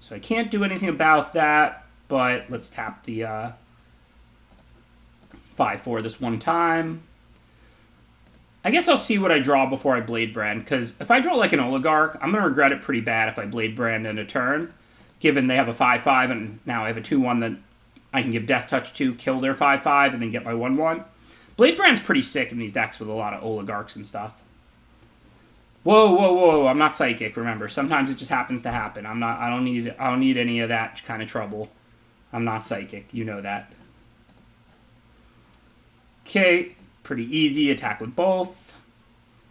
So I can't do anything about that, but let's tap the 5/4 this one time. I guess I'll see what I draw before I Blade Brand, because if I draw like an Oligarch, I'm going to regret it pretty bad if I Blade Brand in a turn, given they have a 5/5, and now I have a 2/1 that I can give Death Touch to, kill their 5/5, and then get my 1/1. Blade Brand's pretty sick in these decks with a lot of Oligarchs and stuff. Whoa, whoa, whoa! I'm not psychic. Remember, sometimes it just happens to happen. I don't need any of that kind of trouble. I'm not psychic. You know that. Okay, pretty easy. Attack with both.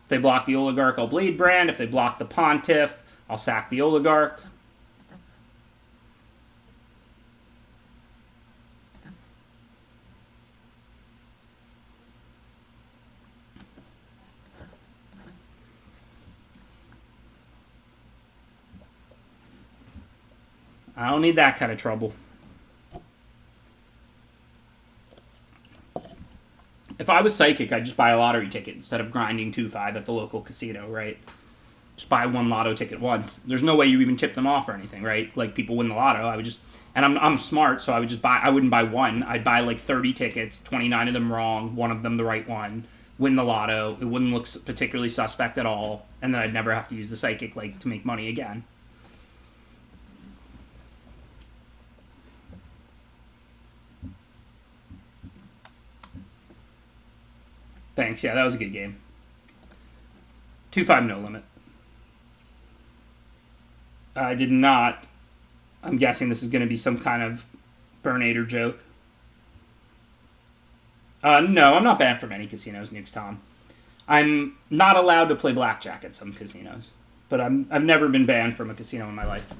If they block the Oligarch, I'll Blade Brand. If they block the Pontiff, I'll sack the Oligarch. I don't need that kind of trouble. If I was psychic, I'd just buy a lottery ticket instead of grinding 2/5 at the local casino, right? Just buy 1 lotto ticket once. There's no way you even tip them off or anything, right? Like, people win the lotto. I would just... And I'm smart, so I would just buy... I wouldn't buy 1. I'd buy, like, 30 tickets, 29 of them wrong, 1 of them the right one, win the lotto. It wouldn't look particularly suspect at all, and then I'd never have to use the psychic, like, to make money again. Thanks, yeah, that was a good game. 2/5 no limit. I did not. I'm guessing this is going to be some kind of Burnator joke. No, I'm not banned from any casinos, Nukes Tom. I'm not allowed to play blackjack at some casinos, but I've never been banned from a casino in my life.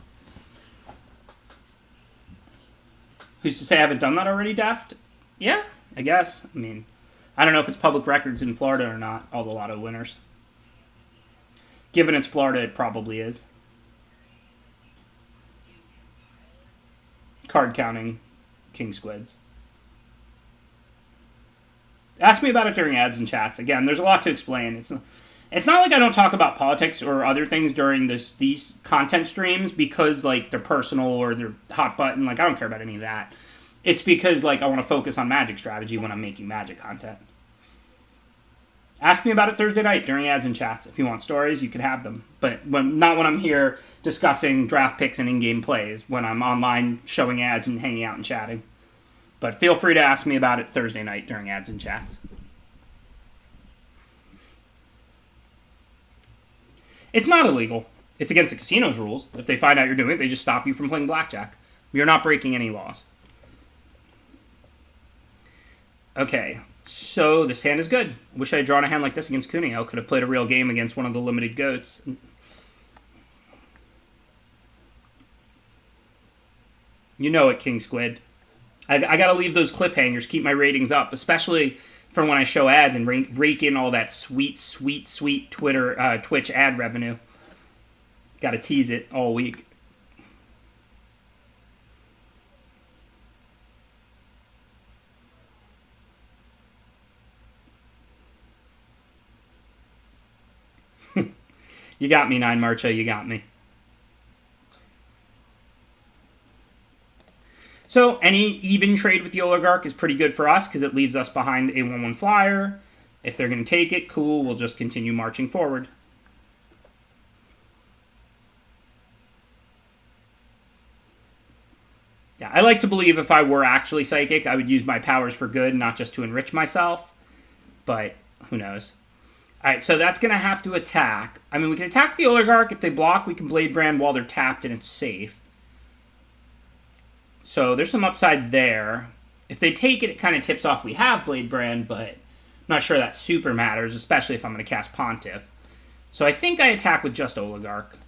Who's to say I haven't done that already, Daft? Yeah, I guess. I mean, I don't know if it's public records in Florida or not, all the lotto winners. Given it's Florida, it probably is. Card counting king squids. Ask me about it during ads and chats. Again, there's a lot to explain. It's not like I don't talk about politics or other things during these content streams because, like, they're personal or they're hot button. Like, I don't care about any of that. It's because, like, I want to focus on Magic strategy when I'm making Magic content. Ask me about it Thursday night during ads and chats. If you want stories, you can have them. But not when I'm here discussing draft picks and in-game plays, when I'm online showing ads and hanging out and chatting. But feel free to ask me about it Thursday night during ads and chats. It's not illegal. It's against the casino's rules. If they find out you're doing it, they just stop you from playing blackjack. You're not breaking any laws. Okay, so this hand is good. Wish I had drawn a hand like this against Cuneo. Could have played a real game against one of the limited goats. You know it, King Squid. I gotta leave those cliffhangers, keep my ratings up, especially for when I show ads and rake in all that sweet, sweet, sweet Twitch ad revenue. Gotta tease it all week. You got me, 9 Marcha, you got me. So any even trade with the Oligarch is pretty good for us because it leaves us behind a 1/1 flyer. If they're going to take it, cool, we'll just continue marching forward. Yeah, I like to believe if I were actually psychic, I would use my powers for good, not just to enrich myself. But who knows? All right, so that's going to have to attack. I mean, we can attack the Oligarch. If they block, we can Blade Brand while they're tapped and it's safe. So there's some upside there. If they take it, it kind of tips off we have Blade Brand, but I'm not sure that super matters, especially if I'm going to cast Pontiff. So I think I attack with just Oligarch.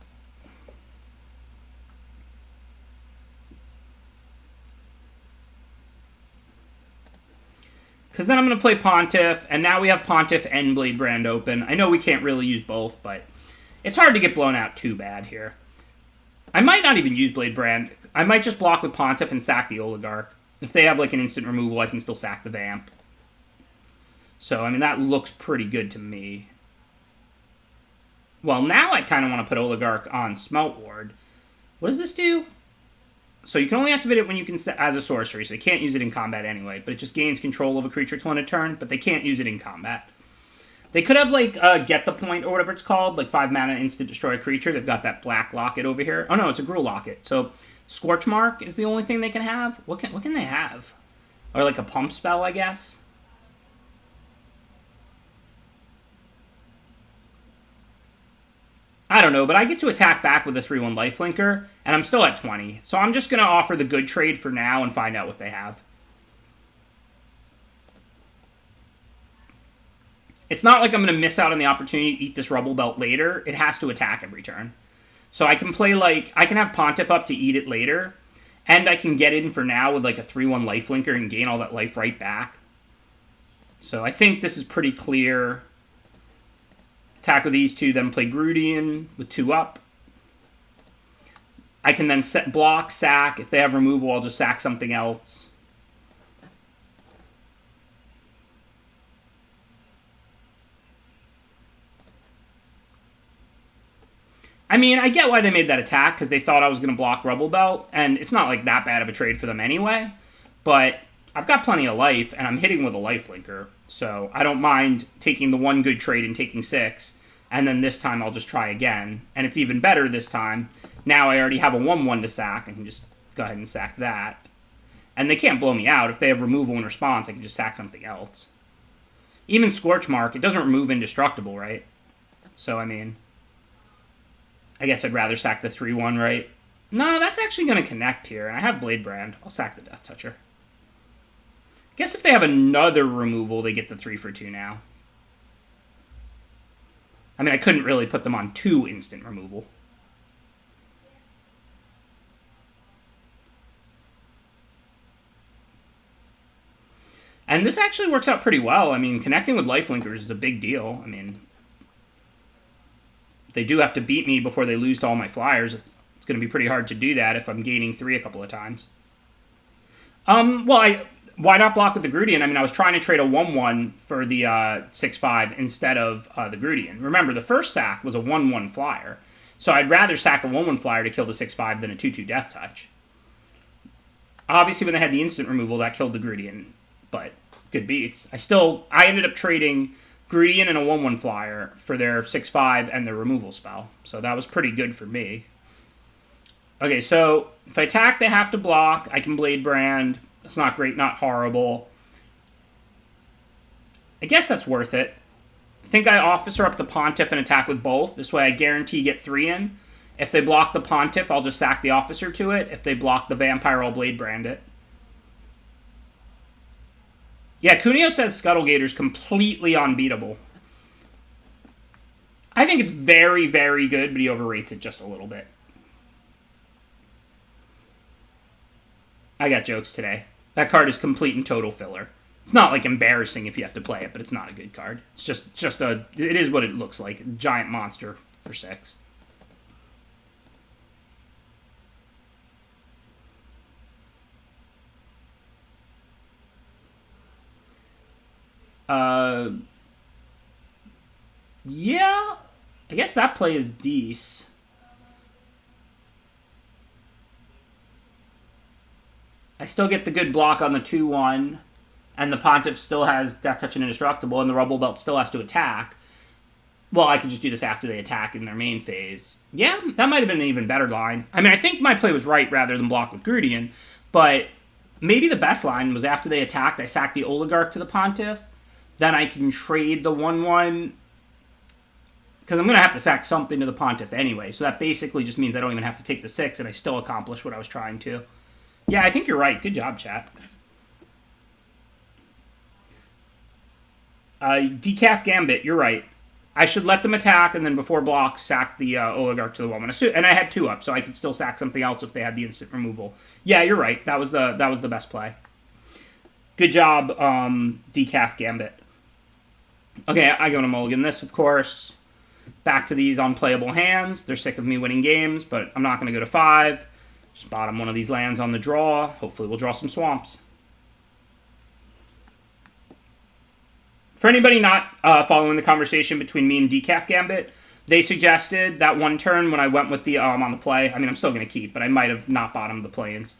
Because then I'm going to play Pontiff, and now we have Pontiff and Blade Brand open. I know we can't really use both, but it's hard to get blown out too bad here. I might not even use Blade Brand. I might just block with Pontiff and sack the Oligarch. If they have like an instant removal, I can still sack the Vamp. So, I mean, that looks pretty good to me. Well, now I kind of want to put Oligarch on Smelt Ward. What does this do? So you can only activate it when you can as a sorcery, so they can't use it in combat anyway, but it just gains control of a creature to end a turn, but they can't use it in combat. They could have, like, Get the Point, or whatever it's called, like 5 mana instant destroy a creature. They've got that black locket over here. Oh, no, it's a Gruul locket. So Scorch Mark is the only thing they can have? What can they have? Or, like, a pump spell, I guess? I don't know, but I get to attack back with a 3/1 lifelinker, and I'm still at 20. So I'm just going to offer the good trade for now and find out what they have. It's not like I'm going to miss out on the opportunity to eat this Rubble Belt later. It has to attack every turn. So I can play, like, I can have Pontiff up to eat it later, and I can get in for now with, like, a 3/1 lifelinker and gain all that life right back. So I think this is pretty clear. Attack with these two, then play Grudian with 2 up. I can then block, sack. If they have removal, I'll just sack something else. I mean, I get why they made that attack, because they thought I was going to block Rubble Belt, and it's not like that bad of a trade for them anyway. But I've got plenty of life, and I'm hitting with a lifelinker, so I don't mind taking the one good trade and taking 6. And then this time I'll just try again. And it's even better this time. Now I already have a 1/1 to sack. I can just go ahead and sack that. And they can't blow me out. If they have removal in response, I can just sack something else. Even Scorch Mark, it doesn't remove Indestructible, right? So, I mean, I guess I'd rather sack the 3/1, right? No, that's actually going to connect here. And I have Blade Brand. I'll sack the Death Toucher. I guess if they have another removal, they get the 3/2 now. I mean, I couldn't really put them on 2 instant removal. And this actually works out pretty well. I mean, connecting with Lifelinkers is a big deal. I mean, they do have to beat me before they lose to all my flyers. It's going to be pretty hard to do that if I'm gaining 3 a couple of times. Well, why not block with the Grudian? I mean, I was trying to trade a 1/1 for the 6/5 instead of the Grudian. Remember, the first sack was a 1/1 flyer. So I'd rather sack a 1/1 flyer to kill the 6/5 than a 2/2 Death Touch. Obviously, when they had the instant removal, that killed the Grudian. But good beats. I ended up trading Grudian and a 1/1 flyer for their 6/5 and their removal spell. So that was pretty good for me. Okay, so if I attack, they have to block. I can Blade Brand. It's not great, not horrible. I guess that's worth it. I think I officer up the Pontiff and attack with both. This way I guarantee get 3 in. If they block the Pontiff, I'll just sack the officer to it. If they block the Vampire, I'll Blade Brand it. Yeah, Cuneo says Scuttlegator's completely unbeatable. I think it's very, very good, but he overrates it just a little bit. I got jokes today. That card is complete and total filler. It's not, like, embarrassing if you have to play it, but it's not a good card. It's just it is what it looks like. A giant monster for 6. Yeah, I guess that play is decent. I still get the good block on the 2-1, and the Pontiff still has Death Touch and Indestructible, and the Rubble Belt still has to attack. Well, I could just do this after they attack in their main phase. Yeah, that might have been an even better line. I mean, I think my play was right rather than block with Grudian, but maybe the best line was after they attacked, I sack the Oligarch to the Pontiff, then I can trade the 1-1, because I'm going to have to sack something to the Pontiff anyway, so that basically just means I don't even have to take the 6, and I still accomplish what I was trying to. Yeah, I think you're right. Good job, chat. Decaf Gambit, you're right. I should let them attack, and then before blocks, sack the Oligarch to the 1-1. And I had 2 up, so I could still sack something else if they had the instant removal. Yeah, you're right. That was the best play. Good job, Decaf Gambit. Okay, I go to mulligan this, of course. Back to these unplayable hands. They're sick of me winning games, but I'm not going to go to 5. Just bottom one of these lands on the draw. Hopefully we'll draw some swamps. For anybody not following the conversation between me and Decaf Gambit, they suggested that one turn when I went with the on the play. I mean, I'm still going to keep, but I might have not bottomed the planes.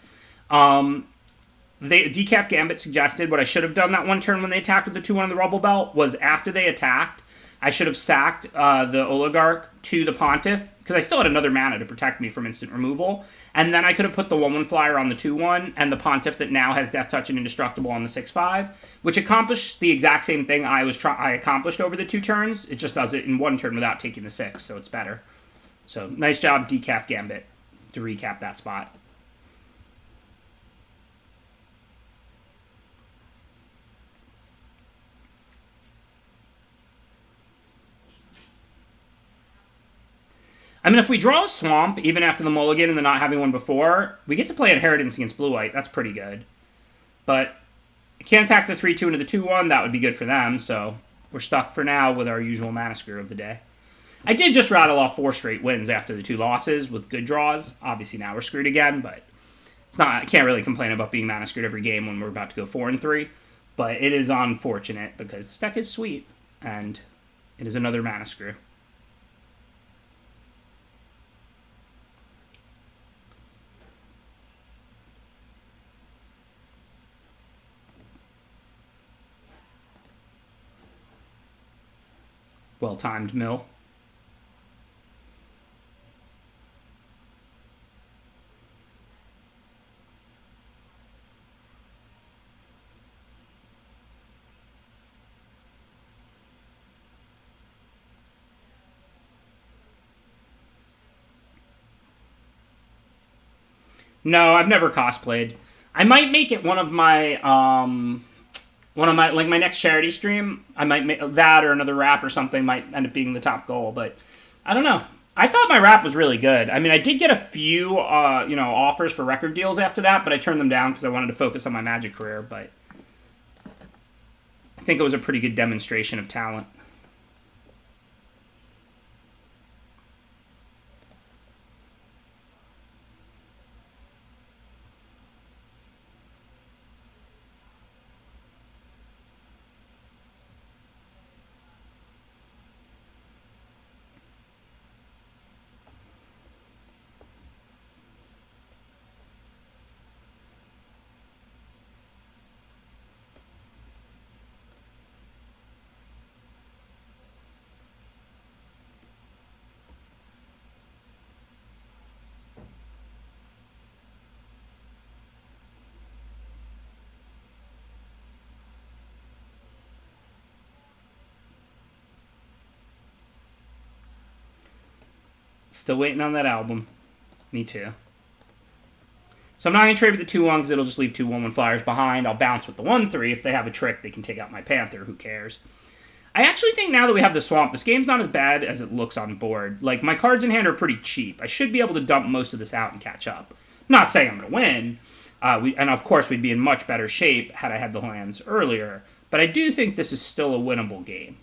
Decaf Gambit suggested what I should have done that one turn when they attacked with the 2-1 on the Rubble Belt was after they attacked, I should have sacked the Oligarch to the Pontiff, because I still had another mana to protect me from instant removal, and then I could have put the 1-1 flyer on the 2-1, and the Pontiff that now has Death Touch and Indestructible on the 6-5, which accomplished the exact same thing I accomplished over the 2 turns. It just does it in 1 turn without taking the 6, so it's better. So, nice job, Decaf Gambit, to recap that spot. I mean, if we draw a swamp, even after the mulligan and then not having one before, we get to play Inheritance against Blue-White. That's pretty good. But I can't attack the 3-2 into the 2-1. That would be good for them, so we're stuck for now with our usual mana screw of the day. I did just rattle off 4 straight wins after the 2 losses with good draws. Obviously, now we're screwed again, but it's not. I can't really complain about being mana screwed every game when we're about to go 4-3. But it is unfortunate because this deck is sweet, and it is another mana screw. Well-timed mill. No, I've never cosplayed. I might make it one of my like my next charity stream. I might make that, or another rap or something might end up being the top goal, but I don't know. I thought my rap was really good. I mean, I did get a few offers for record deals after that, but I turned them down because I wanted to focus on my Magic career, but I think it was a pretty good demonstration of talent. Still waiting on that album. Me too. So I'm not going to trade with the 2-1 because it'll just leave 2 1-1 flyers behind. I'll bounce with the 1-3. If they have a trick, they can take out my Panther. Who cares? I actually think now that we have the Swamp, this game's not as bad as it looks on board. Like, my cards in hand are pretty cheap. I should be able to dump most of this out and catch up. Not saying I'm going to win. And of course, we'd be in much better shape had I had the lands earlier. But I do think this is still a winnable game.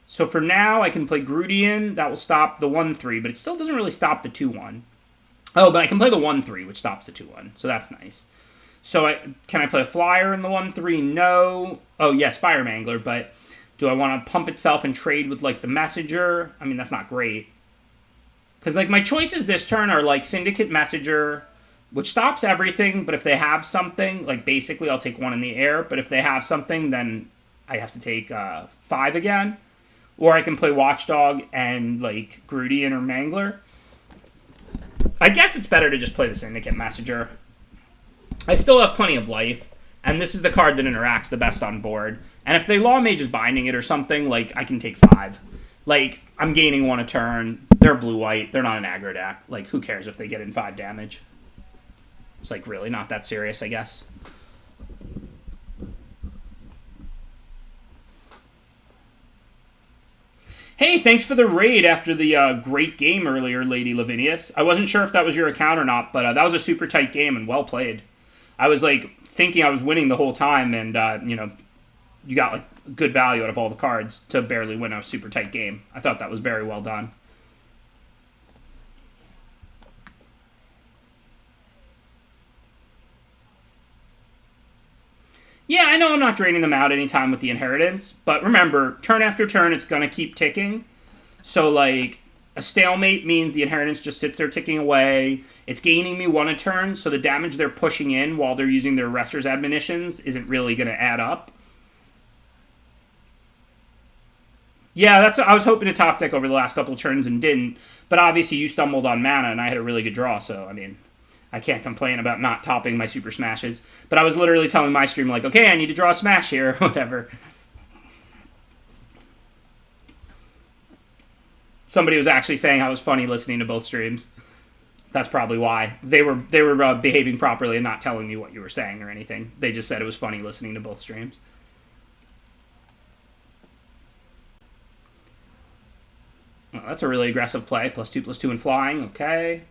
So for now, I can play Grudian. That will stop the 1-3, but it still doesn't really stop the 2-1. Oh, but I can play the 1-3, which stops the 2-1, so that's nice. So can I play a flyer in the 1-3? No. Oh, yes, Fire Mangler, but do I want to pump itself and trade with, like, the Messenger? I mean, that's not great. Because, like, my choices this turn are, like, Syndicate Messenger, which stops everything, but if they have something, like basically I'll take 1 in the air, but if they have something, then I have to take 5 again. Or I can play Watchdog and like Grudian or Mangler. I guess it's better to just play the Syndicate Messenger. I still have plenty of life, and this is the card that interacts the best on board. And if the Law Mage is binding it or something, like I can take 5. Like, I'm gaining 1 a turn. They're blue-white. They're not an aggro deck. Like, who cares if they get in 5 damage? It's, like, really not that serious, I guess. Hey, thanks for the raid after the great game earlier, Lady Lavinius. I wasn't sure if that was your account or not, but that was a super tight game and well played. I was, like, thinking I was winning the whole time, and, you know, you got, like, good value out of all the cards to barely win a super tight game. I thought that was very well done. Yeah, I know I'm not draining them out anytime with the inheritance, but remember, turn after turn, it's going to keep ticking. So, like, a stalemate means the inheritance just sits there ticking away. It's gaining me 1 a turn, so the damage they're pushing in while they're using their Rester's Admonitions isn't really going to add up. Yeah, that's what I was hoping to top deck over the last couple of turns and didn't, but obviously you stumbled on mana and I had a really good draw, so, I mean, I can't complain about not topping my super smashes. But I was literally telling my stream, like, okay, I need to draw a smash here, whatever. Somebody was actually saying I was funny listening to both streams. That's probably why. They were behaving properly and not telling me what you were saying or anything. They just said it was funny listening to both streams. Oh, that's a really aggressive play. +2/+2 and flying. Okay.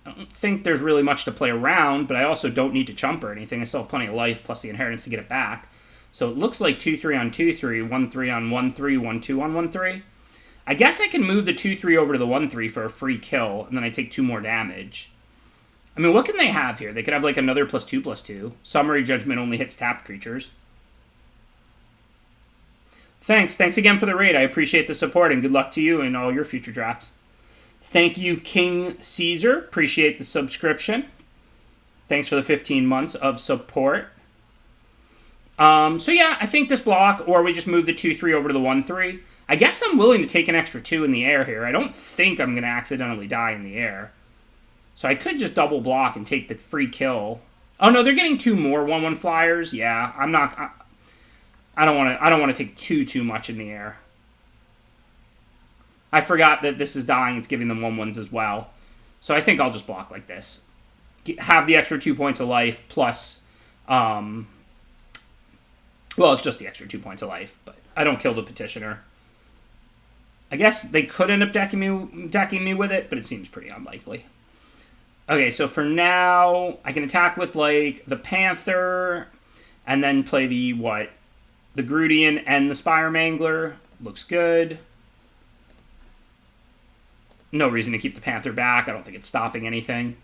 I don't think there's really much to play around, but I also don't need to chump or anything. I still have plenty of life plus the inheritance to get it back. So it looks like 2/3 on 2/3, 1/3 on 1/3, 1/2 on 1/3. I guess I can move the 2/3 over to the 1/3 for a free kill, and then I take 2 more damage. I mean, what can they have here? They could have like another +2/+2. Summary Judgment only hits tapped creatures. Thanks again for the raid. I appreciate the support, and good luck to you in all your future drafts. Thank you, King Caesar. Appreciate the subscription. Thanks for the 15 months of support. So yeah, I think this block, or we just move the 2/3 over to the 1/3. I guess I'm willing to take an extra 2 in the air here. I don't think I'm going to accidentally die in the air. So I could just double block and take the free kill. Oh no, they're getting 2 more 1/1 flyers. Yeah, I'm not... I don't want to take too much in the air. I forgot that this is dying. It's giving them 1/1s as well. So I think I'll just block like this. Have the extra 2 points of life plus... well, it's just the extra 2 points of life, but I don't kill the Petitioner. I guess they could end up decking me with it, but it seems pretty unlikely. Okay, so for now, I can attack with, like, the Panther, and then play the, what? The Grudian and the Spire Mangler. Looks good. No reason to keep the Panther back. I don't think it's stopping anything.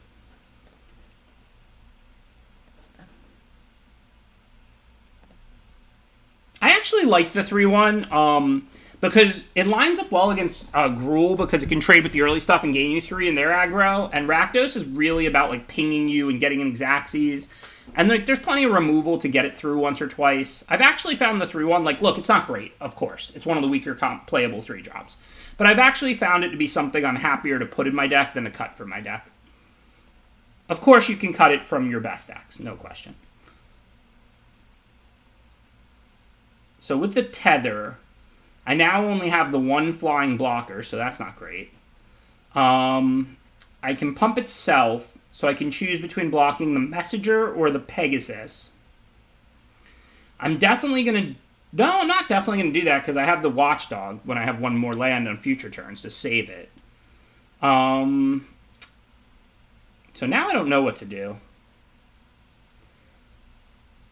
I actually like the 3/1 because it lines up well against Gruul because it can trade with the early stuff and gain you 3 in their aggro. And Rakdos is really about like pinging you and getting in Xaxes. And like, there's plenty of removal to get it through once or twice. I've actually found the 3/1, like, look, it's not great, of course. It's one of the weaker playable 3-drops. But I've actually found it to be something I'm happier to put in my deck than to cut from my deck. Of course, you can cut it from your best decks, no question. So with the Tether, I now only have the 1 flying blocker, so that's not great. I can pump itself, so I can choose between blocking the Messenger or the Pegasus. I'm definitely going to... No, I'm not definitely going to do that, because I have the Watchdog when I have 1 more land on future turns to save it. So now I don't know what to do.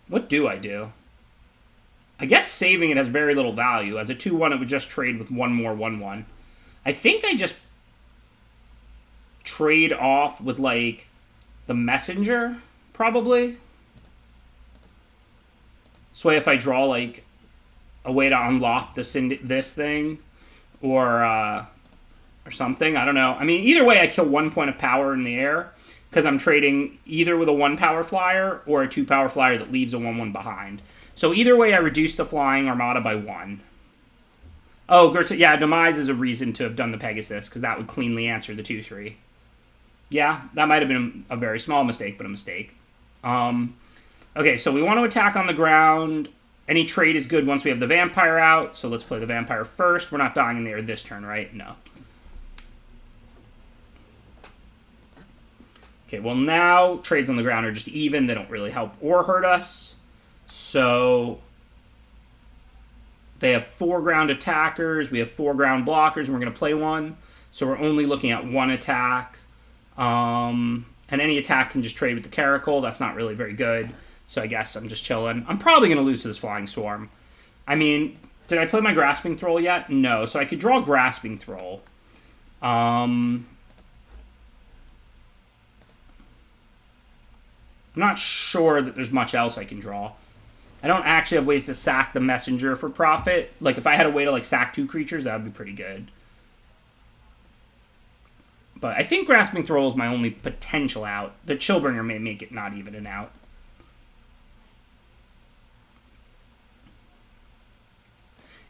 What do I do? I guess saving it has very little value. As a 2/1, it would just trade with 1 more 1/1. I think I just trade off with, like, the Messenger, probably. This way, if I draw, like, a way to unlock this thing, or or something. I don't know. I mean, either way, I kill 1 point of power in the air because I'm trading either with a 1 power flyer or a 2 power flyer that leaves a 1/1 behind. So either way, I reduce the flying armada by 1. Oh, yeah, Demise is a reason to have done the Pegasus because that would cleanly answer the 2/3. Yeah, that might have been a very small mistake, but a mistake. Okay, so we want to attack on the ground. Any trade is good once we have the Vampire out, so let's play the Vampire first. We're not dying in the air this turn, right? No. Okay, well now trades on the ground are just even. They don't really help or hurt us. So they have 4 ground attackers. We have 4 ground blockers, and we're going to play 1. So we're only looking at 1 attack. And any attack can just trade with the Caracal. That's not really very good. So I guess I'm just chilling. I'm probably going to lose to this Flying Swarm. I mean, did I play my Grasping Thrall yet? No. So I could draw Grasping Thrall. I'm not sure that there's much else I can draw. I don't actually have ways to sack the Messenger for profit. Like, if I had a way to, like, sack 2 creatures, that would be pretty good. But I think Grasping Thrall is my only potential out. The Chillbringer may make it not even an out.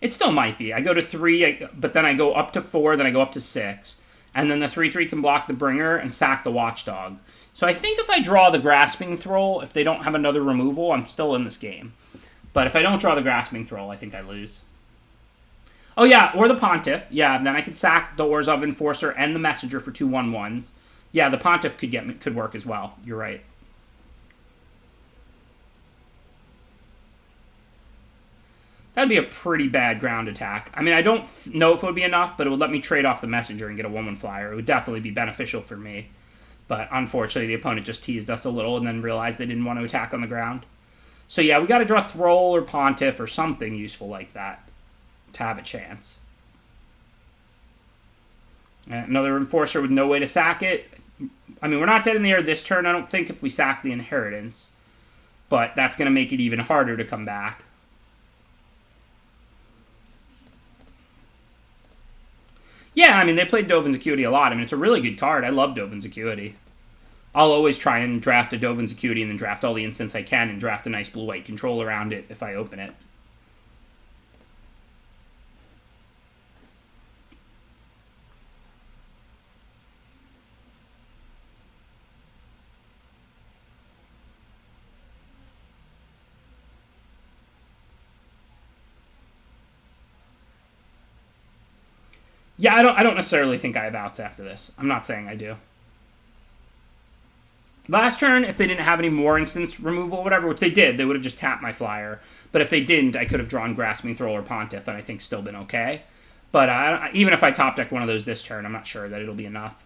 It still might be. I go to 3, but then I go up to 4, then I go up to 6. And then the 3/3 can block the Bringer and sack the Watchdog. So I think if I draw the Grasping Thrall, if they don't have another removal, I'm still in this game. But if I don't draw the Grasping Thrall, I think I lose. Oh yeah, or the Pontiff. Yeah, then I could sack the Orzhov Enforcer and the Messenger for 2 1/1s. Yeah, the Pontiff could work as well. You're right. That'd be a pretty bad ground attack. I mean, I don't know if it would be enough, but it would let me trade off the Messenger and get a 1/1 flyer. It would definitely be beneficial for me. But unfortunately, the opponent just teased us a little and then realized they didn't want to attack on the ground. So yeah, we got to draw Thrall or Pontiff or something useful like that to have a chance. Another Enforcer with no way to sack it. I mean, we're not dead in the air this turn, I don't think, if we sack the Inheritance. But that's going to make it even harder to come back. Yeah, I mean, they played Dovin's Acuity a lot. I mean, it's a really good card. I love Dovin's Acuity. I'll always try and draft a Dovin's Acuity and then draft all the instants I can and draft a nice blue-white control around it if I open it. Yeah, I don't necessarily think I have outs after this. I'm not saying I do. Last turn, if they didn't have any more instance removal or whatever, which they did, they would have just tapped my flyer. But if they didn't, I could have drawn Grasping Thrall or Pontiff, and I think still been okay. But even if I top decked one of those this turn, I'm not sure that it'll be enough.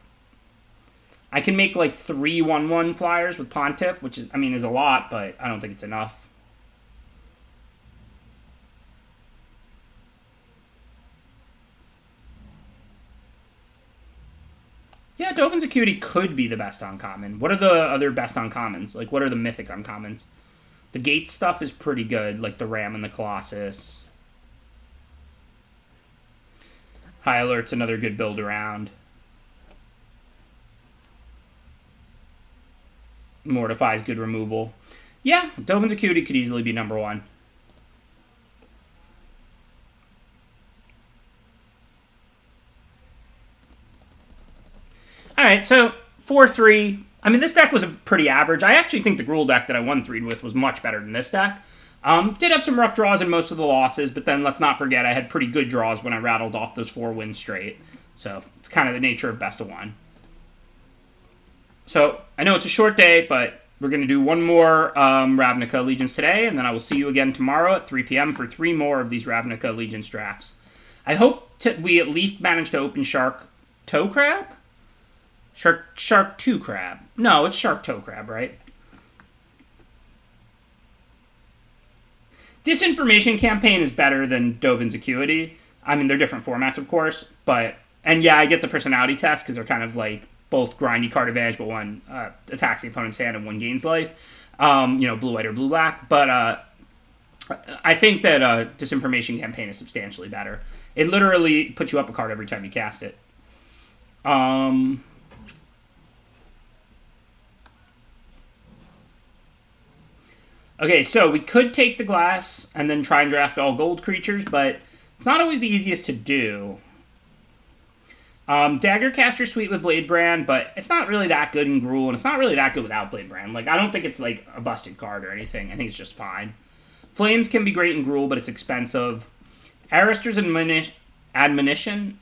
I can make like 3 1/1 flyers with Pontiff, which is, I mean, is a lot, but I don't think it's enough. Yeah, Dovin's Acuity could be the best uncommon. What are the other best uncommons? Like, what are the mythic uncommons? The Gate stuff is pretty good, like the Ram and the Colossus. High Alert's another good build around. Mortify's good removal. Yeah, Dovin's Acuity could easily be number 1. Alright, so 4-3. I mean, this deck was a pretty average. I actually think the Gruul deck that I won 3 with was much better than this deck. Did have some rough draws in most of the losses, but then let's not forget I had pretty good draws when I rattled off those 4 wins straight. So it's kind of the nature of best of 1. So I know it's a short day, but we're going to do one more Ravnica Allegiance today, and then I will see you again tomorrow at 3 p.m. for 3 more of these Ravnica Allegiance drafts. I hope we at least manage to open Shark Toe Crab? Shark 2 Crab. No, it's Shark Toe Crab, right? Disinformation Campaign is better than Dovin's Acuity. I mean, they're different formats, of course, but... And yeah, I get the personality test, because they're kind of like both grindy card advantage, but one attacks the opponent's hand and one gains life. You know, blue-white or blue-black. But I think that Disinformation Campaign is substantially better. It literally puts you up a card every time you cast it. Okay, so we could take the glass and then try and draft all gold creatures, but it's not always the easiest to do. Daggercaster sweet with Blade Brand, but it's not really that good in Gruul, and it's not really that good without Blade Brand. Like, I don't think it's, like, a busted card or anything. I think it's just fine. Flames can be great in Gruul, but it's expensive. Arister's Admonition,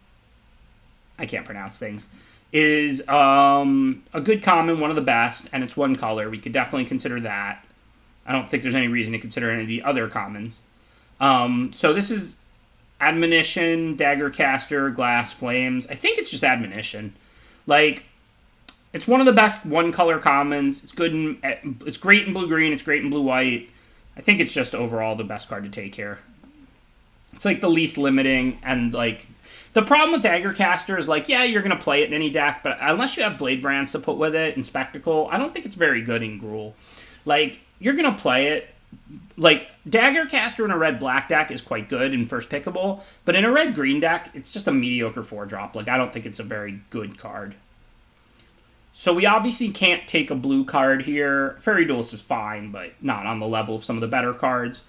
I can't pronounce things, is a good common, one of the best, and it's one color. We could definitely consider that. I don't think there's any reason to consider any of the other commons. So this is Admonition, Daggercaster, Glass, Flames. I think it's just Admonition. Like, it's one of the best one-color commons. It's good. It's great in blue-green. It's great in blue-white. I think it's just overall the best card to take here. It's like the least limiting, and like the problem with Daggercaster is like, yeah, you're gonna play it in any deck, but unless you have Blade Brands to put with it and Spectacle, I don't think it's very good in Gruul. Like, you're gonna play it. Like, Daggercaster in a red-black deck is quite good and first pickable, but in a red-green deck, it's just a mediocre 4-drop. Like, I don't think it's a very good card. So we obviously can't take a blue card here. Fairy Duelist is fine, but not on the level of some of the better cards.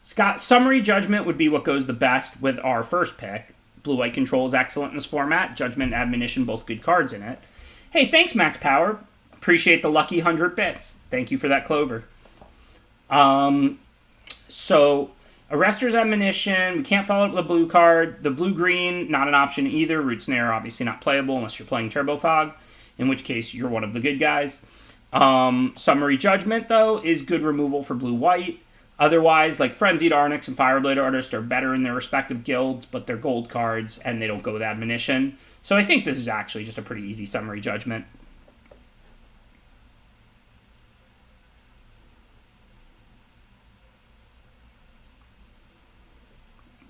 Scott, Summary Judgment would be what goes the best with our first pick. Blue-white control is excellent in this format. Judgment and Admonition, both good cards in it. Hey, thanks, Max Power. Appreciate the lucky 100 bits. Thank you for that, Clover. So, Arrester's Admonition, we can't follow up with a blue card. The blue-green, not an option either. Root Snare, obviously not playable unless you're playing Turbo Fog, in which case you're one of the good guys. Summary Judgment, though, is good removal for blue-white. Otherwise, like Frenzied Arnix and Fireblade Artist are better in their respective guilds, but they're gold cards, and they don't go with Admonition. So I think this is actually just a pretty easy Summary Judgment.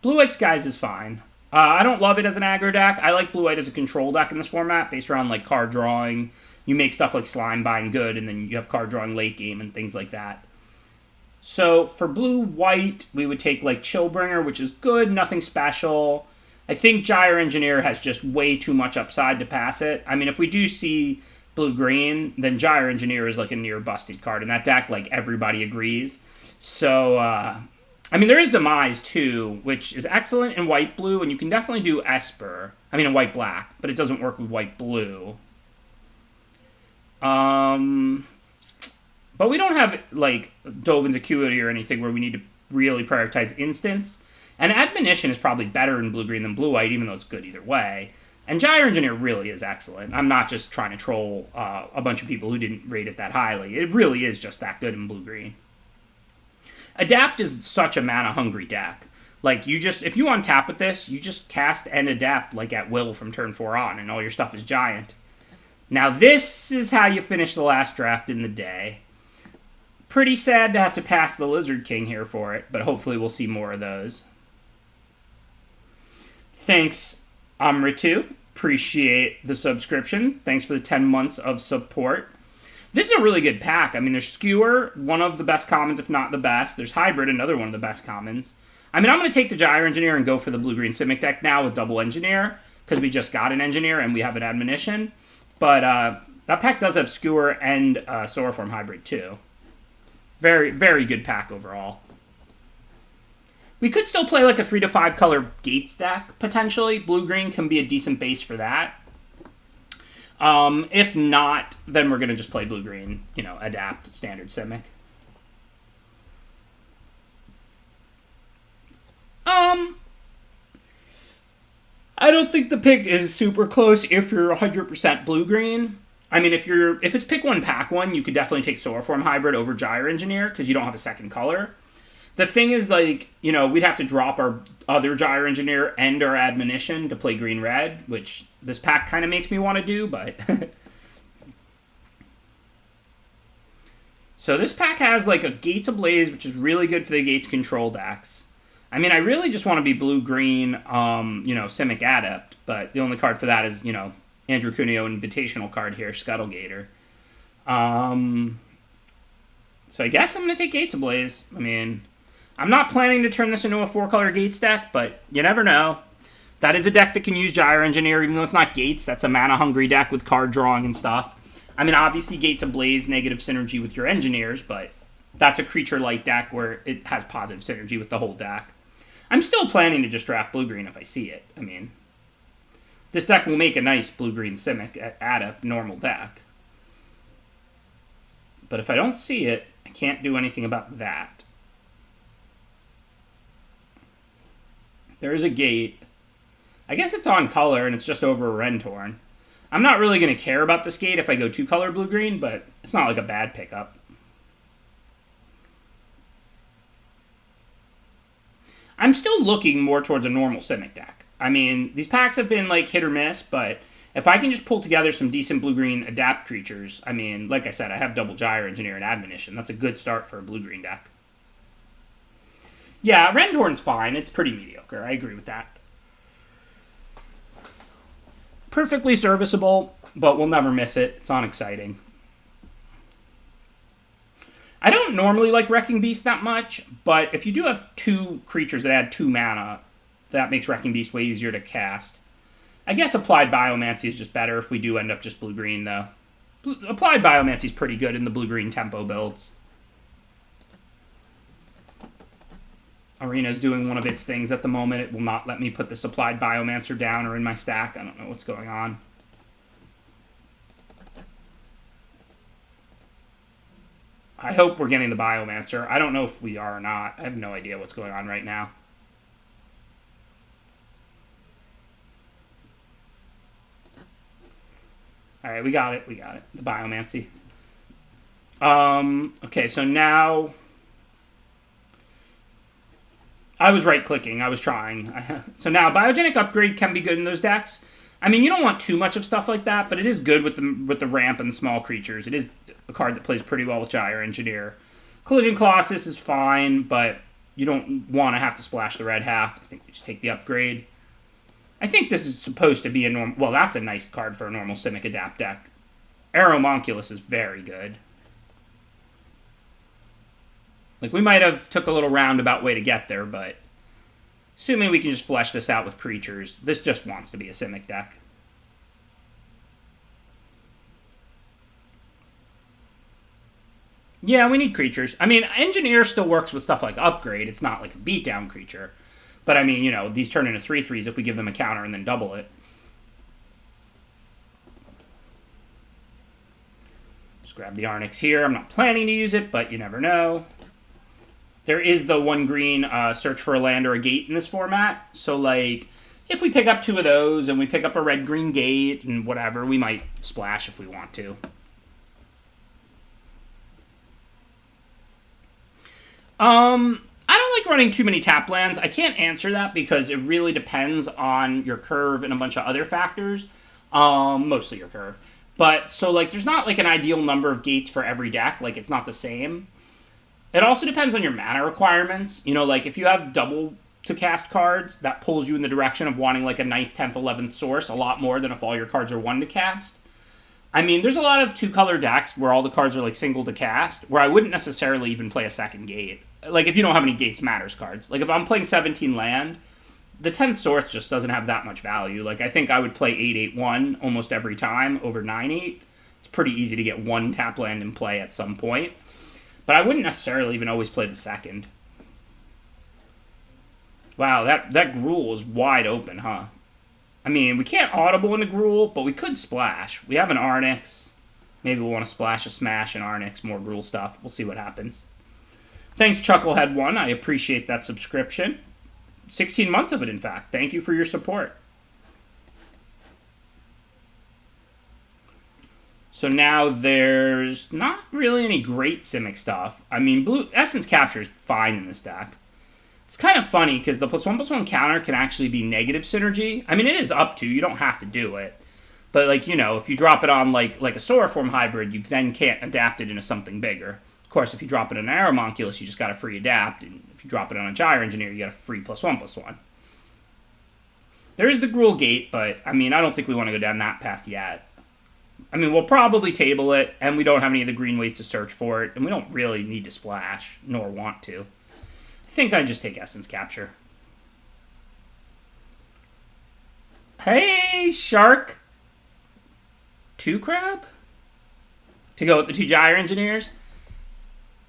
Blue-White Skies is fine. I don't love it as an aggro deck. I like Blue-White as a control deck in this format, based around like card drawing. You make stuff like Slime Bind good, and then you have card drawing late game and things like that. So for Blue-White, we would take like Chillbringer, which is good, nothing special. I think Gyre Engineer has just way too much upside to pass it. I mean, if we do see Blue-Green, then Gyre Engineer is like a near busted card. In that deck, like everybody agrees. So, I mean, there is Demise, too, which is excellent in white-blue, and you can definitely do Esper. I mean, in white-black, but it doesn't work with white-blue. But we don't have, like, Dovin's Acuity or anything where we need to really prioritize instants. And Admonition is probably better in blue-green than blue-white, even though it's good either way. And Gyre Engineer really is excellent. I'm not just trying to troll a bunch of people who didn't rate it that highly. It really is just that good in blue-green. Adapt is such a mana-hungry deck. Like, you just, if you untap with this, you just cast and adapt, like, at will from turn 4 on, and all your stuff is giant. Now, this is how you finish the last draft in the day. Pretty sad to have to pass the Lizard King here for it, but hopefully we'll see more of those. Thanks, Amritu. Appreciate the subscription. Thanks for the 10 months of support. This is a really good pack. I mean, there's Skewer, one of the best commons, if not the best. There's Hybrid, another one of the best commons. I mean, I'm going to take the Gyre Engineer and go for the blue-green Simic deck now with double Engineer, because we just got an Engineer and we have an Admonition. But that pack does have Skewer and Sauroform Hybrid, too. Very, very good pack overall. We could still play like a 3 to 5 color Gates deck, potentially. Blue-green can be a decent base for that. If not, then we're going to just play blue-green, you know, adapt standard Simic. I don't think the pick is super close if you're 100% blue-green. I mean, if it's pick one, pack one, you could definitely take Sauroform Hybrid over Gyre Engineer because you don't have a second color. The thing is, like, you know, we'd have to drop our other Gyre Engineer and our Admonition to play green-red, which this pack kind of makes me want to do, but... So this pack has, like, a Gates Ablaze, which is really good for the Gates control decks. I mean, I really just want to be blue-green, you know, Simic Adept, but the only card for that is, you know, Andrew Cuneo Invitational card here, Scuttlegator. So I guess I'm going to take Gates Ablaze. I mean, I'm not planning to turn this into a 4-color Gates deck, but you never know. That is a deck that can use Gyre Engineer, even though it's not Gates. That's a mana-hungry deck with card drawing and stuff. I mean, obviously, Gates Ablaze, negative synergy with your Engineers, but that's a creature-light deck where it has positive synergy with the whole deck. I'm still planning to just draft blue-green if I see it. I mean, this deck will make a nice blue-green Simic at a normal deck. But if I don't see it, I can't do anything about that. There is a Gate. I guess it's on color, and it's just over a Rentorn. I'm not really going to care about this Gate if I go 2-color blue-green, but it's not like a bad pickup. I'm still looking more towards a normal Simic deck. I mean, these packs have been like hit or miss, but if I can just pull together some decent blue-green adapt creatures, I mean, like I said, I have double Gyre Engineer and Admonition. That's a good start for a blue-green deck. Yeah, Rentorn's fine. It's pretty mediocre. I agree with that. Perfectly serviceable, but we'll never miss it. It's unexciting. I don't normally like Wrecking Beast that much, but if you do have 2 creatures that add 2 mana, that makes Wrecking Beast way easier to cast. I guess Applied Biomancy is just better if we do end up just blue-green, though. Applied Biomancy is pretty good in the blue-green tempo builds. Arena's doing one of its things at the moment. It will not let me put this Applied Biomancer down or in my stack. I don't know what's going on. I hope we're getting the Biomancer. I don't know if we are or not. I have no idea what's going on right now. Alright, we got it. We got it. The Biomancy. Okay, so now... I was right-clicking. I was trying. So now, Biogenic Upgrade can be good in those decks. I mean, you don't want too much of stuff like that, but it is good with the ramp and the small creatures. It is a card that plays pretty well with Gyre Engineer. Collision Colossus is fine, but you don't want to have to splash the red half. I think we just take the upgrade. I think this is supposed to be a normal... Well, that's a nice card for a normal Simic Adapt deck. Aeromonculus is very good. Like, we might have took a little roundabout way to get there, but... Assuming we can just flesh this out with creatures, this just wants to be a Simic deck. Yeah, we need creatures. I mean, Engineer still works with stuff like Upgrade. It's not like a beatdown creature. But, I mean, you know, these turn into 3/3s if we give them a counter and then double it. Just grab the Arnix here. I'm not planning to use it, but you never know. There is the 1 green search for a land or a gate in this format. So, like, if we pick up 2 of those and we pick up a red-green gate and whatever, we might splash if we want to. I don't like running too many tap lands. I can't answer that because it really depends on your curve and a bunch of other factors. Mostly your curve. But, so, like, there's not, like, an ideal number of gates for every deck. Like, it's not the same. It also depends on your mana requirements. You know, like, if you have double to cast cards, that pulls you in the direction of wanting, like, a 9th, 10th, 11th source a lot more than if all your cards are 1 to cast. I mean, there's a lot of 2-color decks where all the cards are, like, single to cast, where I wouldn't necessarily even play a second gate. Like, if you don't have any Gates Matters cards. Like, if I'm playing 17 land, the 10th source just doesn't have that much value. Like, I think I would play 8/8/1 almost every time over 9/8. It's pretty easy to get 1 tap land in play at some point. But I wouldn't necessarily even always play the second. Wow, that Gruul is wide open, huh? I mean, we can't audible into Gruul, but we could splash. We have an Arnix. Maybe we'll want to splash a Smash and Arnix, more Gruul stuff. We'll see what happens. Thanks, Chucklehead1. I appreciate that subscription. 16 months of it, in fact. Thank you for your support. So now there's not really any great Simic stuff. I mean, Blue Essence Capture is fine in this deck. It's kind of funny because the +1/+1 counter can actually be negative synergy. I mean, it is up to. You don't have to do it. But, like, you know, if you drop it on, like a Sauroform hybrid, you then can't adapt it into something bigger. Of course, if you drop it in an Aeromonculus, you just got a free adapt. And if you drop it on a Gyre Engineer, you got a free +1/+1. There is the Gruul Gate, but, I mean, I don't think we want to go down that path yet. I mean, we'll probably table it, and we don't have any of the green ways to search for it, and we don't really need to splash, nor want to. I think I just take Essence Capture. Hey, Shark 2 Crab? To go with the 2 Gyre Engineers?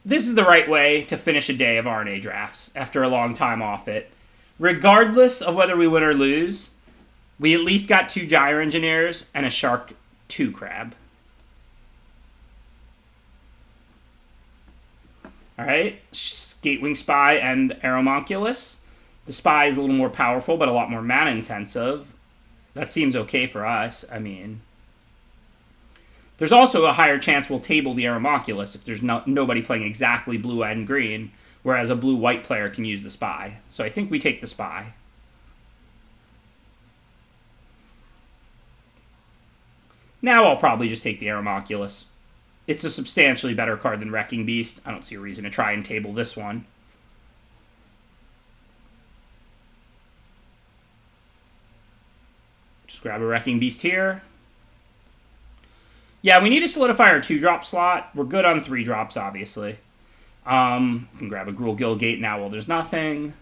This is the right way to finish a day of RNA drafts after a long time off it. Regardless of whether we win or lose, we at least got 2 Gyre Engineers and a Shark 2 Crab. Alright, Skatewing Spy and Aeromonculus. The Spy is a little more powerful, but a lot more mana intensive. That seems okay for us. I mean, there's also a higher chance we'll table the Aeromonculus if there's nobody playing exactly blue and green, whereas a blue-white player can use the Spy. So I think we take the Spy. Now I'll probably just take the Aeromonculus. It's a substantially better card than Wrecking Beast. I don't see a reason to try and table this one. Just grab a Wrecking Beast here. Yeah, we need to solidify our 2-drop slot. We're good on 3 drops, obviously. Can grab a Gruul Gilgate now while there's nothing.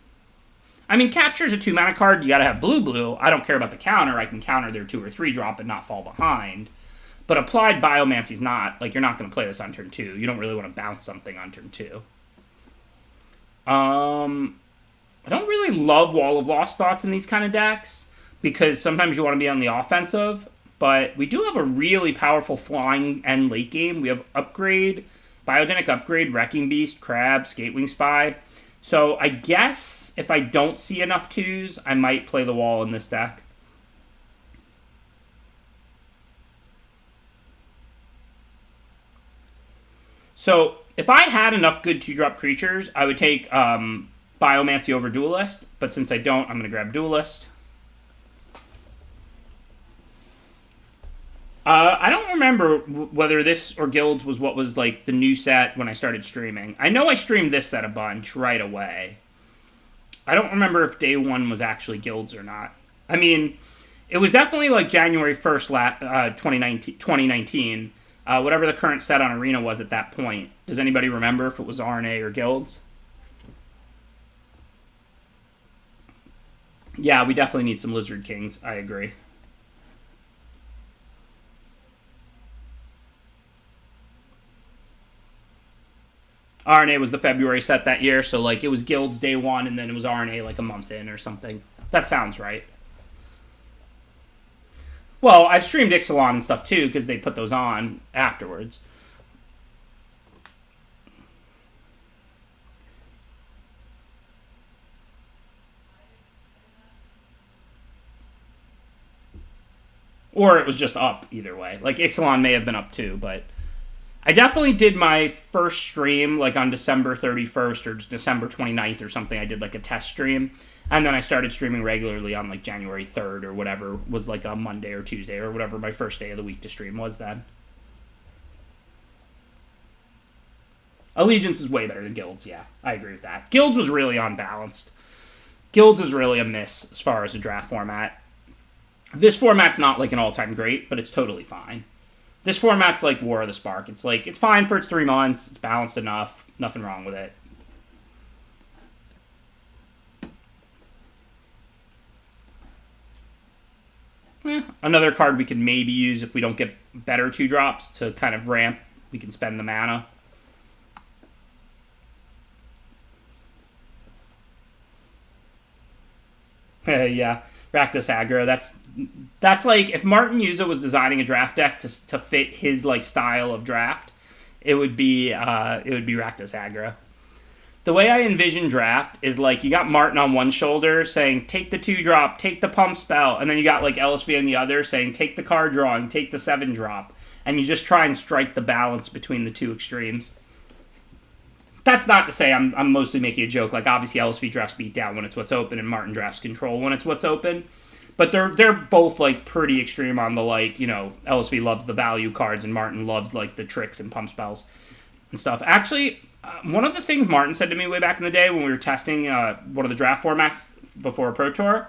I mean, Capture's a 2-mana card. You gotta have blue-blue. I don't care about the counter. I can counter their 2 or 3 drop and not fall behind. But Applied Biomancy's not. Like, you're not going to play this on turn 2. You don't really want to bounce something on turn 2. I don't really love Wall of Lost Thoughts in these kind of decks, because sometimes you want to be on the offensive. But we do have a really powerful flying and late game. We have Upgrade, Biogenic Upgrade, Wrecking Beast, Crab, Skatewing Spy. So I guess if I don't see enough 2s, I might play the wall in this deck. So if I had enough good 2-drop creatures, I would take Biomancy over Duelist. But since I don't, I'm going to grab Duelist. I don't remember whether this or Guilds was what was like the new set when I started streaming. I know I streamed this set a bunch right away. I don't remember if day 1 was actually Guilds or not. I mean, it was definitely like January 1st, 2019. Whatever the current set on Arena was at that point. Does anybody remember if it was RNA or Guilds? Yeah, we definitely need some Lizard Kings. I agree. RNA was the February set that year, so like it was Guilds day 1 and then it was RNA like a month in or something. That sounds right. Well, I've streamed Ixalan and stuff too, because they put those on afterwards. Or it was just up, either way. Like, Ixalan may have been up too, but I definitely did my first stream, like, on December 31st or December 29th or something. I did, like, a test stream. And then I started streaming regularly on, like, January 3rd or whatever was, like, a Monday or Tuesday or whatever my first day of the week to stream was then. Allegiance is way better than Guilds, yeah. I agree with that. Guilds was really unbalanced. Guilds is really a miss as far as a draft format. This format's not, like, an all-time great, but it's totally fine. This format's like War of the Spark. It's like, it's fine for its 3 months. It's balanced enough. Nothing wrong with it. Another card we can maybe use if we don't get better 2-drops to kind of ramp. We can spend the mana. Yeah. Rakdos Aggro. That's like if Martin Yuza was designing a draft deck to fit his like style of draft, it would be Rakdos Aggro. The way I envision draft is like you got Martin on one shoulder saying take the 2-drop, take the pump spell, and then you got like LSV on the other saying take the card drawing, take the 7-drop, and you just try and strike the balance between the two extremes. That's not to say I'm mostly making a joke. Like, obviously, LSV drafts beat down when it's what's open, and Martin drafts control when it's what's open. But they're both, like, pretty extreme on the, like, you know, LSV loves the value cards, and Martin loves, like, the tricks and pump spells and stuff. Actually, one of the things Martin said to me way back in the day when we were testing one of the draft formats before Pro Tour,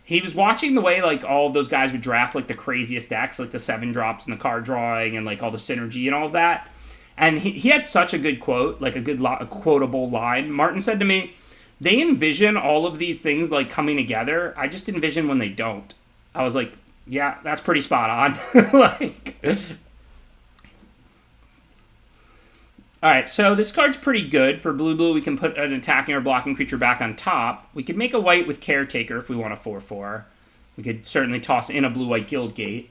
he was watching the way, like, all of those guys would draft, like, the craziest decks, like the 7-drops and the card drawing and, like, all the synergy and all of that. And he had such a good quote, like a quotable line. Martin said to me, they envision all of these things like coming together. I just envision when they don't. I was like, yeah, that's pretty spot on. Like, all right, so this card's pretty good. For blue, we can put an attacking or blocking creature back on top. We could make a white with Caretaker if we want a 4/4. We could certainly toss in a blue-white Guildgate.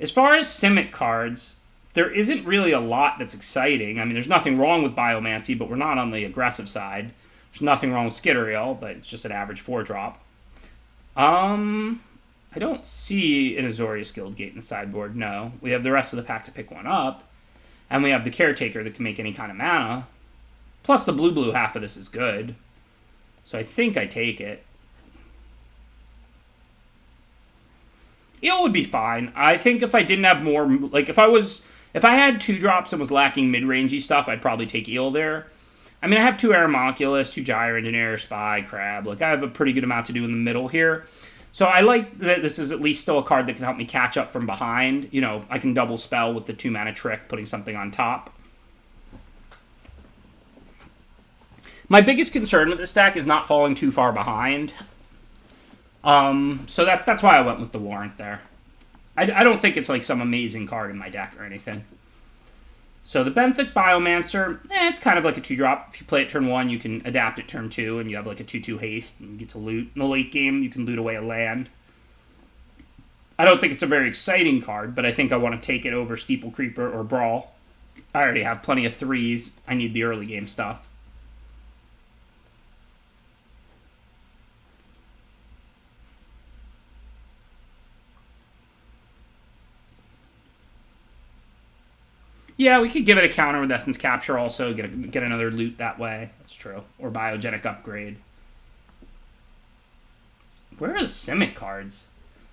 As far as Simic cards, there isn't really a lot that's exciting. I mean, there's nothing wrong with Biomancy, but we're not on the aggressive side. There's nothing wrong with Skitteriel, but it's just an average 4-drop. I don't see an Azorius Guildgate in the sideboard, no. We have the rest of the pack to pick one up. And we have the Caretaker that can make any kind of mana. Plus the blue half of this is good. So I think I take it. Eel would be fine. I think if I didn't have more, like if I had 2-drops and was lacking mid-rangey stuff, I'd probably take Eel there. I mean, I have 2 Aeromoculus, 2 Gyre Engineer, Spy, Crab. Like, I have a pretty good amount to do in the middle here. So I like that this is at least still a card that can help me catch up from behind. You know, I can double spell with the 2-mana trick, putting something on top. My biggest concern with this deck is not falling too far behind. So that's why I went with the Warrant there. I don't think it's like some amazing card in my deck or anything. So the Benthic Biomancer, it's kind of like a 2-drop. If you play it turn 1, you can adapt it turn 2, and you have like a 2/2 haste, and you get to loot. In the late game, you can loot away a land. I don't think it's a very exciting card, but I think I want to take it over Steeple Creeper or Brawl. I already have plenty of 3s. I need the early game stuff. Yeah, we could give it a counter with Essence Capture also, get another loot that way. That's true. Or Biogenic Upgrade. Where are the Simic cards?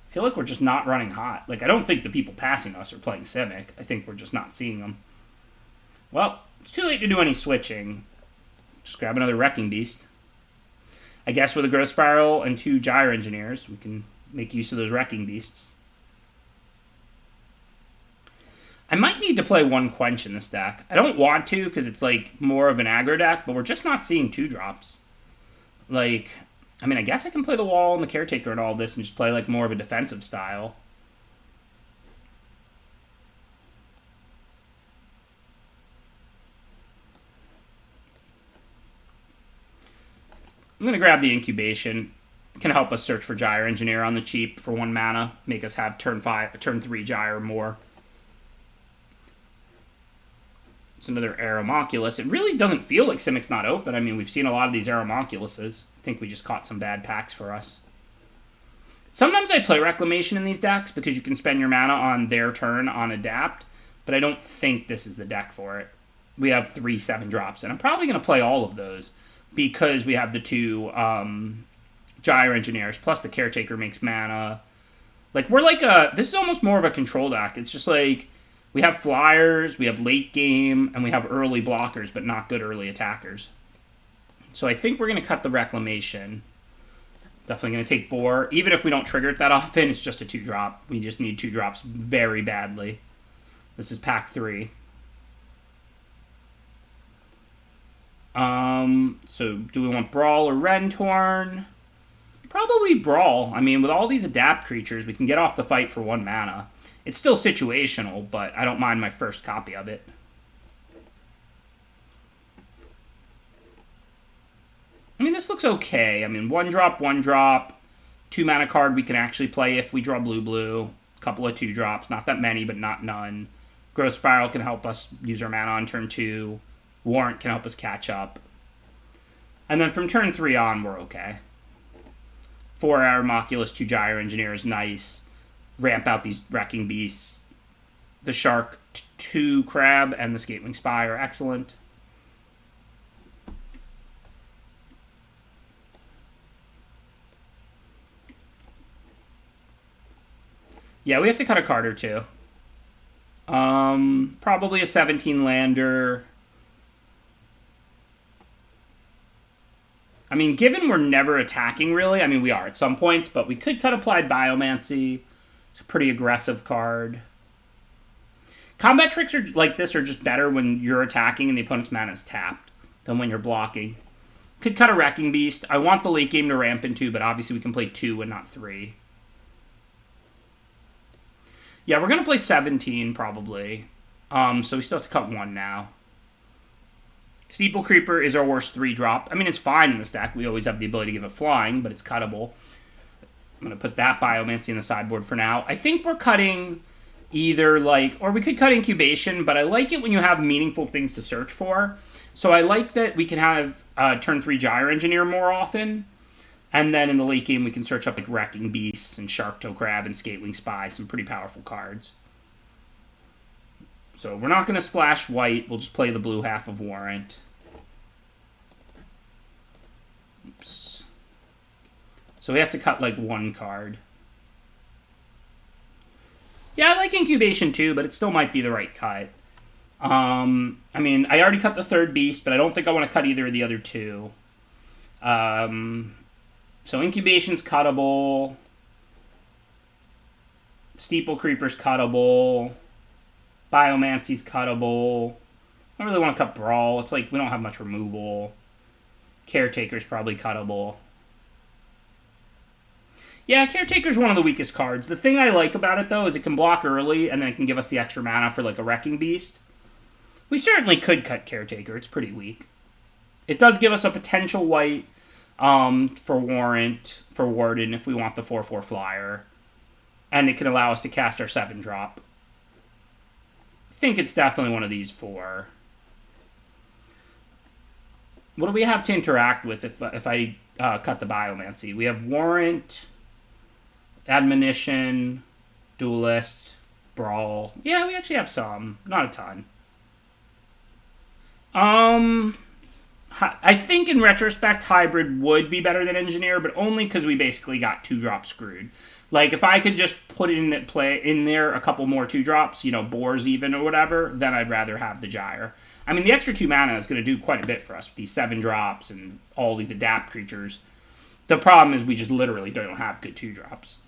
I feel like we're just not running hot. Like, I don't think the people passing us are playing Simic. I think we're just not seeing them. Well, it's too late to do any switching. Just grab another Wrecking Beast. I guess with a Growth Spiral and 2 Gyre Engineers, we can make use of those Wrecking Beasts. I might need to play 1 Quench in this deck. I don't want to because it's like more of an aggro deck, but we're just not seeing 2-drops. Like, I mean, I guess I can play the Wall and the Caretaker and all this and just play like more of a defensive style. I'm going to grab the Incubation. It can help us search for Gyre Engineer on the cheap for 1 mana. Make us have turn 3 Gyre or more. It's another Aeromoculus. It really doesn't feel like Simic's not open. I mean, we've seen a lot of these Aeromoculuses. I think we just caught some bad packs for us. Sometimes I play Reclamation in these decks because you can spend your mana on their turn on Adapt, but I don't think this is the deck for it. We have 3 7-drops, and I'm probably going to play all of those because we have the 2 Gyre Engineers, plus the Caretaker makes mana. Like, we're like this is almost more of a control deck. It's just like, we have flyers, we have late game, and we have early blockers, but not good early attackers. So I think we're going to cut the Reclamation. Definitely going to take Boar. Even if we don't trigger it that often, it's just a 2-drop. We just need 2 drops very badly. This is pack 3. So do we want Brawl or Rentorn? Probably Brawl. I mean, with all these Adapt creatures, we can get off the fight for 1 mana. It's still situational, but I don't mind my first copy of it. I mean, this looks okay. I mean, 1-drop, 1-drop, 2-mana card we can actually play if we draw blue. A couple of 2-drops, not that many, but not none. Growth Spiral can help us use our mana on turn 2. Warrant can help us catch up. And then from turn 3 on, we're okay. 4 Aeromoculus, 2 Gyre Engineers, nice. Ramp out these Wrecking Beasts. The Shark, 2 Crab, and the Skatewing Spy are excellent. Yeah, we have to cut a card or 2. Probably a 17-lander. I mean, given we're never attacking, really, I mean, we are at some points, but we could cut Applied Biomancy. It's a pretty aggressive card. Combat tricks are like this are just better when you're attacking and the opponent's mana is tapped than when you're blocking. Could cut a Wrecking Beast. I want the late game to ramp into, but obviously we can play 2 and not 3. Yeah, we're going to play 17, probably. So we still have to cut 1 now. Steeple Creeper is our worst 3-drop. I mean, it's fine in this deck. We always have the ability to give it flying, but it's cuttable. I'm going to put that Biomancy in the sideboard for now. I think we're cutting either, like... Or we could cut Incubation, but I like it when you have meaningful things to search for. So I like that we can have turn 3 Gyre Engineer more often. And then in the late game, we can search up like Wrecking Beasts and Shark-Toe Crab and Scatewing Spy, some pretty powerful cards. So we're not going to splash white. We'll just play the blue half of Warrant. Oops. So we have to cut like 1 card. Yeah, I like Incubation too, but it still might be the right cut. I mean, I already cut the 3rd Beast, but I don't think I want to cut either of the other 2. So Incubation's cuttable. Steeple Creeper's cuttable. Biomancy's cuttable. I don't really want to cut Brawl. It's like we don't have much removal. Caretaker's probably cuttable. Yeah, Caretaker's one of the weakest cards. The thing I like about it, though, is it can block early, and then it can give us the extra mana for, like, a Wrecking Beast. We certainly could cut Caretaker. It's pretty weak. It does give us a potential white for Warrant, for Warden, if we want the 4/4 flyer. And it can allow us to cast our 7-drop. I think it's definitely one of these 4. What do we have to interact with if I cut the Biomancy? We have Warrant, Admonition, Duelist, Brawl. Yeah, we actually have some. Not a ton. I think in retrospect, Hybrid would be better than Engineer, but only because we basically got 2-drop screwed. Like, if I could just put in there a couple more 2-drops, you know, Boars even or whatever, then I'd rather have the Gyre. I mean, the extra 2 mana is going to do quite a bit for us with these 7-drops and all these adapt creatures. The problem is we just literally don't have good 2-drops.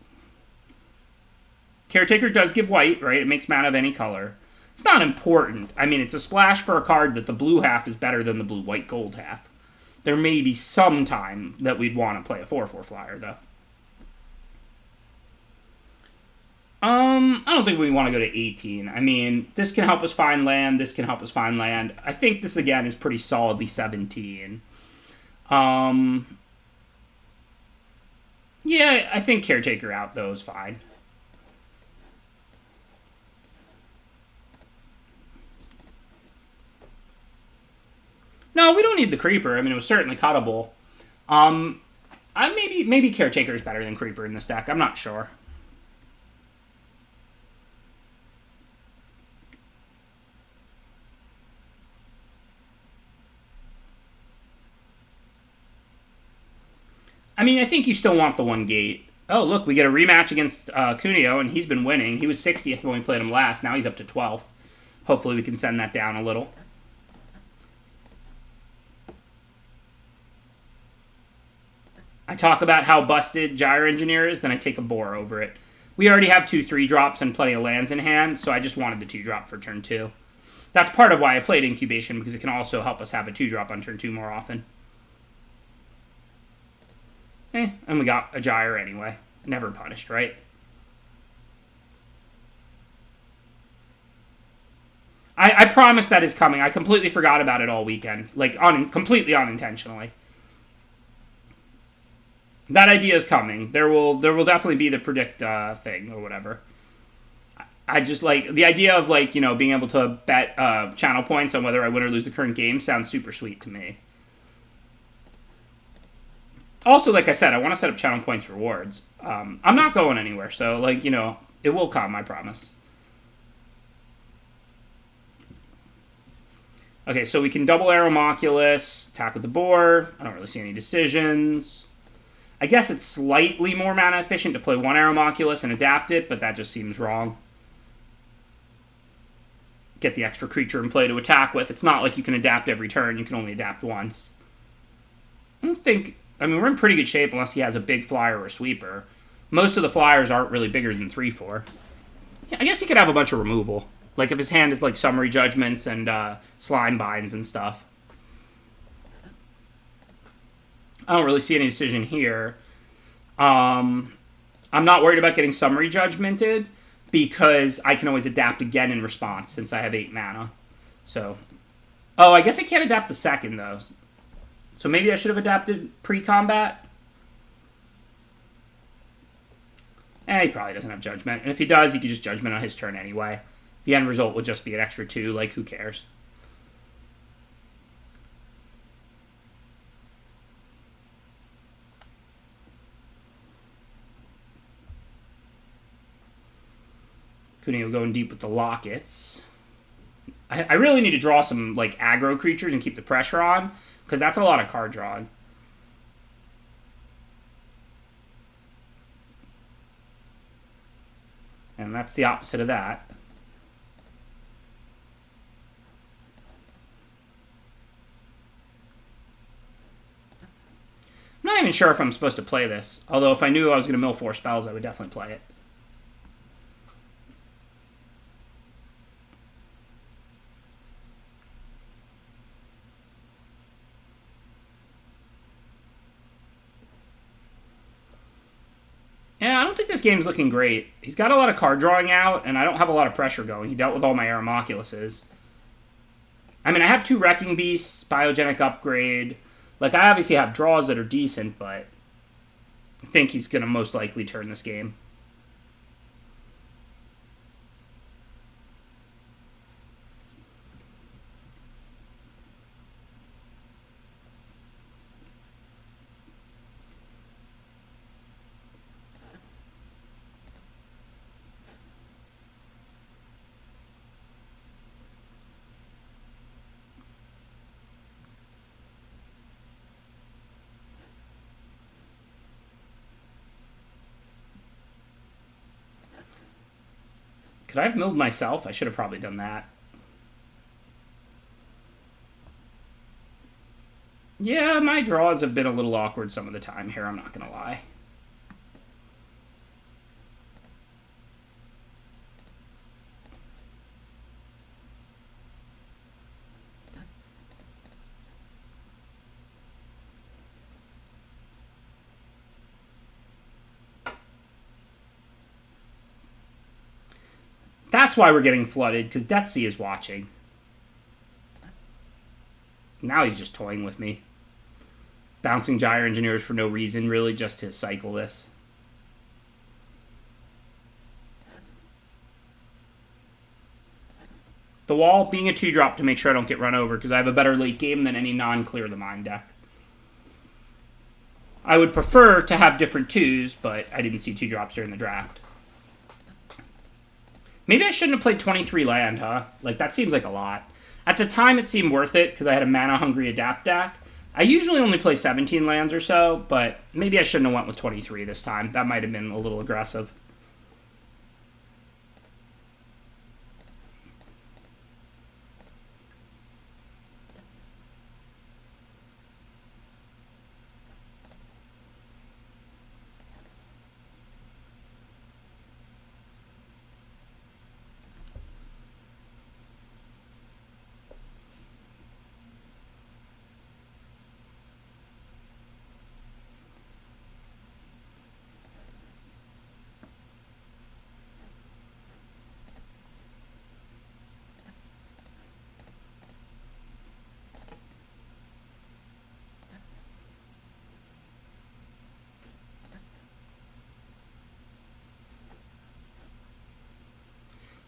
Caretaker does give white, right? It makes mana of any color. It's not important. I mean, it's a splash for a card that the blue half is better than the blue-white-gold half. There may be some time that we'd want to play a 4/4 flyer, though. I don't think we want to go to 18. I mean, this can help us find land. This can help us find land. I think this, again, is pretty solidly 17. Yeah, I think Caretaker out, though, is fine. No, we don't need the Creeper. I mean, it was certainly cuttable. Maybe Caretaker is better than Creeper in this deck. I'm not sure. I mean, I think you still want the 1 gate. Oh, look, we get a rematch against Cuneo, and he's been winning. He was 60th when we played him last. Now he's up to 12th. Hopefully we can send that down a little. I talk about how busted Gyre Engineer is, then I take a Boar over it. We already have 2 3-drops and plenty of lands in hand, so I just wanted the 2-drop for turn 2. That's part of why I played Incubation, because it can also help us have a 2-drop on turn 2 more often. And we got a Gyre anyway. Never punished, right? I promise that is coming. I completely forgot about it all weekend. Like, completely unintentionally. That idea is coming. There will definitely be the predict thing or whatever. I just like the idea of, like, you know, being able to bet channel points on whether I win or lose the current game sounds super sweet to me. Also, like I said, I want to set up channel points rewards. I'm not going anywhere, so, like, you know, it will come, I promise. Okay, so we can double Aeromoculus, attack with the Boar. I don't really see any decisions. I guess it's slightly more mana efficient to play 1 Aeromoculus and adapt it, but that just seems wrong. Get the extra creature in play to attack with. It's not like you can adapt every turn. You can only adapt once. I don't think... I mean, we're in pretty good shape unless he has a big flyer or a sweeper. Most of the flyers aren't really bigger than 3/4. Yeah, I guess he could have a bunch of removal. Like if his hand is like Summary Judgments and Slime Binds and stuff. I don't really see any decision here. I'm not worried about getting Summary Judgmented, because I can always adapt again in response since I have 8 mana. So, oh, I guess I can't adapt the second, though. So maybe I should have adapted pre-combat? He probably doesn't have Judgment. And if he does, he could just Judgment on his turn anyway. The end result will just be an extra 2, like, who cares? Kunio going deep with the Lockets. I really need to draw some, like, aggro creatures and keep the pressure on, because that's a lot of card drawing. And that's the opposite of that. I'm not even sure if I'm supposed to play this, although if I knew I was going to mill 4 spells, I would definitely play it. Yeah, I don't think this game's looking great. He's got a lot of card drawing out, and I don't have a lot of pressure going. He dealt with all my Aramoculuses. I mean, I have 2 Wrecking Beasts, Biogenic Upgrade. Like, I obviously have draws that are decent, but I think he's going to most likely turn this game. Could I have milled myself? I should have probably done that. Yeah, my draws have been a little awkward some of the time here, I'm not going to lie. That's why we're getting flooded, because Deathsea is watching. Now he's just toying with me. Bouncing Gyre Engineers for no reason, really, just to cycle this. The wall being a 2-drop to make sure I don't get run over, because I have a better late game than any non-Clear the Mind deck. I would prefer to have different 2s, but I didn't see 2-drops during the draft. Maybe I shouldn't have played 23 land, huh? Like, that seems like a lot. At the time, it seemed worth it, because I had a mana-hungry Adapt deck. I usually only play 17 lands or so, but maybe I shouldn't have went with 23 this time. That might have been a little aggressive.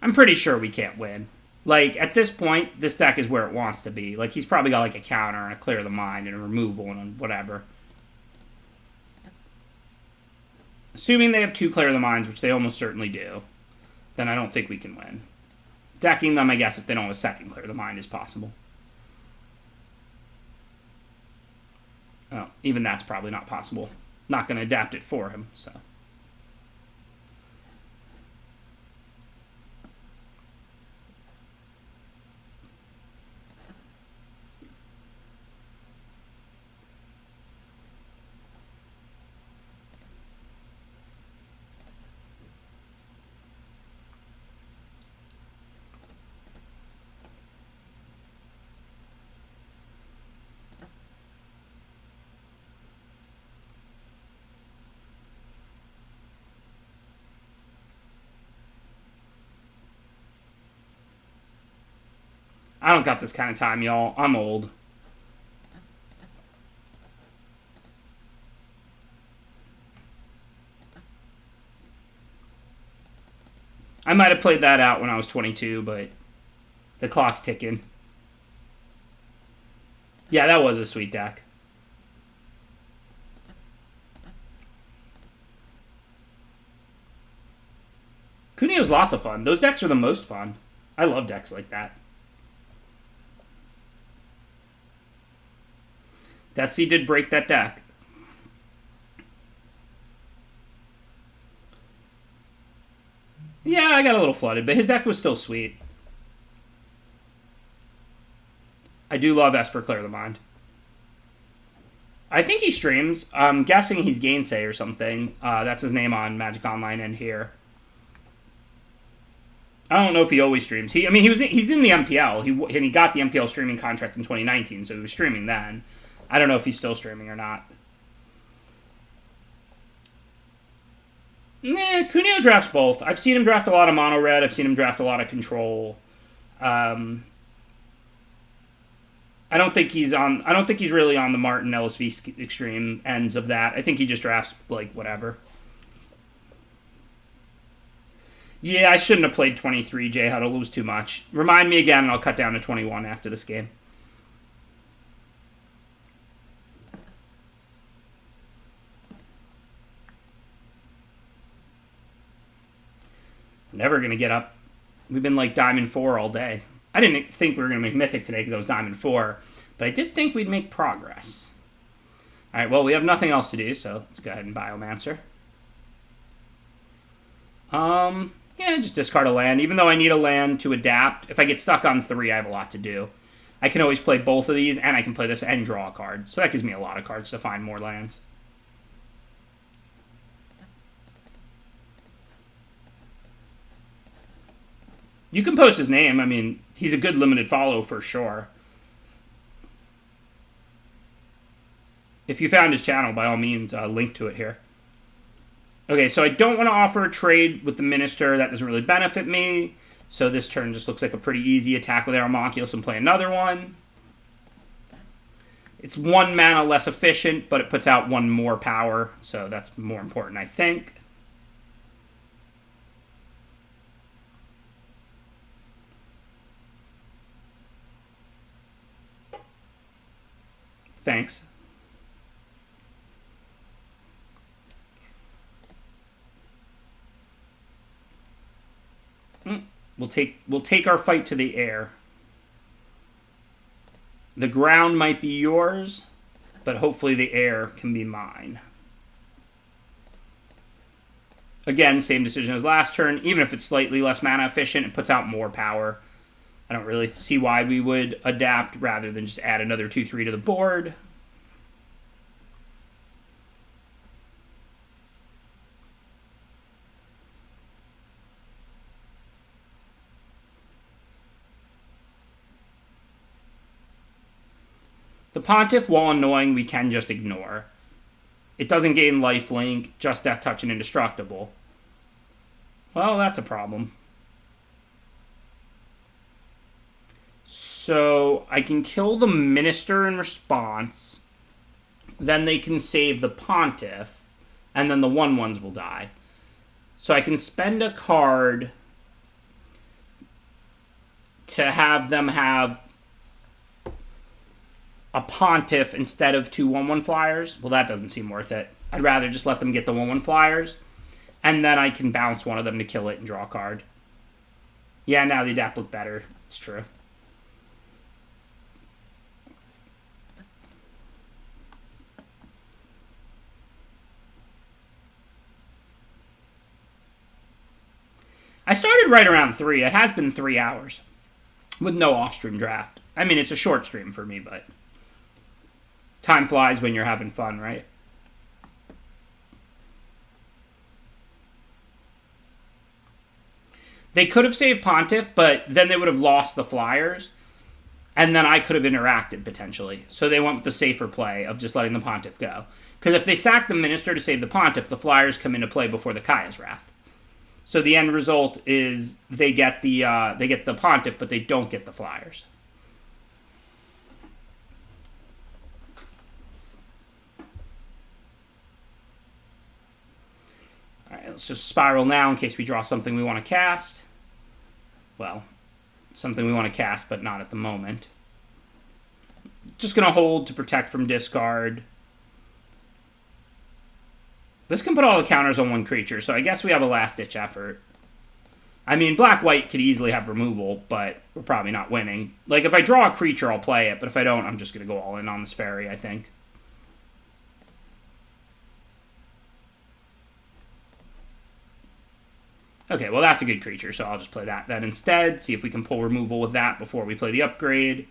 I'm pretty sure we can't win. Like, at this point, this deck is where it wants to be. Like, he's probably got, like, a counter and a Clear the Mind and a removal and whatever. Assuming they have 2 Clear the Minds, which they almost certainly do, then I don't think we can win. Decking them, I guess, if they don't have a second Clear the Mind is possible. Oh, even that's probably not possible. Not going to adapt it for him, so... I don't got this kind of time, y'all. I'm old. I might have played that out when I was 22, but the clock's ticking. Yeah, that was a sweet deck. Cuneo's lots of fun. Those decks are the most fun. I love decks like that. Deathsea did break that deck. Yeah, I got a little flooded, but his deck was still sweet. I do love Esper Clear the Mind. I think he streams. I'm guessing he's Gainsay or something. That's his name on Magic Online and here. I don't know if he always streams. He's in the MPL. He got the MPL streaming contract in 2019, so he was streaming then. I don't know if he's still streaming or not. Nah, Cuneo drafts both. I've seen him draft a lot of mono red. I've seen him draft a lot of control. I don't think he's really on the Martin LSV extreme ends of that. I think he just drafts like whatever. Yeah, I shouldn't have played 23, Jay. How to lose too much. Remind me again, and I'll cut down to 21 after this game. I'm never going to get up. We've been like Diamond 4 all day. I didn't think we were going to make Mythic today because I was Diamond 4, but I did think we'd make progress. All right, well, we have nothing else to do, so let's go ahead and Biomancer. Yeah, just discard a land. Even though I need a land to adapt, if I get stuck on 3, I have a lot to do. I can always play both of these, and I can play this and draw a card. So that gives me a lot of cards to find more lands. You can post his name. I mean, he's a good limited follow for sure. If you found his channel, by all means, link to it here. Okay, so I don't want to offer a trade with the Minister. That doesn't really benefit me. So this turn just looks like a pretty easy attack with Aeromonculus and play another one. It's 1 mana less efficient, but it puts out 1 more power. So that's more important, I think. Thanks. We'll take our fight to the air. The ground might be yours, but hopefully the air can be mine. Again, same decision as last turn. Even if it's slightly less mana efficient, it puts out more power. I don't really see why we would adapt rather than just add another 2/3 to the board. The Pontiff, while annoying, we can just ignore. It doesn't gain lifelink, just Death Touch and Indestructible. Well, that's a problem. So I can kill the Minister in response. Then they can save the Pontiff. And then the 1/1s will die. So I can spend a card to have them have a Pontiff instead of 2 1/1 flyers. Well, that doesn't seem worth it. I'd rather just let them get the 1/1 flyers. And then I can bounce one of them to kill it and draw a card. Yeah, now the adapt look better. It's true. I started right around 3. It has been 3 hours with no off-stream draft. I mean, it's a short stream for me, but time flies when you're having fun, right? They could have saved Pontiff, but then they would have lost the flyers, and then I could have interacted, potentially. So they went with the safer play of just letting the Pontiff go. Because if they sack the Minister to save the Pontiff, the flyers come into play before the Kaya's Wrath. So the end result is they get the Pontiff, but they don't get the flyers. Alright, let's just spiral now in case we draw something we want to cast. Well, something we want to cast, but not at the moment. Just going to hold to protect from discard. This can put all the counters on one creature, so I guess we have a last-ditch effort. I mean, black-white could easily have removal, but we're probably not winning. Like, if I draw a creature, I'll play it, but if I don't, I'm just going to go all in on this fairy, I think. Okay, well, that's a good creature, so I'll just play that instead. See if we can pull removal with that before we play the upgrade.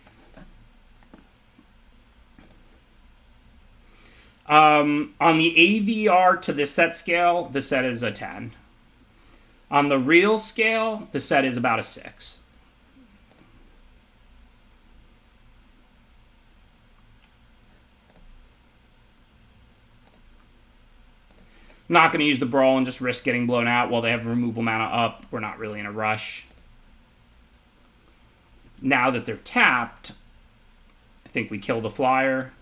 On the AVR to the set scale, the set is a 10. On the real scale, the set is about a 6. I'm not going to use the Brawl and just risk getting blown out while they have removal mana up. We're not really in a rush. Now that they're tapped, I think we kill the flyer.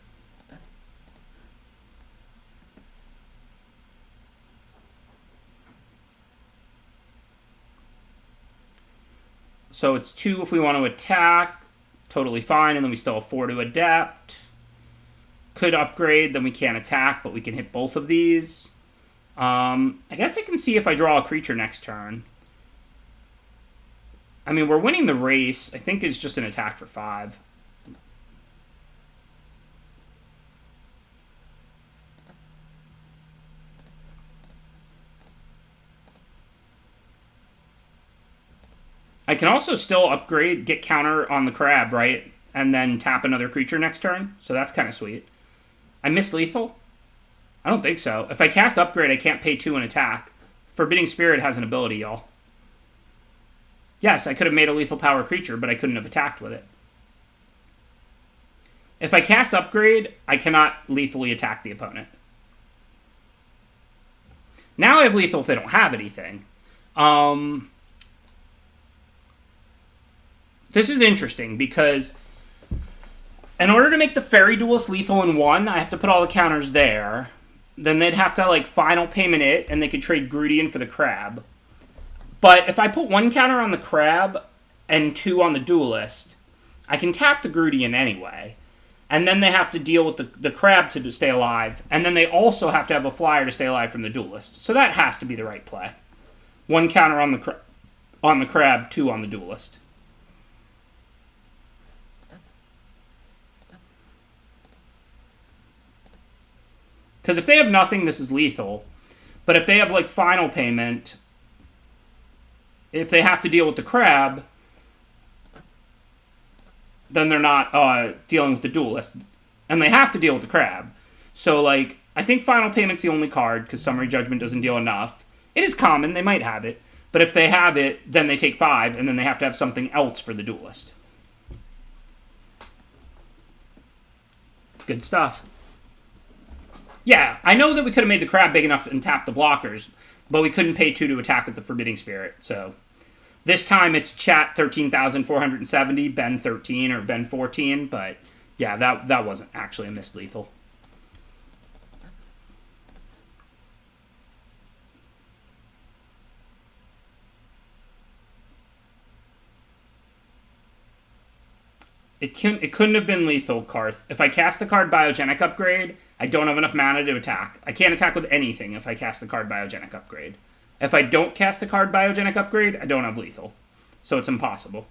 So it's 2 if we want to attack. Totally fine, and then we still have 4 to adapt. Could upgrade, then we can't attack, but we can hit both of these. I guess I can see if I draw a creature next turn. I mean, we're winning the race. I think it's just an attack for 5. I can also still upgrade, get counter on the crab, right? And then tap another creature next turn. So that's kind of sweet. I miss lethal? I don't think so. If I cast upgrade, I can't pay 2 and attack. Forbidding Spirit has an ability, y'all. Yes, I could have made a lethal power creature, but I couldn't have attacked with it. If I cast upgrade, I cannot lethally attack the opponent. Now I have lethal if they don't have anything. This is interesting because in order to make the Fairy Duelist lethal in 1, I have to put all the counters there. Then they'd have to, like, final payment it, and they could trade Grudian for the crab. But if I put 1 counter on the crab and 2 on the Duelist, I can tap the Grudian anyway. And then they have to deal with the crab to stay alive. And then they also have to have a flyer to stay alive from the Duelist. So that has to be the right play. 1 counter on the crab, 2 on the Duelist. Because if they have nothing, this is lethal. But if they have, like, final payment, if they have to deal with the crab, then they're not dealing with the Duelist. And they have to deal with the crab. So, like, I think final payment's the only card, because Summary Judgment doesn't deal enough. It is common, they might have it. But if they have it, then they take 5, and then they have to have something else for the Duelist. Good stuff. Yeah, I know that we could have made the crab big enough and tapped the blockers, but we couldn't pay 2 to attack with the Forbidding Spirit, so... This time it's chat 13,470, Ben 13 or Ben 14, but yeah, that wasn't actually a missed lethal. It couldn't have been lethal, Karth. If I cast the card Biogenic Upgrade, I don't have enough mana to attack. I can't attack with anything if I cast the card Biogenic Upgrade. If I don't cast the card Biogenic Upgrade, I don't have lethal. So it's impossible.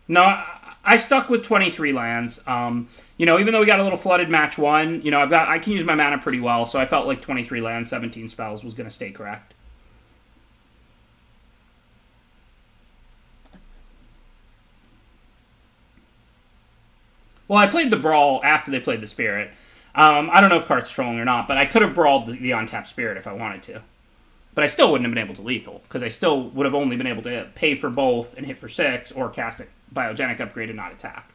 No, I stuck with 23 lands. You know, even though we got a little flooded match 1, you know, I can use my mana pretty well, so I felt like 23 lands, 17 spells was going to stay correct. Well, I played the Brawl after they played the Spirit. I don't know if Karth's trolling or not, but I could have brawled the untapped Spirit if I wanted to. But I still wouldn't have been able to lethal, because I still would have only been able to pay for both and hit for 6, or cast a Biogenic Upgrade and not attack.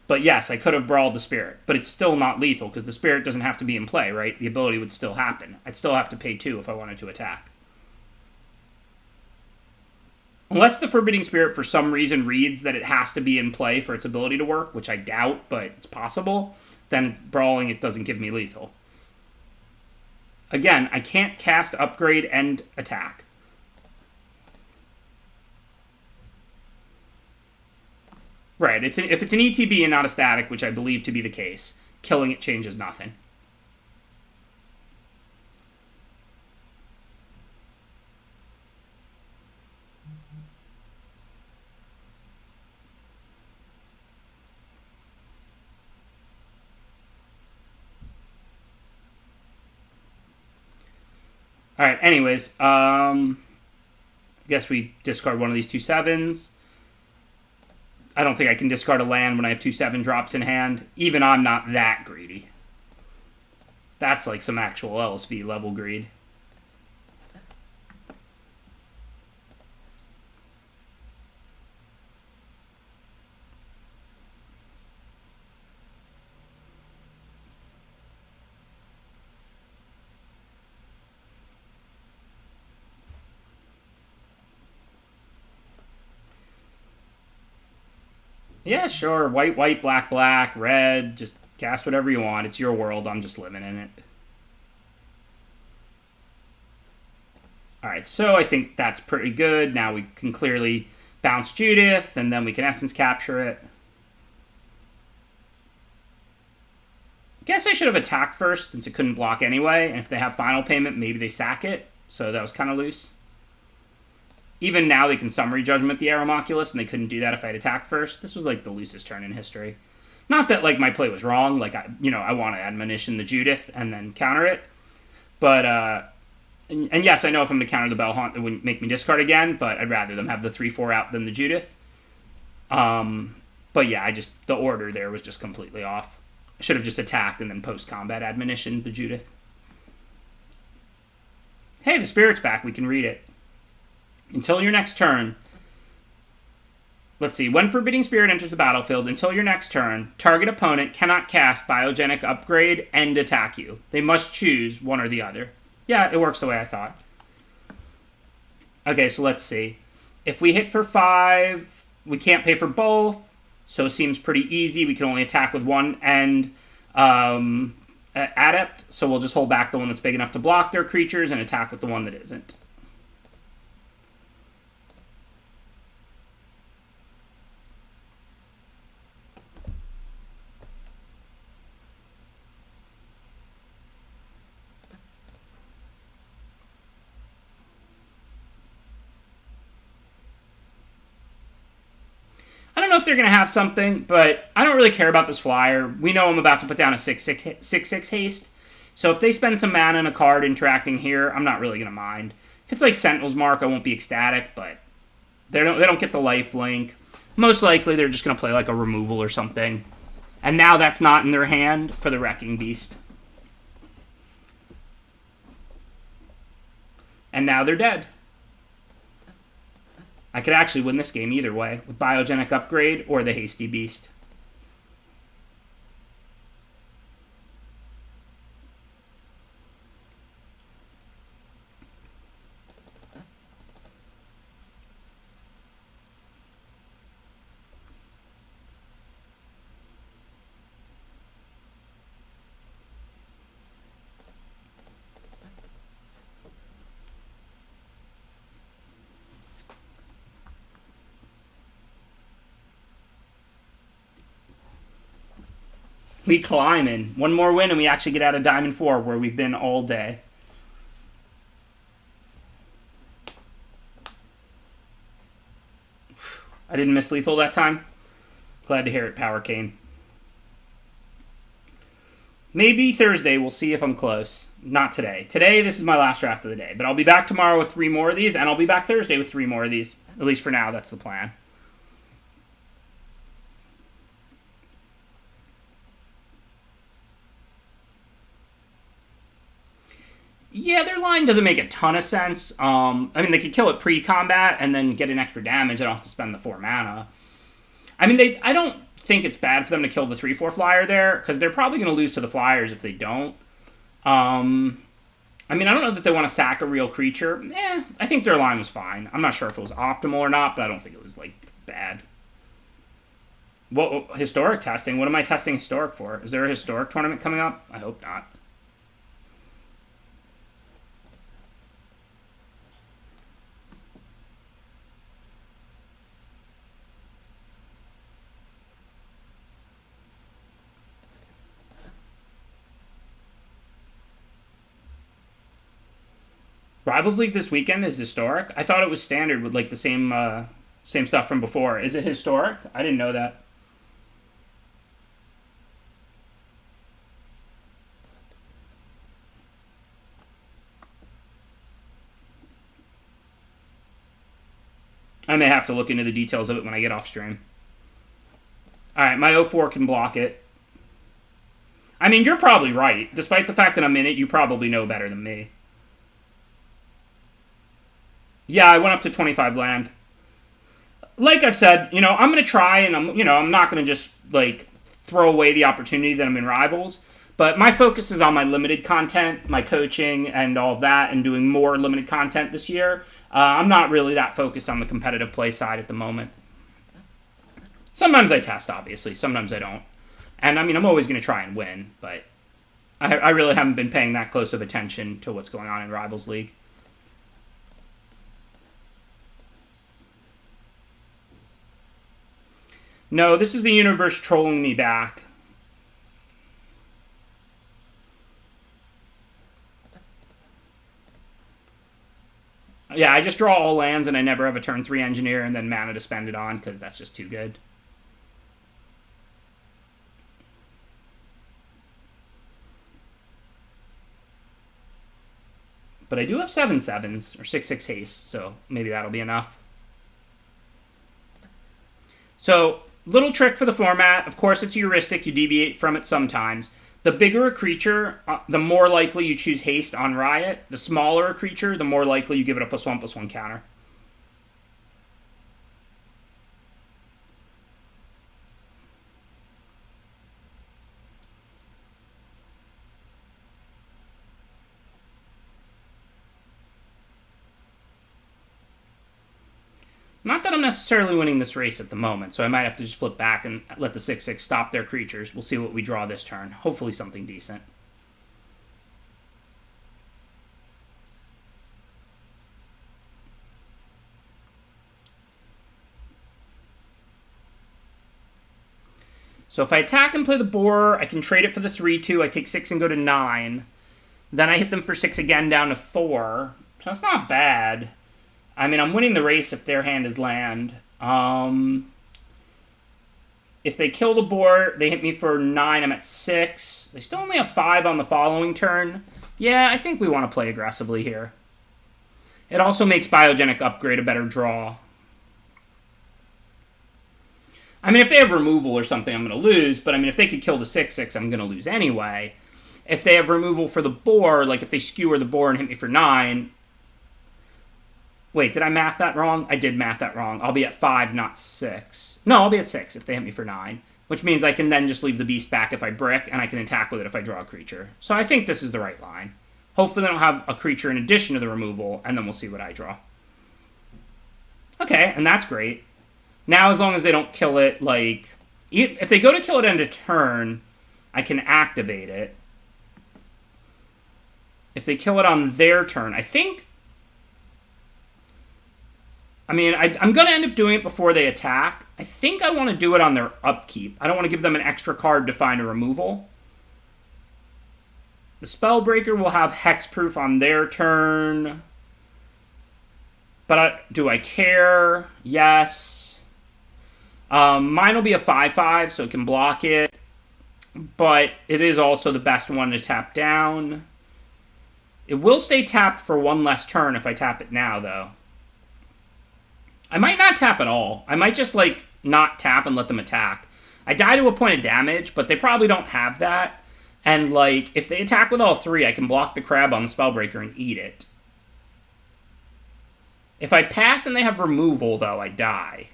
But yes, I could have brawled the Spirit, but it's still not lethal, because the Spirit doesn't have to be in play, right? The ability would still happen. I'd still have to pay 2 if I wanted to attack. Unless the Forbidding Spirit for some reason reads that it has to be in play for its ability to work, which I doubt, but it's possible, then Brawling it doesn't give me lethal. Again, I can't cast, upgrade, and attack. Right, if it's an ETB and not a static, which I believe to be the case, killing it changes nothing. All right, anyways, I guess we discard one of these 2/7s. I don't think I can discard a land when I have 2/7 drops in hand. Even I'm not that greedy. That's like some actual LSV level greed. Yeah, sure. White, white, black, black, red. Just cast whatever you want. It's your world. I'm just living in it. Alright, so I think that's pretty good. Now we can clearly bounce Judith, and then we can Essence Capture it. Guess I should have attacked first, since it couldn't block anyway. And if they have Final Payment, maybe they sack it. So that was kind of loose. Even now, they can Summary Judgment the Aeromoculus, and they couldn't do that if I had attacked first. This was, like, the loosest turn in history. Not that, like, my play was wrong. Like, I want to Admonition the Judith and then counter it. But, and yes, I know if I'm going to counter the Bell Haunt, it wouldn't make me discard again, but I'd rather them have the 3/4 out than the Judith. But, yeah, the order there was just completely off. I should have just attacked and then post-combat Admonition the Judith. Hey, the Spirit's back. We can read it. Until your next turn, let's see, when Forbidding Spirit enters the battlefield, until your next turn, target opponent cannot cast Biogenic Upgrade and attack you. They must choose one or the other. Yeah, it works the way I thought. Okay, so let's see. If we hit for 5, we can't pay for both, so it seems pretty easy. We can only attack with one and Adept, so we'll just hold back the one that's big enough to block their creatures and attack with the one that isn't. I don't know if they're going to have something, but I don't really care about this flyer. We know I'm about to put down a 6/6 haste. So if they spend some mana and a card interacting here, I'm not really going to mind. If it's like Sentinel's Mark, I won't be ecstatic, but they don't get the life link. Most likely they're just going to play like a removal or something. And now that's not in their hand for the Wrecking Beast. And now they're dead. I could actually win this game either way, with Biogenic Upgrade or the Hasty Beast. We climbing. One more win and we actually get out of Diamond 4 where we've been all day. I didn't miss lethal that time. Glad to hear it, Power Cane. Maybe Thursday we'll see if I'm close. Not today. Today, this is my last draft of the day. But I'll be back tomorrow with 3 more of these, and I'll be back Thursday with 3 more of these. At least for now, that's the plan. Yeah, their line doesn't make a ton of sense. I mean, they could kill it pre-combat and then get an extra damage. I don't have to spend the 4 mana. I mean, I don't think it's bad for them to kill the 3/4 flyer there, because they're probably going to lose to the flyers if they don't. I I mean, I don't know that they want to sack a real creature. I think their line was fine. I'm not sure if it was optimal or not, but I don't think it was, like, bad. Well, historic testing? What am I testing historic for? Is there a historic tournament coming up? I hope not. Rivals League this weekend is historic? I thought it was standard with, like, the same stuff from before. Is it historic? I didn't know that. I may have to look into the details of it when I get off stream. Alright, my 04 can block it. I mean, you're probably right. Despite the fact that I'm in it, you probably know better than me. Yeah, I went up to 25 land. Like I've said, you know, I'm going to try, and I'm not going to just, like, throw away the opportunity that I'm in Rivals. But my focus is on my limited content, my coaching, and all of that, and doing more limited content this year. I'm not really that focused on the competitive play side at the moment. Sometimes I test, obviously. Sometimes I don't. And, I mean, I'm always going to try and win, but I really haven't been paying that close of attention to what's going on in Rivals League. No, this is the universe trolling me back. Yeah, I just draw all lands and I never have a turn 3 engineer and then mana to spend it on because that's just too good. But I do have 7/7s or 6/6 haste, so maybe that'll be enough. So, little trick for the format. Of course, it's a heuristic. You deviate from it sometimes. The bigger a creature, the more likely you choose haste on Riot. The smaller a creature, the more likely you give it a +1/+1 counter. Not that I'm necessarily winning this race at the moment, so I might have to just flip back and let the 6/6 stop their creatures. We'll see what we draw this turn. Hopefully something decent. So if I attack and play the boar, I can trade it for the 3/2. I take 6 and go to 9. Then I hit them for 6 again down to 4. So that's not bad. I mean, I'm winning the race if their hand is land. If they kill the boar, they hit me for 9. I'm at 6. They still only have 5 on the following turn. Yeah, I think we want to play aggressively here. It also makes Biogenic Upgrade a better draw. I mean, if they have removal or something, I'm going to lose. But, I mean, if they could kill the 6/6, I'm going to lose anyway. If they have removal for the boar, like if they skewer the boar and hit me for 9... Wait, did I math that wrong? I did math that wrong. I'll be at 5, not 6. No, I'll be at 6 if they hit me for 9. Which means I can then just leave the beast back if I brick, and I can attack with it if I draw a creature. So I think this is the right line. Hopefully they don't have a creature in addition to the removal, and then we'll see what I draw. Okay, and that's great. Now, as long as they don't kill it, like... If they go to kill it end of turn, I can activate it. If they kill it on their turn, I think... I mean, I'm going to end up doing it before they attack. I think I want to do it on their upkeep. I don't want to give them an extra card to find a removal. The Spellbreaker will have hexproof on their turn. But do I care? Yes. Mine will be a 5/5, so it can block it. But it is also the best one to tap down. It will stay tapped for one less turn if I tap it now, though. I might not tap at all. I might just, like, not tap and let them attack. I die to a point of damage, but they probably don't have that. And, like, if they attack with all 3, I can block the crab on the Spellbreaker and eat it. If I pass and they have removal, though, I die.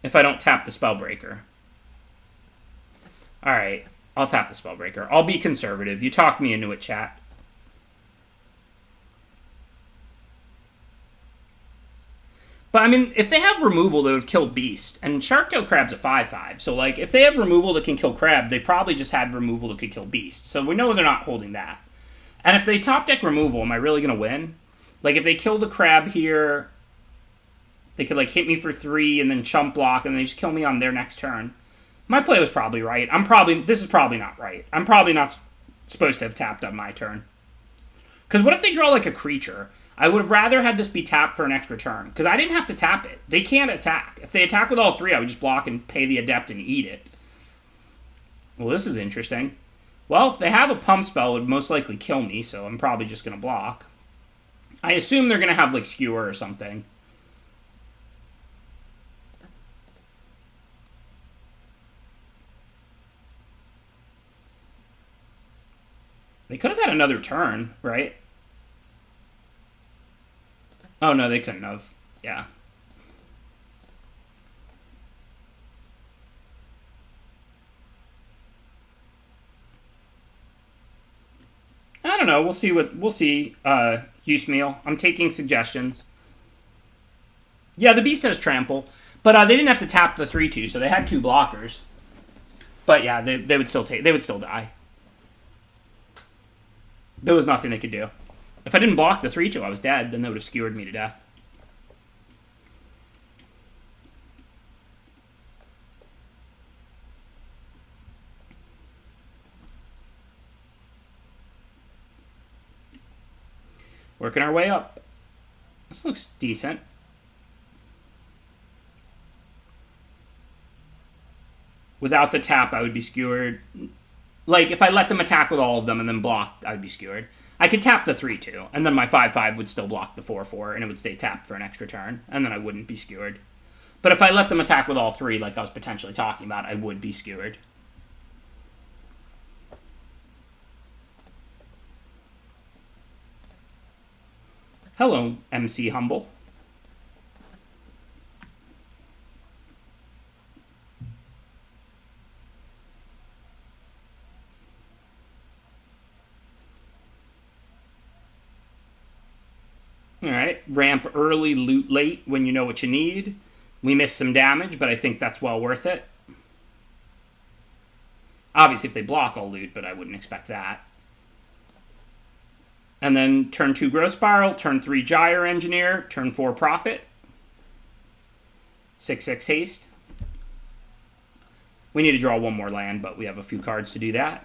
If I don't tap the Spellbreaker. Alright. I'll tap the Spellbreaker. I'll be conservative. You talked me into it, chat. But, I mean, if they have removal, they would have killed Beast. And Sharktail Crab's a 5/5. So, like, if they have removal that can kill Crab, they probably just had removal that could kill Beast. So we know they're not holding that. And if they top deck removal, am I really going to win? Like, if they kill the Crab here, they could, like, hit me for 3 and then chump block, and they just kill me on their next turn. My play was probably right. This is probably not right. I'm probably not supposed to have tapped on my turn. Because what if they draw, like, a creature? I would have rather had this be tapped for an extra turn. Because I didn't have to tap it. They can't attack. If they attack with all 3, I would just block and pay the Adept and eat it. Well, this is interesting. Well, if they have a pump spell, it would most likely kill me, so I'm probably just going to block. I assume they're going to have, like, Skewer or something. They could have had another turn, right? Oh, no, they couldn't have. Yeah. I don't know. We'll see we'll see. Use meal. I'm taking suggestions. Yeah, the Beast has trample, but they didn't have to tap the 3/2, so they had 2 blockers. But yeah, they would still die. There was nothing they could do. If I didn't block the 3/2, I was dead. Then they would have skewered me to death. Working our way up. This looks decent. Without the tap, I would be skewered. Like, if I let them attack with all of them and then block, I would be skewered. I could tap the 3/2, and then my 5/5 would still block the 4/4, and it would stay tapped for an extra turn, and then I wouldn't be skewered. But if I let them attack with all 3, like I was potentially talking about, I would be skewered. Hello, MC Humble. Alright, ramp early, loot late when you know what you need. We missed some damage, but I think that's well worth it. Obviously, if they block, I'll loot, but I wouldn't expect that. And then turn 2 Growth Spiral, turn 3 Gyre Engineer, turn 4 Profit. 6/6 Haste. We need to draw 1 more land, but we have a few cards to do that.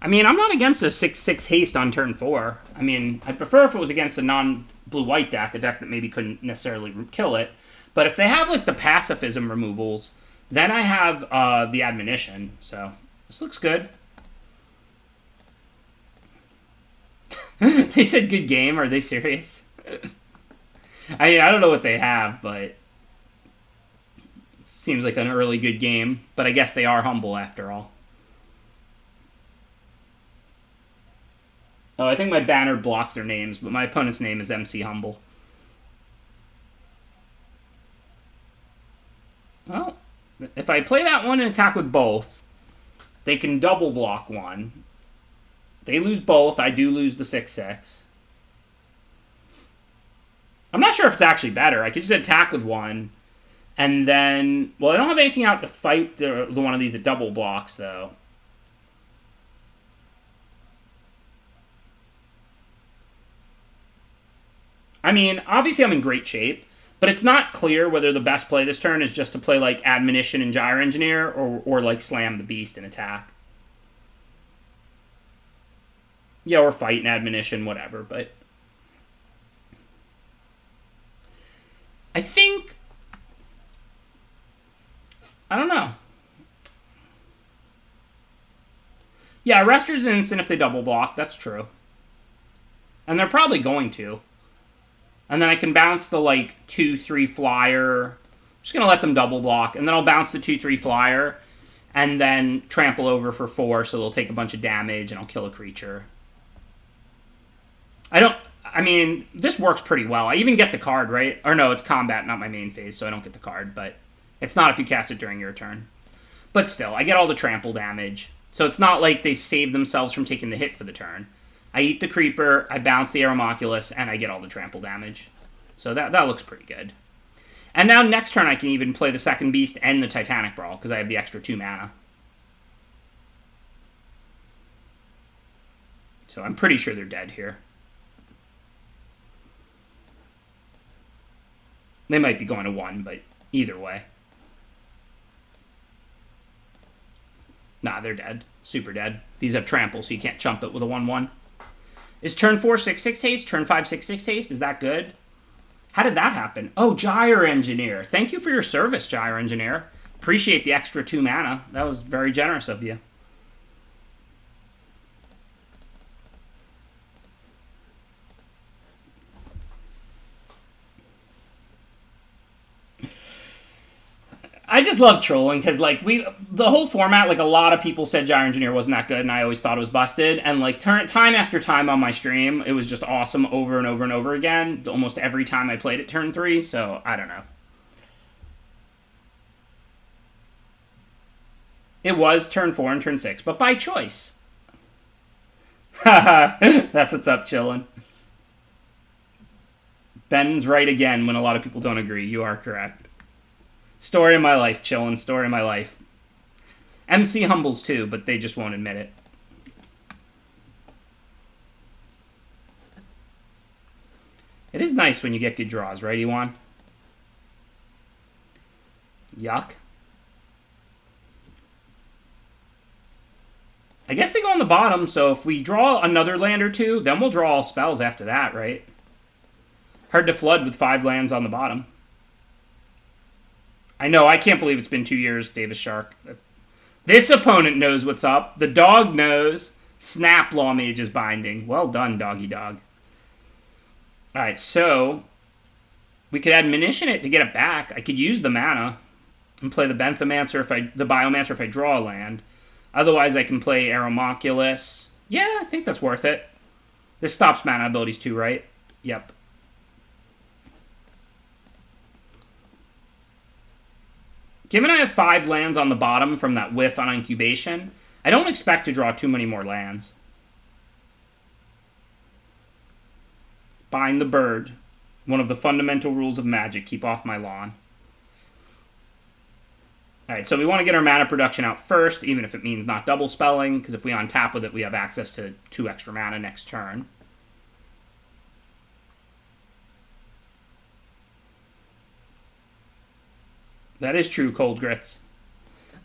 I mean, I'm not against a 6/6 haste on turn 4. I mean, I'd prefer if it was against a non-blue-white deck, a deck that maybe couldn't necessarily kill it. But if they have, like, the pacifism removals, then I have the admonition. So, this looks good. They said good game. Are they serious? I mean, I don't know what they have, but it seems like an early good game. But I guess they are humble after all. Oh, I think my banner blocks their names, but my opponent's name is MC Humble. Well, if I play that one and attack with both, they can double block 1. They lose both. I do lose the 6/6. I'm not sure if it's actually better. I could just attack with 1, and then... Well, I don't have anything out to fight the one of these that double blocks, though. I mean, obviously I'm in great shape, but it's not clear whether the best play this turn is just to play, like, Admonition and Gyre Engineer, or like, slam the Beast and attack. Yeah, or fight and Admonition, whatever, but... I think... I don't know. Yeah, Arrester's an instant if they double block, that's true. And they're probably going to. And then I can bounce the, like, 2/3 flyer Just going to let them double block, and then I'll bounce the 2/3 flyer, and then trample over for 4, so they'll take a bunch of damage, and I'll kill a creature. I mean, this works pretty well. I even get the card, right? Or no, it's combat, not my main phase, so I don't get the card, but it's not if you cast it during your turn. But still, I get all the trample damage. So it's not like they save themselves from taking the hit for the turn. I eat the creeper, I bounce the Aeromoculus, and I get all the trample damage. So that looks pretty good. And now next turn I can even play the second beast and the Titanic Brawl, because I have the extra 2 mana. So I'm pretty sure they're dead here. They might be going to 1, but either way. Nah, they're dead. Super dead. These have trample, so you can't chump it with a 1/1. Is turn 4 6/6 haste? Turn 5 6/6 haste? Is that good? How did that happen? Oh, Gyre Engineer. Thank you for your service, Gyre Engineer. Appreciate the extra 2 mana. That was very generous of you. I just love trolling because, like, the whole format, like, a lot of people said Gyre Engineer wasn't that good, and I always thought it was busted. And, like, time after time on my stream, it was just awesome over and over and over again. Almost every time I played it turn 3, so I don't know. It was turn 4 and turn 6, but by choice. Haha, that's what's up, chillin'. Ben's right again when a lot of people don't agree. You are correct. Story of my life, chillin'. Story of my life. MC humbles too, but they just won't admit it. It is nice when you get good draws, right, Iwan? Yuck. I guess they go on the bottom, so if we draw another land or 2, then we'll draw all spells after that, right? Hard to flood with 5 lands on the bottom. I know, I can't believe it's been 2 years, Davis Shark. This opponent knows what's up. The dog knows. Snap Law Mage is binding. Well done, doggy dog. Alright, so we could admonition it to get it back. I could use the mana and play the Benthomancer the Biomancer if I draw a land. Otherwise, I can play Aeromoculus. Yeah, I think that's worth it. This stops mana abilities too, right? Yep. Given I have 5 lands on the bottom from that whiff on Incubation, I don't expect to draw too many more lands. Bind the bird. One of the fundamental rules of Magic. Keep off my lawn. Alright, so we want to get our mana production out first, even if it means not double spelling, because if we untap with it, we have access to 2 extra mana next turn. That is true, Cold Grits.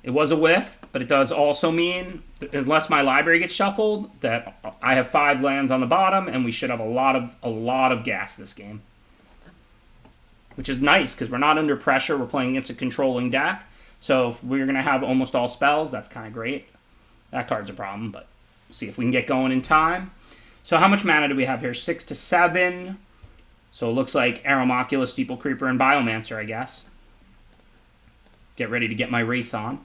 It was a whiff, but it does also mean, unless my library gets shuffled, that I have 5 lands on the bottom, and we should have a lot of gas this game. Which is nice, because we're not under pressure. We're playing against a controlling deck. So if we're going to have almost all spells, that's kind of great. That card's a problem, but we'll see if we can get going in time. So how much mana do we have here? 6 to 7. So it looks like Aeromoculus, Steeple Creeper, and Biomancer, I guess. Get ready to get my race on.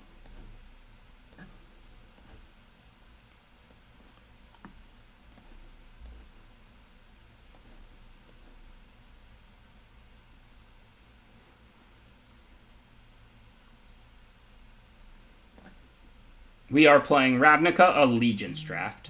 We are playing Ravnica Allegiance Draft.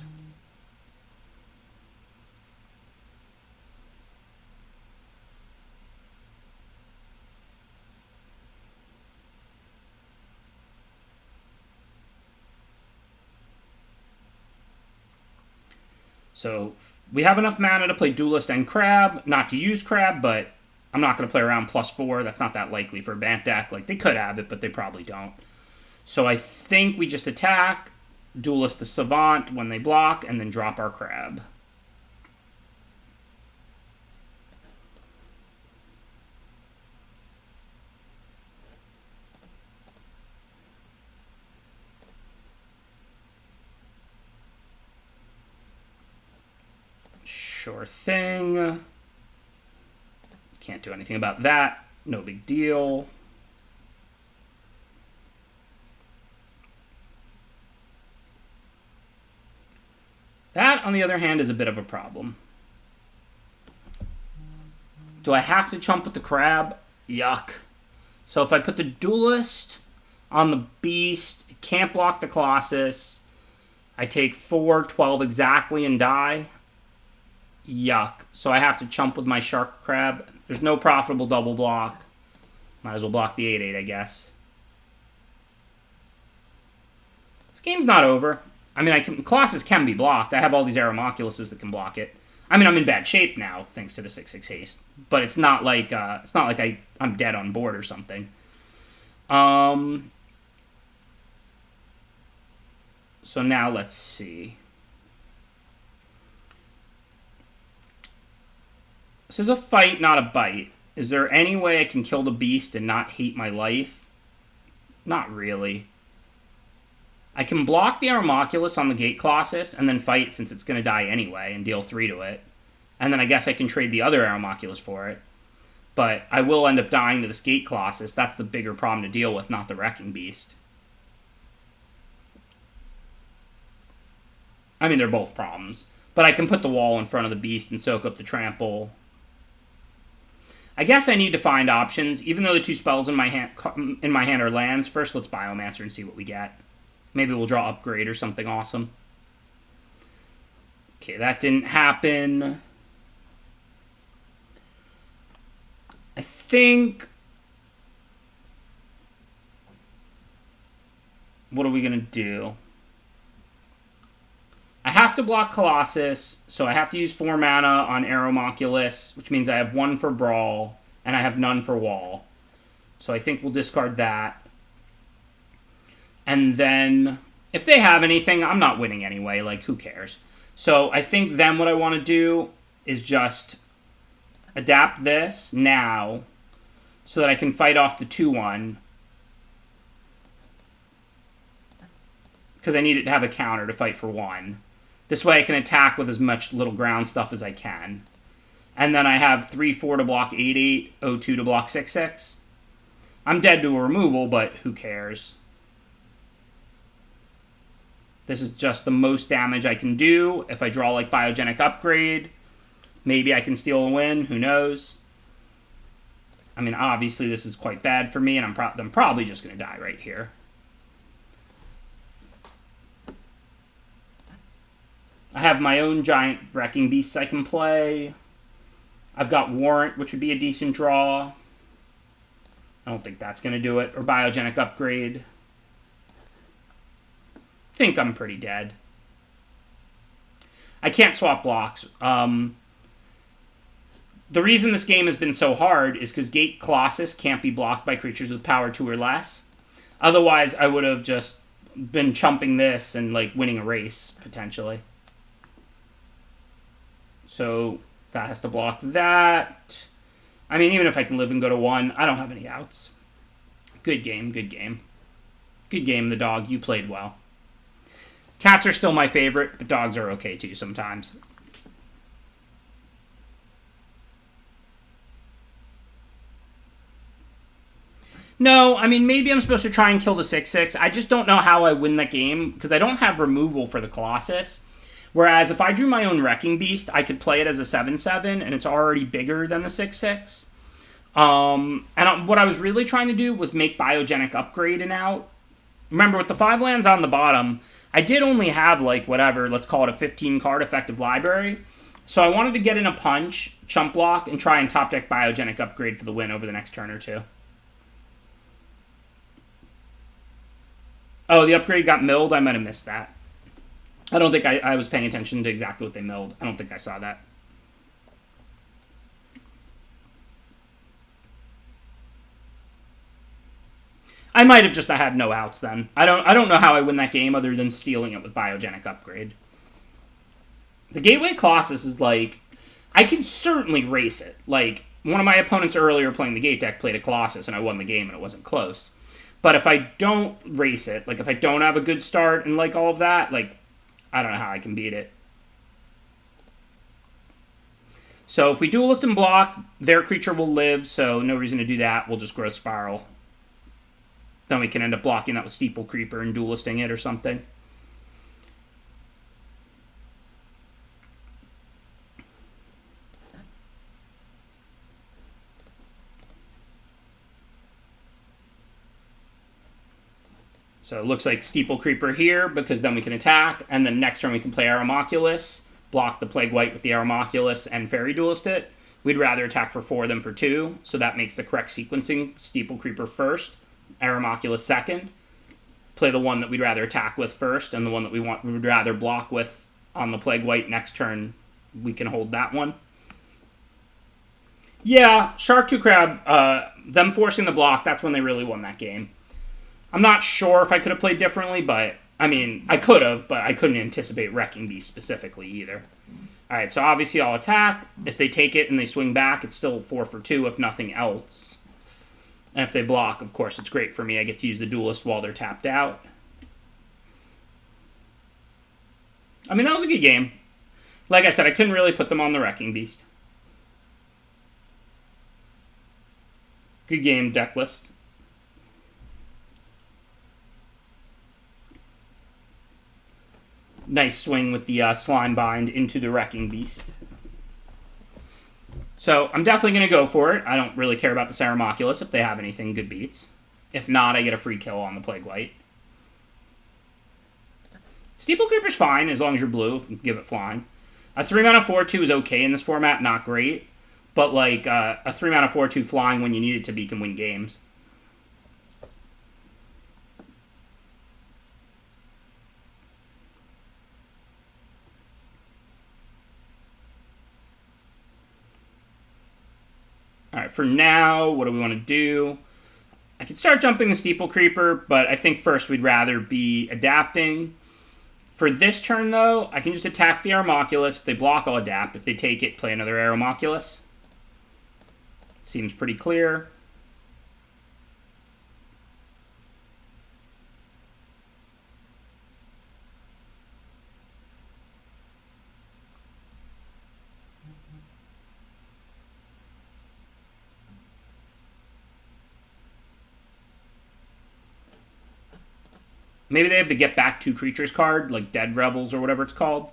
So we have enough mana to play Duelist and Crab, not to use Crab, but I'm not going to play around +4. That's not that likely for a Bant deck. Like, they could have it, but they probably don't. So I think we just attack, Duelist the Savant when they block, and then drop our Crab. Sure thing. Can't do anything about that. No big deal. That, on the other hand, is a bit of a problem. Do I have to chump with the crab? Yuck. So if I put the Duelist on the Beast, it can't block the Colossus. I take 4, 12 exactly, and die. Yuck. So I have to chump with my Shark Crab. There's no profitable double block. Might as well block the 8/8, I guess. This game's not over. I mean, Colossus can be blocked. I have all these Aeromoculuses that can block it. I mean, I'm in bad shape now, thanks to the 6/6 haste. But it's not like I'm dead on board or something. So now let's see. This is a fight, not a bite. Is there any way I can kill the Beast and not hate my life? Not really. I can block the Aeromoculus on the Gate Colossus and then fight since it's going to die anyway and deal 3 to it. And then I guess I can trade the other Aeromoculus for it. But I will end up dying to this Gate Colossus. That's the bigger problem to deal with, not the Wrecking Beast. I mean, they're both problems. But I can put the wall in front of the Beast and soak up the trample. I guess I need to find options. Even though the 2 spells in my hand are lands, first let's Biomancer and see what we get. Maybe we'll draw Upgrade or something awesome. Okay, that didn't happen. I think... What are we going to do? I have to block Colossus, so I have to use 4 mana on Aeromoculus, which means I have 1 for Brawl, and I have none for Wall. So I think we'll discard that. And then, if they have anything, I'm not winning anyway, like, who cares? So I think then what I want to do is just adapt this now, so that I can fight off the 2/1. Because I need it to have a counter to fight for 1. This way I can attack with as much little ground stuff as I can. And then I have 3/4 to block 8/8, 0/2 to block 6/6. I'm dead to a removal, but who cares? This is just the most damage I can do. If I draw like Biogenic Upgrade, maybe I can steal a win. Who knows? I mean, obviously this is quite bad for me, and I'm probably just going to die right here. I have my own giant Wrecking Beasts I can play. I've got Warrant, which would be a decent draw. I don't think that's going to do it. Or Biogenic Upgrade. I think I'm pretty dead. I can't swap blocks. The reason this game has been so hard is because Gate Colossus can't be blocked by creatures with power 2 or less. Otherwise, I would have just been chumping this and like winning a race, potentially. So that has to block that. I mean, even if I can live and go to 1, I don't have any outs. Good game, good game. Good game, the dog. You played well. Cats are still my favorite, but dogs are okay too sometimes. No, I mean, maybe I'm supposed to try and kill the 6/6. I just don't know how I win that game, because I don't have removal for the Colossus. Whereas if I drew my own Wrecking Beast, I could play it as a 7/7, and it's already bigger than the 6/6. What I was really trying to do was make Biogenic Upgrade an out. Remember, with the 5 lands on the bottom, I did only have, like, whatever, let's call it a 15-card effective library. So I wanted to get in a punch, chump block, and try and top deck Biogenic Upgrade for the win over the next turn or two. Oh, the upgrade got milled? I might have missed that. I don't think I was paying attention to exactly what they milled. I don't think I saw that. I might have just had no outs then. I don't know how I win that game other than stealing it with Biogenic Upgrade. The Gateway Colossus is like, I can certainly race it. Like, one of my opponents earlier playing the Gate deck played a Colossus and I won the game and it wasn't close. But if I don't race it, like if I don't have a good start and like all of that, like, I don't know how I can beat it. So if we Duelist and block, their creature will live, so no reason to do that. We'll just Growth Spiral. Then we can end up blocking that with Steeple Creeper and Duelisting it or something. So it looks like Steeple Creeper here, because then we can attack, and then next turn we can play Aeromoculus, block the Plague White with the Aeromoculus, and Fairy Duelist it. We'd rather attack for 4 than for 2, so that makes the correct sequencing. Steeple Creeper first, Aeromoculus second. Play the one that we'd rather attack with first, and the one that we would rather block with on the Plague White next turn, we can hold that one. Yeah, Shark 2 Crab, them forcing the block, that's when they really won that game. I'm not sure if I could have played differently, but, I mean, I could have, but I couldn't anticipate Wrecking Beast specifically either. Alright, so obviously I'll attack. If they take it and they swing back, it's still 4 for 2, if nothing else. And if they block, of course, it's great for me. I get to use the Duelist while they're tapped out. I mean, that was a good game. Like I said, I couldn't really put them on the Wrecking Beast. Good game, deck list. Nice swing with the Slime Bind into the Wrecking Beast. So I'm definitely going to go for it. I don't really care about the Aeromoculus if they have anything good beats. If not, I get a free kill on the Plague White. Steeple Creeper's fine as long as you're blue, if you give it flying. A 3-mana 4/2 is okay in this format, not great. But like a 3-mana 4/2 flying when you need it to be can win games. Alright, for now, what do we want to do? I could start jumping the Steeple Creeper, but I think first we'd rather be adapting. For this turn, though, I can just attack the Aeromoculus. If they block, I'll adapt. If they take it, play another Aeromoculus. Seems pretty clear. Maybe they have to get back 2 creatures card, like Dead Rebels or whatever it's called.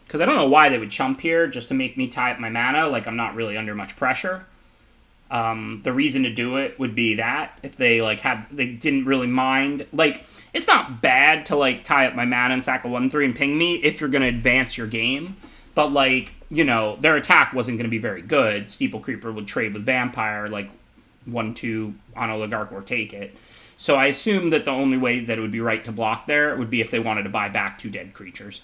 Because I don't know why they would chump here just to make me tie up my mana. Like, I'm not really under much pressure. The reason to do it would be that if they like they didn't really mind. Like, it's not bad to like tie up my mana and sack a 1/3 and ping me if you're going to advance your game. But like, you know, their attack wasn't going to be very good. Steeple Creeper would trade with Vampire, like 1/2 on Oligarch or take it. So I assume that the only way that it would be right to block there would be if they wanted to buy back 2 dead creatures.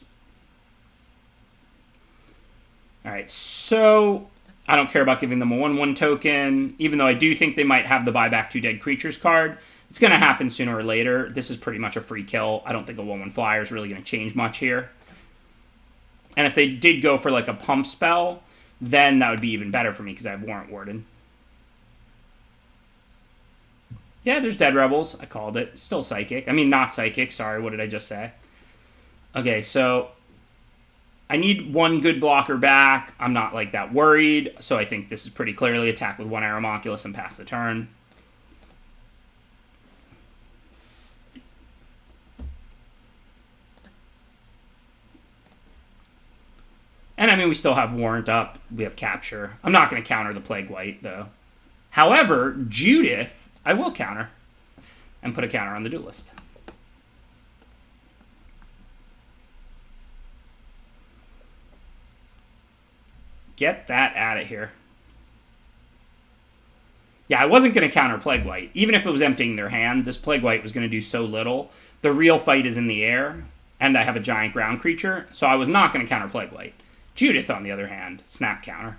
Alright, so I don't care about giving them a 1/1 token, even though I do think they might have the buy back 2 dead creatures card. It's going to happen sooner or later. This is pretty much a free kill. I don't think a 1/1 flyer is really going to change much here. And if they did go for like a pump spell, then that would be even better for me because I have Warrant Warden. Yeah, there's Dead Rebels. I called it. Still Psychic. I mean, not Psychic. Sorry, what did I just say? Okay, so I need 1 good blocker back. I'm not, like, that worried. So I think this is pretty clearly attack with 1 Aeromoculus and pass the turn. And, I mean, we still have Warrant up. We have Capture. I'm not going to counter the Plague White, though. However, Judith, I will counter and put a counter on the Duelist. Get that out of here. Yeah, I wasn't going to counter Plague White. Even if it was emptying their hand, this Plague White was going to do so little. The real fight is in the air, and I have a giant ground creature, so I was not going to counter Plague White. Judith, on the other hand, snap counter.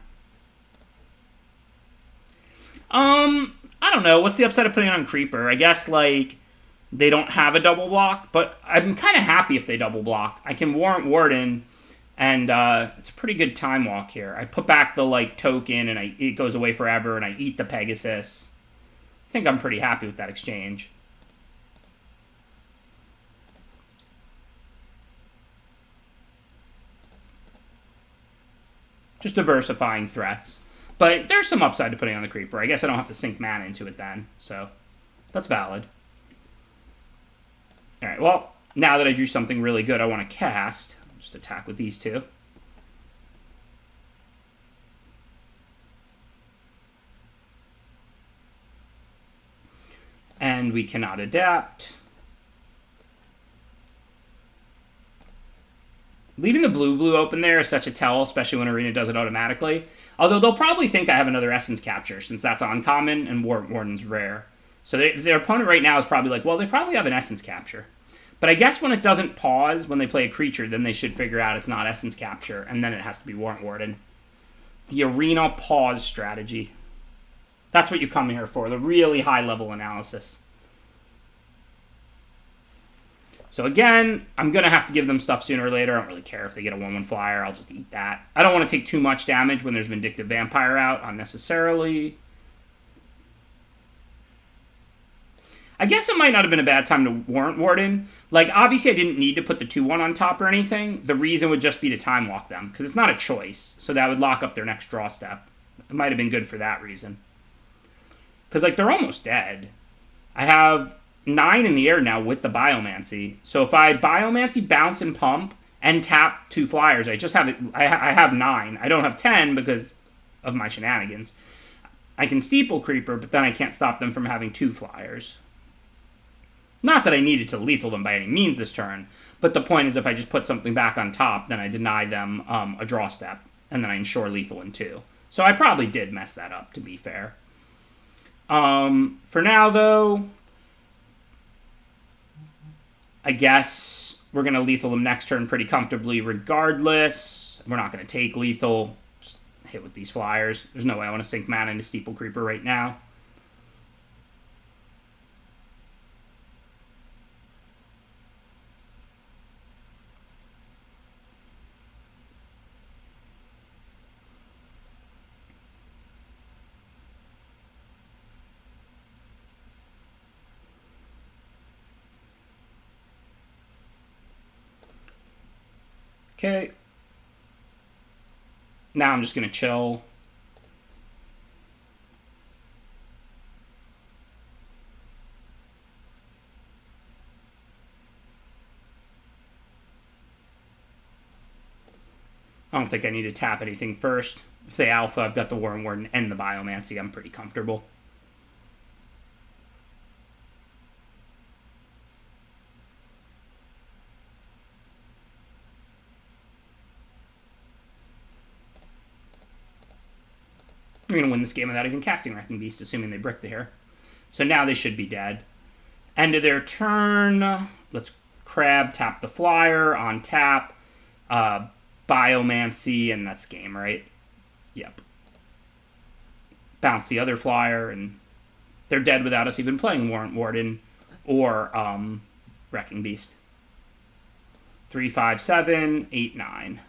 I don't know. What's the upside of putting on Creeper? I guess, like, they don't have a double block, but I'm kind of happy if they double block. I can Warrant Warden, and it's a pretty good time walk here. I put back the, like, token, and it goes away forever, and I eat the Pegasus. I think I'm pretty happy with that exchange. Just diversifying threats. But there's some upside to putting on the Creeper. I guess I don't have to sink mana into it then, so that's valid. Alright, well, now that I drew something really good I want to cast, I'll just attack with these 2. And we cannot adapt. Leaving the blue open there is such a tell, especially when Arena does it automatically. Although they'll probably think I have another Essence Capture, since that's uncommon and Warden's rare. So their opponent right now is probably like, well, they probably have an Essence Capture. But I guess when it doesn't pause when they play a creature, then they should figure out it's not Essence Capture, and then it has to be Warden. The Arena pause strategy. That's what you come here for, the really high-level analysis. So again, I'm going to have to give them stuff sooner or later. I don't really care if they get a 1/1 flyer. I'll just eat that. I don't want to take too much damage when there's Vindictive Vampire out unnecessarily. I guess it might not have been a bad time to warrant Warden. Like, obviously I didn't need to put the 2/1 on top or anything. The reason would just be to time walk them, because it's not a choice. So that would lock up their next draw step. It might have been good for that reason. Because, like, they're almost dead. I have 9 in the air now with the Biomancy. So if I Biomancy, bounce, and pump, and tap 2 flyers, I just have it. I have 9. I don't have 10 because of my shenanigans. I can Steeple Creeper, but then I can't stop them from having 2 flyers. Not that I needed to lethal them by any means this turn, but the point is if I just put something back on top, then I deny them a draw step, and then I ensure lethal in 2. So I probably did mess that up, to be fair. For now, though, I guess we're going to lethal them next turn pretty comfortably regardless. We're not going to take lethal. Just hit with these flyers. There's no way I want to sink mana into Steeple Creeper right now. Okay. Now I'm just going to chill. I don't think I need to tap anything first. If they alpha, I've got the Warden and the Biomancy. I'm pretty comfortable. We're going to win this game without even casting Wrecking Beast, assuming they brick here. So now they should be dead. End of their turn. Let's Crab, tap the flyer, on tap, Biomancy, and that's game, right? Yep. Bounce the other flyer, and they're dead without us even playing Warden or Wrecking Beast. 3, 5, 7, 8, 9.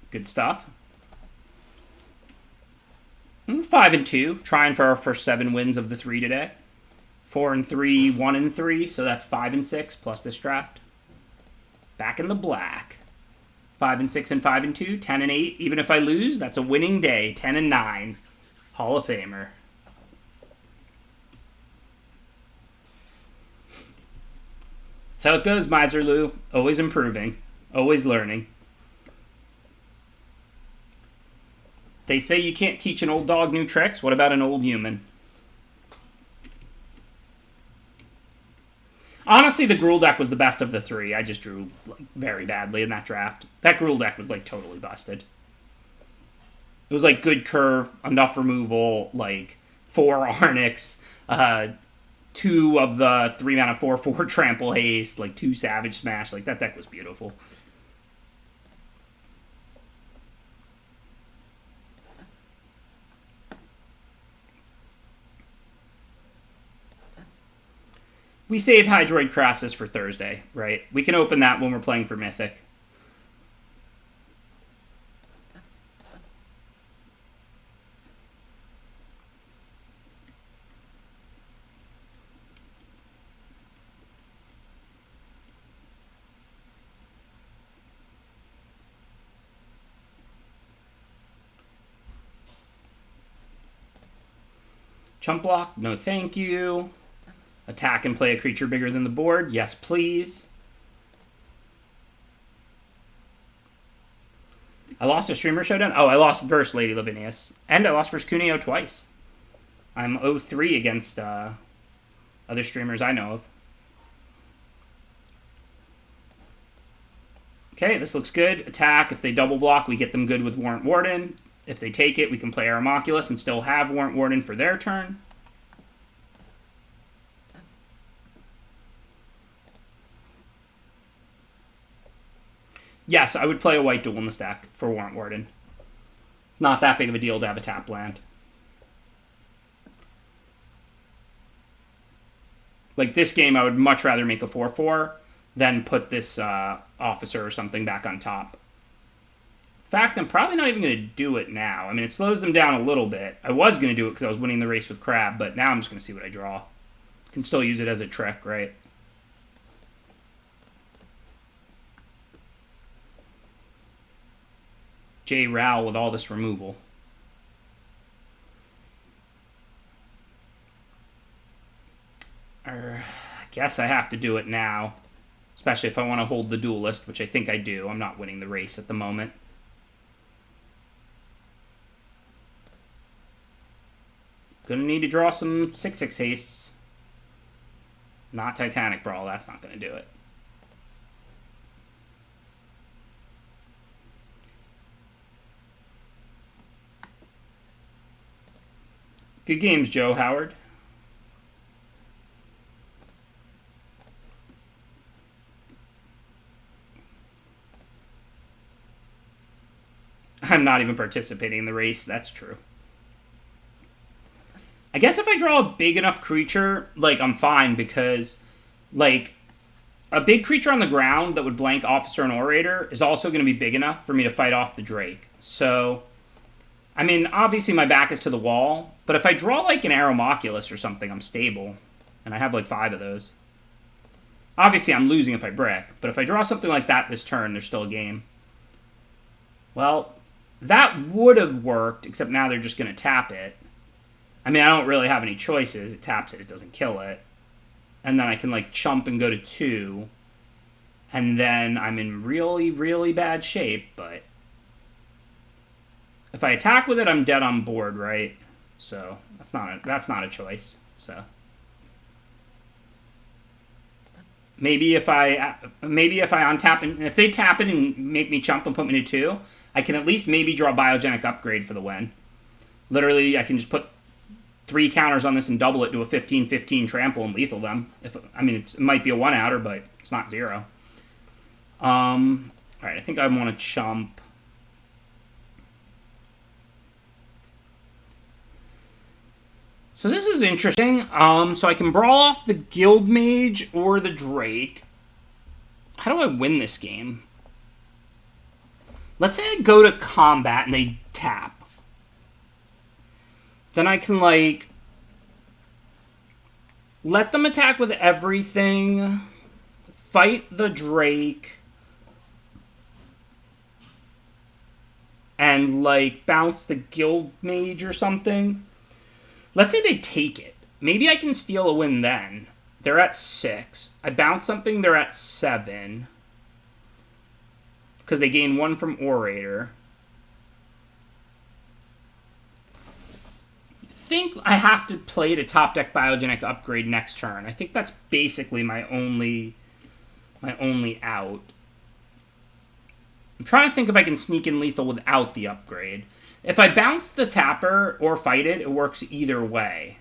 Good stuff. 5 and 2, trying for our first 7 wins of the 3 today. 4 and 3, 1 and 3, so that's 5 and 6 plus this draft. Back in the black. 5 and 6 and 5 and 2, 10 and 8. Even if I lose, that's a winning day. 10 and 9. Hall of Famer. That's how it goes, Miser Lou. Always improving. Always learning. They say you can't teach an old dog new tricks. What about an old human? Honestly, the Gruul deck was the best of the 3. I just drew very badly in that draft. That Gruul deck was, like, totally busted. It was, like, good curve, enough removal, like, 4 Arnix, 2 of the 3-mana 4/4 Trample Haste, like, 2 Savage Smash. Like, that deck was beautiful. We save Hydroid Crassus for Thursday, right? We can open that when we're playing for Mythic. Chump block, no thank you. Attack and play a creature bigger than the board, yes please. I lost a Streamer Showdown? Oh, I lost versus Lady Lavinius. And I lost versus Cuneo twice. I'm 0-3 against other streamers I know of. Okay, this looks good. Attack. If they double block, we get them good with Warrant Warden. If they take it, we can play Aeromoculus and still have Warrant Warden for their turn. Yes, I would play a white duel in the stack for Warrant Warden. Not that big of a deal to have a tap land. Like this game, I would much rather make a 4/4 than put this officer or something back on top. In fact, I'm probably not even going to do it now. I mean, it slows them down a little bit. I was going to do it because I was winning the race with Crab, but now I'm just going to see what I draw. Can still use it as a trick, right? J. Rao with all this removal. I guess I have to do it now. Especially if I want to hold the duelist, which I think I do. I'm not winning the race at the moment. Gonna need to draw some 6/6 hastes. Not Titanic Brawl, that's not gonna do it. Good games, Joe Howard. I'm not even participating in the race, that's true. I guess if I draw a big enough creature, like, I'm fine because, like, a big creature on the ground that would blank Officer and Orator is also going to be big enough for me to fight off the Drake. So, I mean, obviously my back is to the wall, but if I draw, like, an Aeromoculus or something, I'm stable. And I have, like, 5 of those. Obviously, I'm losing if I brick, but if I draw something like that this turn, there's still a game. Well, that would have worked, except now they're just going to tap it. I mean, I don't really have any choices. It taps it, it doesn't kill it. And then I can, like, chump and go to 2. And then I'm in really, really bad shape, but if I attack with it, I'm dead on board, right? So that's not a choice. So maybe if I untap and if they tap it and make me chump and put me to 2, I can at least maybe draw Biogenic Upgrade for the win. Literally, I can just put 3 counters on this and double it to a 15/15 trample and lethal them. I mean, it might be a 1-outer, but it's not 0. All right, I think I want to chump. So this is interesting. So I can brawl off the Guild Mage or the Drake. How do I win this game? Let's say I go to combat and they tap. Then I can, like, let them attack with everything, fight the Drake, and, like, bounce the Guild Mage or something. Let's say they take it. Maybe I can steal a win then. They're at 6. I bounce something, they're at 7. Because they gain 1 from Orator. I think I have to play to top deck Biogenic Upgrade next turn. I think that's basically my only out. I'm trying to think if I can sneak in lethal without the upgrade. If I bounce the tapper or fight it, it works either way.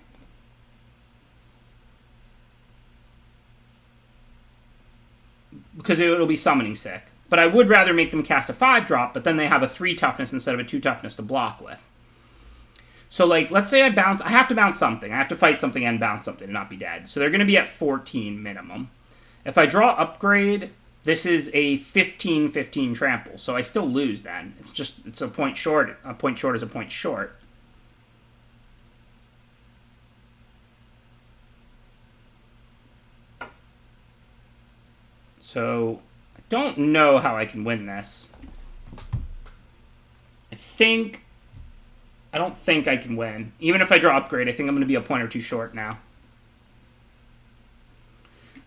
Because it'll be summoning sick. But I would rather make them cast a 5-drop, but then they have a 3 toughness instead of a 2 toughness to block with. So, like, let's say I have to bounce something. I have to fight something and bounce something and not be dead. So they're going to be at 14 minimum. If I draw upgrade, this is a 15/15 trample. So I still lose then. It's a point short. A point short is a point short. So I don't know how I can win this. I think I don't think I can win. Even if I draw upgrade, I think I'm going to be a point or two short now.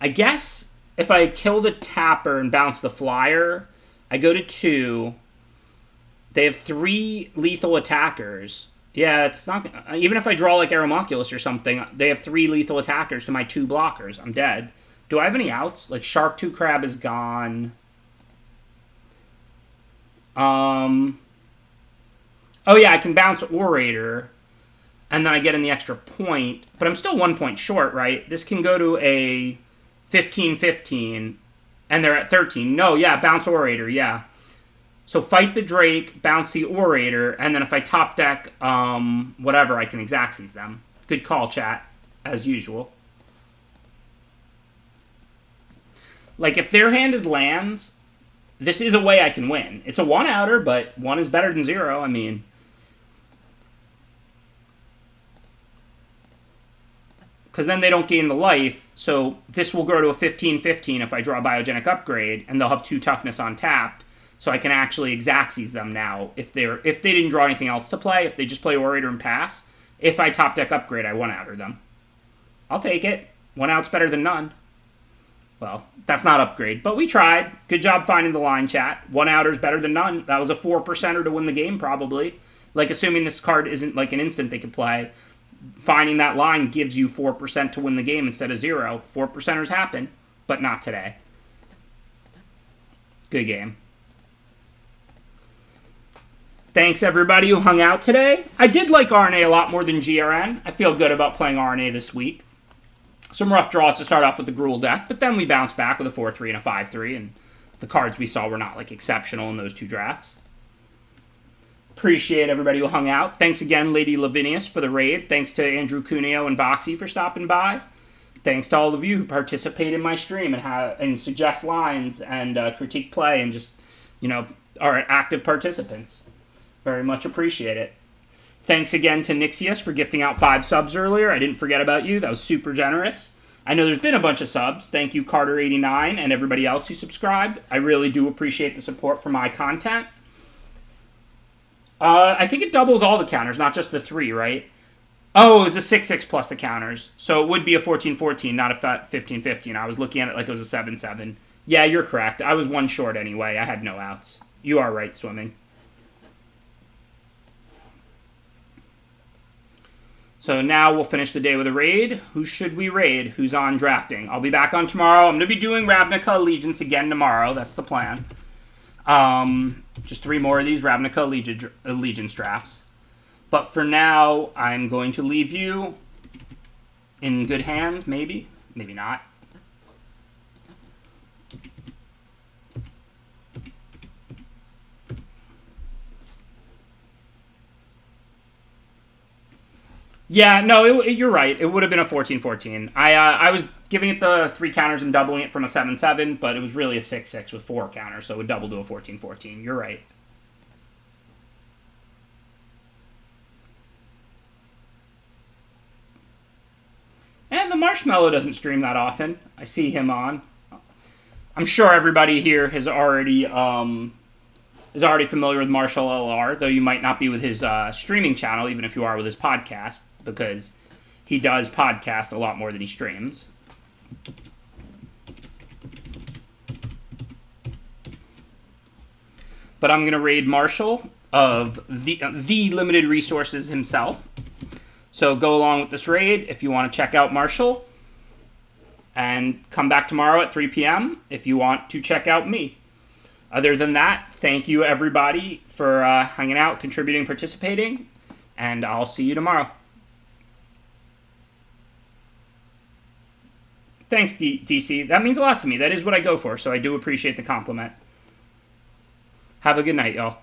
I guess if I kill the tapper and bounce the flyer, I go to 2. They have 3 lethal attackers. Yeah, it's not... Even if I draw like Aeromoculus or something, they have 3 lethal attackers to my 2 blockers. I'm dead. Do I have any outs? Like Shark 2 Crab is gone. Oh yeah, I can bounce Orator, and then I get in the extra point. But I'm still 1 point short, right? This can go to a 15-15, and they're at 13. No, yeah, bounce Orator, yeah. So fight the Drake, bounce the Orator, and then if I top deck whatever, I can Xaxes them. Good call, chat, as usual. Like, if their hand is lands, this is a way I can win. It's a 1-outer, but 1 is better than 0, I mean. Because then they don't gain the life, so this will grow to a 15-15 if I draw a Biogenic Upgrade, and they'll have 2 toughness on tapped. So I can actually Xaxes them now if they didn't draw anything else to play, if they just play Orator and pass. If I top deck upgrade, I 1-outer them. I'll take it. 1 out's better than none. Well, that's not upgrade, but we tried. Good job finding the line, chat. 1-outer's better than none. That was a 4%er to win the game, probably. Like, assuming this card isn't like an instant they could play, finding that line gives you 4% to win the game instead of 0. 4%ers happen, but not today. Good game. Thanks, everybody who hung out today. I did like RNA a lot more than GRN. I feel good about playing RNA this week. Some rough draws to start off with the Gruul deck, but then we bounced back with a 4-3 and a 5-3, and the cards we saw were not, like, exceptional in those 2 drafts. Appreciate everybody who hung out. Thanks again, Lady Lavinius, for the raid. Thanks to Andrew Cuneo and Voxy for stopping by. Thanks to all of you who participate in my stream and suggest lines and critique play and just, you know, are active participants. Very much appreciate it. Thanks again to Nixius for gifting out 5 subs earlier. I didn't forget about you. That was super generous. I know there's been a bunch of subs. Thank you, Carter89, and everybody else who subscribed. I really do appreciate the support for my content. I think it doubles all the counters, not just the 3, right? Oh, it's a 6-6 plus the counters. So it would be a 14-14, not a 15-15. I was looking at it like it was a 7-7. Yeah, you're correct. I was 1 short anyway. I had no outs. You are right, Swimming. So now we'll finish the day with a raid. Who should we raid? Who's on drafting? I'll be back on tomorrow. I'm going to be doing Ravnica Allegiance again tomorrow. That's the plan. Just 3 more of these Ravnica Allegiance drafts. But for now, I'm going to leave you in good hands, maybe. Maybe not. Yeah, no, you're right. It would have been a 14-14. I was giving it the 3 counters and doubling it from a 7-7, but it was really a 6-6 with 4 counters, so it would double to a 14-14. You're right. And the Marshmallow doesn't stream that often. I see him on. I'm sure everybody here is already familiar with Marshall LR, though you might not be with his streaming channel, even if you are with his podcast, because he does podcast a lot more than he streams. But I'm going to raid Marshall of the Limited Resources himself. So go along with this raid if you want to check out Marshall. And come back tomorrow at 3 p.m. if you want to check out me. Other than that, thank you everybody for hanging out, contributing, participating. And I'll see you tomorrow. Thanks, DC. That means a lot to me. That is what I go for, so I do appreciate the compliment. Have a good night, y'all.